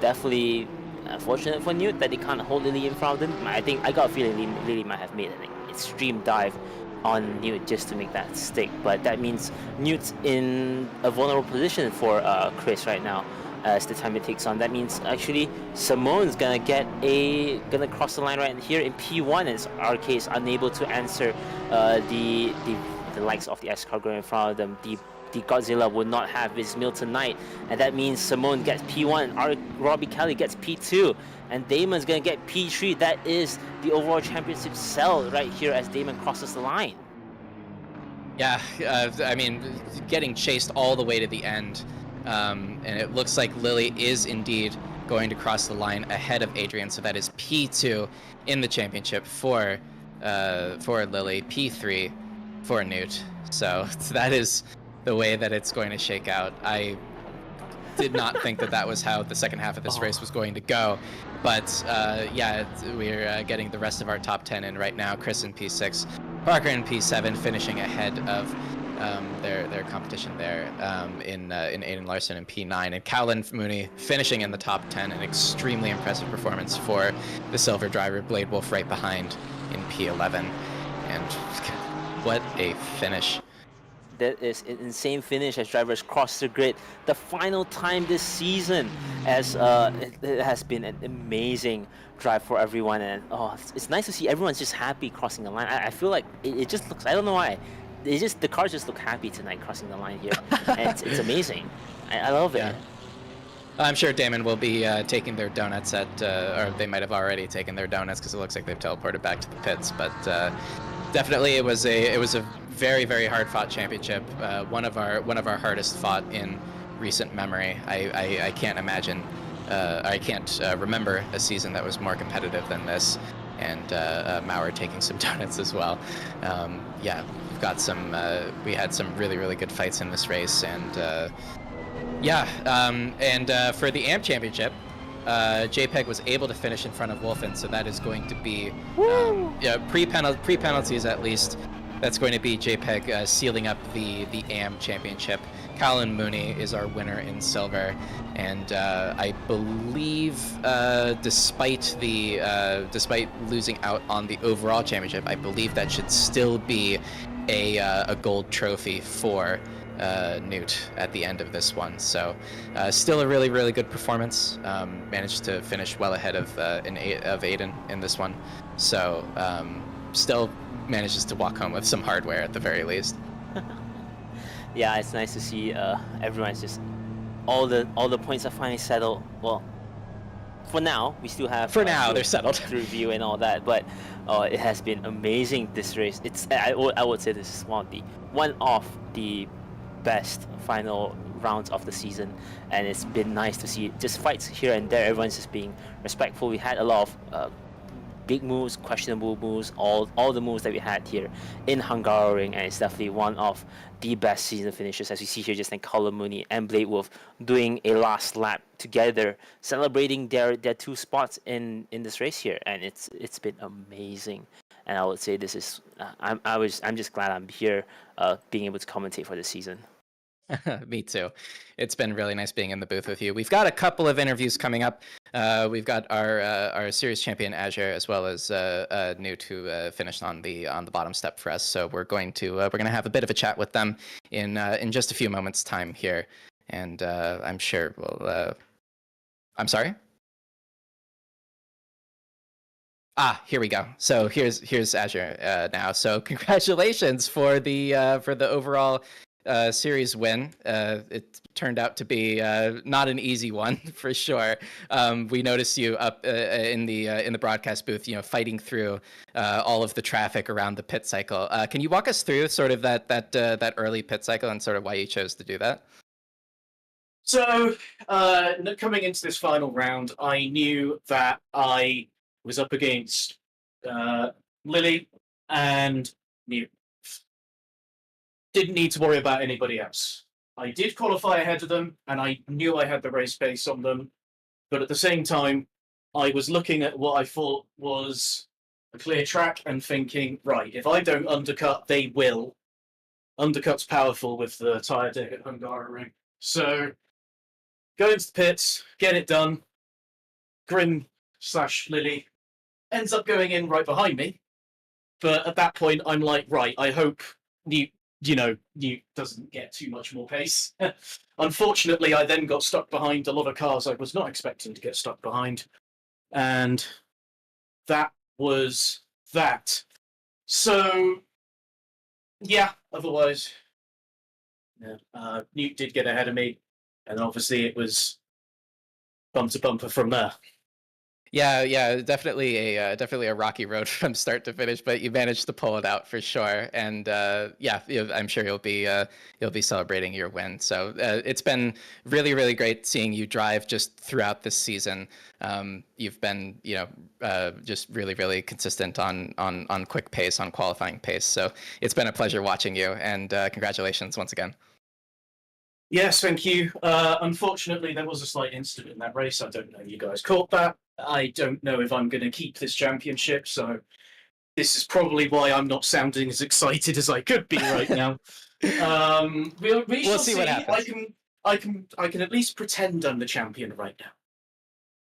definitely unfortunate for Newt that they can't hold Lily in front of them. I think I got a feeling Lily might have made an extreme dive on Newt just to make that stick, but that means Newt's in a vulnerable position for Chris right now as the time it takes on. That means actually Simone's gonna cross the line right here in P1, as RK is unable to answer the likes of the S-Cargo in front of them. The Godzilla would not have his meal tonight, and that means Simone gets P1, Robbie Kelly gets P2, and Damon's gonna get P3. That is the overall championship cell right here as Damon crosses the line. Yeah, I mean, getting chased all the way to the end. And it looks like Lily is indeed going to cross the line ahead of Adrian, so that is P2 in the championship for Lily, P3 for Newt. So that is the way that it's going to shake out. I did not think that was how the second half of this race was going to go, but yeah, we're getting the rest of our top 10 in right now. Chris in P6, Parker in P7, finishing ahead of their competition there in Aiden Larson in P9, and Cowlin Mooney finishing in the top 10. An extremely impressive performance for the silver driver. Blade Wolf right behind in P11, and what a finish. that is an insane finish as drivers cross the grid. The final time this season, as it has been an amazing drive for everyone, and it's nice to see everyone's just happy crossing the line. I feel like it just looks, I don't know why, the cars just look happy tonight crossing the line here, and it's amazing. I love it. Yeah. I'm sure Damon will be taking their donuts at, or they might have already taken their donuts because it looks like they've teleported back to the pits. But definitely, it was a very, very hard fought championship. One of our hardest fought in recent memory. I can't imagine, I can't remember a season that was more competitive than this. And Mauer taking some donuts as well. Yeah, we've got some. We had some really, really good fights in this race, and. Yeah, and for the AMP Championship, JPEG was able to finish in front of Wolfen, so that is going to be, pre-penalties at least, that's going to be JPEG sealing up the AMP Championship. Colin Mooney is our winner in silver, and I believe, despite losing out on the overall championship, I believe that should still be a gold trophy for Newt at the end of this one. So still a really, really good performance. Managed to finish well ahead of Aiden in this one. So still manages to walk home with some hardware at the very least. Yeah, it's nice to see everyone's just all the points are finally settled. Well, for now we still have. For now, they're settled. To review and all that, but it has been amazing this race. I would say this is one of the best final rounds of the season, and it's been nice to see just fights here and there. Everyone's just being respectful. We had a lot of big moves, questionable moves, all the moves that we had here in Hungaroring, and it's definitely one of the best season finishes, as we see here just like Colin Mooney and Blade Wolf doing a last lap together, celebrating their two spots in this race here, and it's been amazing. And I would say this is I'm just glad I'm here, being able to commentate for this season. Me too. It's been really nice being in the booth with you. We've got a couple of interviews coming up. We've got our series champion Azure, as well as Newt, who finished on the bottom step for us. So we're going to have a bit of a chat with them in just a few moments' time here, and I'm sure we'll. I'm sorry. Here we go. So here's Azure now. So congratulations for the overall series win. It turned out to be not an easy one for sure. We noticed you up in the broadcast booth, fighting through all of the traffic around the pit cycle. Can you walk us through sort of that early pit cycle and sort of why you chose to do that? So, coming into this final round, I knew that I was up against Lily and Newt. Didn't need to worry about anybody else. I did qualify ahead of them, and I knew I had the race pace on them. But at the same time, I was looking at what I thought was a clear track and thinking, right, if I don't undercut, they will. Undercut's powerful with the tyre deck at Hungaroring. So, go into the pits, get it done. Grim/Lily ends up going in right behind me. But at that point, I'm like, right, I hope Newt doesn't get too much more pace. Unfortunately, I then got stuck behind a lot of cars I was not expecting to get stuck behind. And that was that. So, yeah, otherwise, Newt did get ahead of me. And obviously it was bumper to bumper from there. Yeah, definitely a rocky road from start to finish, but you managed to pull it out for sure. And I'm sure you'll be celebrating your win. So it's been really, really great seeing you drive just throughout this season. You've been just really, really consistent on quick pace, on qualifying pace. So it's been a pleasure watching you, and congratulations once again. Yes, thank you. Unfortunately, there was a slight incident in that race. I don't know if you guys caught that. I don't know if I'm going to keep this championship, so this is probably why I'm not sounding as excited as I could be right now. We shall see what happens. I can at least pretend I'm the champion right now.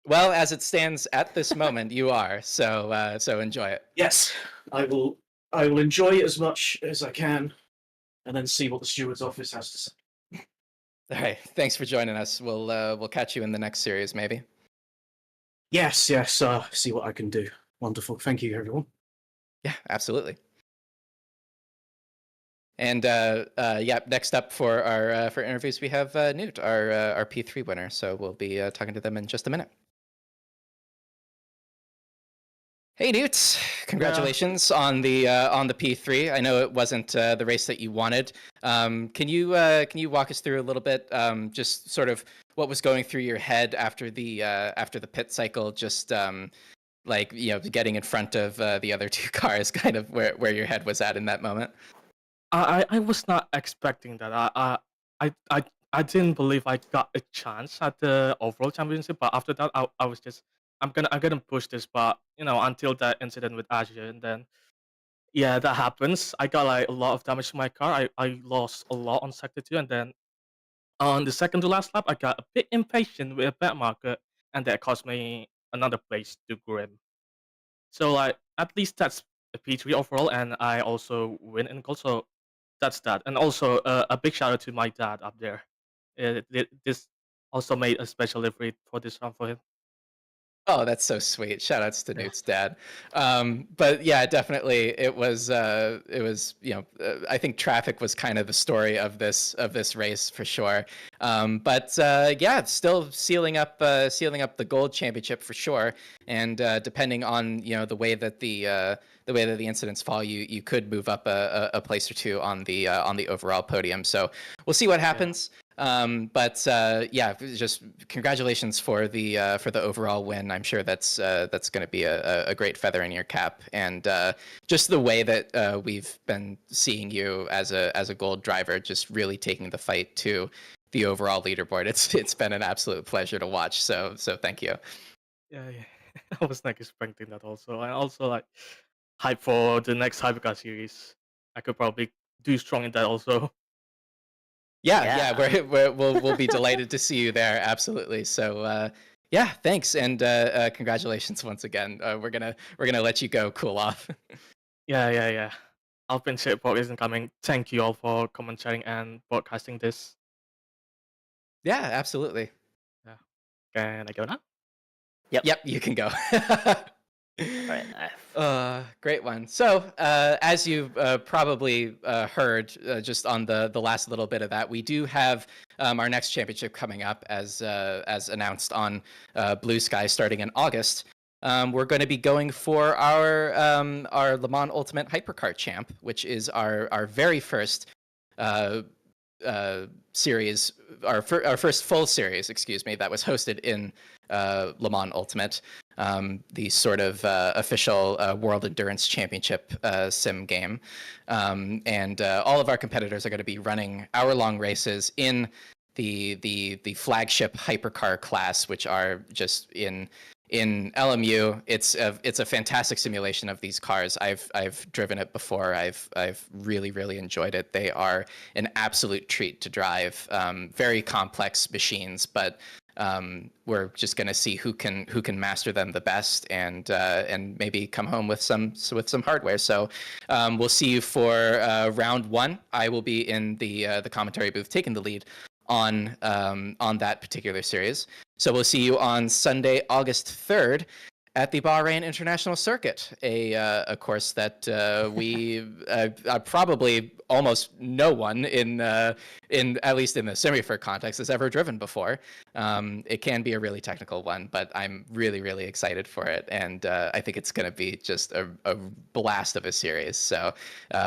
Well, as it stands at this moment, you are. So enjoy it. Yes, I will enjoy it as much as I can. and then see what the steward's office has to say. All right. Thanks for joining us. We'll catch you in the next series, maybe. Yes. See what I can do. Wonderful. Thank you, everyone. Yeah, absolutely. And yeah, next up for our for interviews, we have Newt, our P3 winner. So we'll be talking to them in just a minute. Hey Newt, congratulations on the P3. I know it wasn't the race that you wanted. Can you walk us through a little bit, just sort of what was going through your head after the pit cycle, just like, you know, getting in front of the other two cars, kind of where your head was at in that moment? I was not expecting that. I didn't believe I got a chance at the overall championship, but after that, I was just I'm gonna push this, but you know, until that incident with Azure, and then yeah, that happens. I got like a lot of damage to my car. I lost a lot on sector 2, and then on the second to last lap, I got a bit impatient with a back marker, and that cost me another place to Grim. So like at least that's a P3 overall, and I also win in gold. So that's that. And also a big shout out to my dad up there. This also made a special livery for this round for him. Oh, that's so sweet. Shout outs to Yeah. Newt's dad. But yeah, definitely it was you know, I think traffic was kind of the story of this race for sure. But yeah, it's still sealing up the gold championship for sure. And depending on, you know, the way that the incidents fall, you could move up a place or two on the overall podium. So we'll see what happens. But yeah, just congratulations for the overall win. I'm sure that's going to be a great feather in your cap, and just the way that we've been seeing you as a gold driver, just really taking the fight to the overall leaderboard. It's been an absolute pleasure to watch. So thank you. Yeah. I was not expecting that also. I also like hype for the next Hypercar series. I could probably do strong in that also. Yeah, we'll be delighted to see you there. Absolutely. So yeah, thanks, and congratulations once again. We're gonna let you go cool off. Yeah. Alpine Shipboard isn't coming. Thank you all for commentating and broadcasting this. Yeah, absolutely. Yeah. Can I go now? Yep, you can go. All right. Great one. So, as you've probably heard, just on the last little bit of that, we do have our next championship coming up, as announced on Blue Sky, starting in August. We're going to be going for our Le Mans Ultimate Hypercar Champ, which is our very first series, our first full series, excuse me, that was hosted in Le Mans Ultimate, the sort of official World Endurance Championship sim game. And all of our competitors are going to be running hour-long races in the flagship hypercar class, which are just in LMU. It's a fantastic simulation of these cars. I've driven it before. I've really enjoyed it. They are an absolute treat to drive. Very complex machines, but we're just going to see who can master them the best, and maybe come home with some hardware. So we'll see you for round one. I will be in the commentary booth taking the lead on that particular series. So we'll see you on Sunday, August 3rd at the Bahrain International Circuit, a course that we probably almost no one in at least in the Simufur context has ever driven before. It can be a really technical one, but I'm really excited for it, and I think it's going to be just a blast of a series. So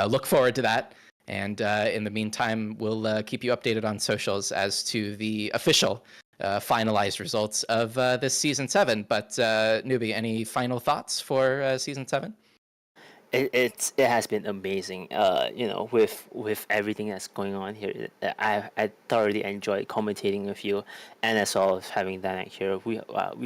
look forward to that. And in the meantime, we'll keep you updated on socials as to the official finalized results of this season 7. But Newbie, any final thoughts for season 7? It has been amazing. You know, with everything that's going on here, I thoroughly enjoyed commentating with you, and as well as having Denak here.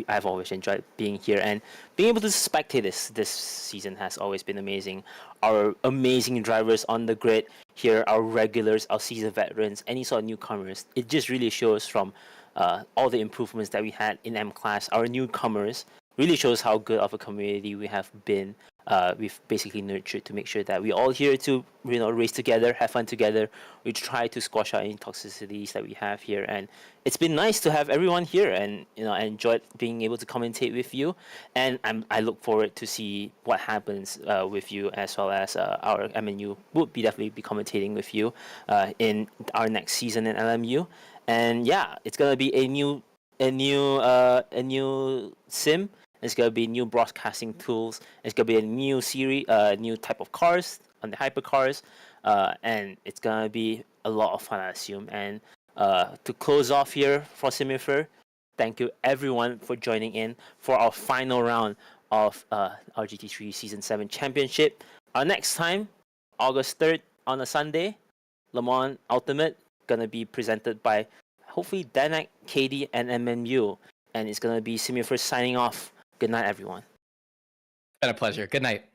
I've always enjoyed being here, and being able to spectate this season has always been amazing. Our amazing drivers on the grid here, our regulars, our seasoned veterans, any sort of newcomers. It just really shows from all the improvements that we had in M class. Our newcomers really shows how good of a community we have been we've basically nurtured to make sure that we're all here to race together, have fun together. We try to squash out any toxicities that we have here, and it's been nice to have everyone here, and I enjoyed being able to commentate with you, and I look forward to see what happens with you, as well as our MNU would definitely be commentating with you in our next season in LMU, and yeah, it's gonna be a new sim. It's gonna be new broadcasting tools. It's gonna be a new series, new type of cars on the hypercars, and it's gonna be a lot of fun, I assume. And to close off here for Simufur, thank you everyone for joining in for our final round of our GT3 Season 7 Championship. Our next time, August 3rd on a Sunday, Le Mans Ultimate, gonna be presented by hopefully Denak, Kady, and MMU. And it's gonna be Simufur signing off. Good night, everyone. Been a pleasure. Good night.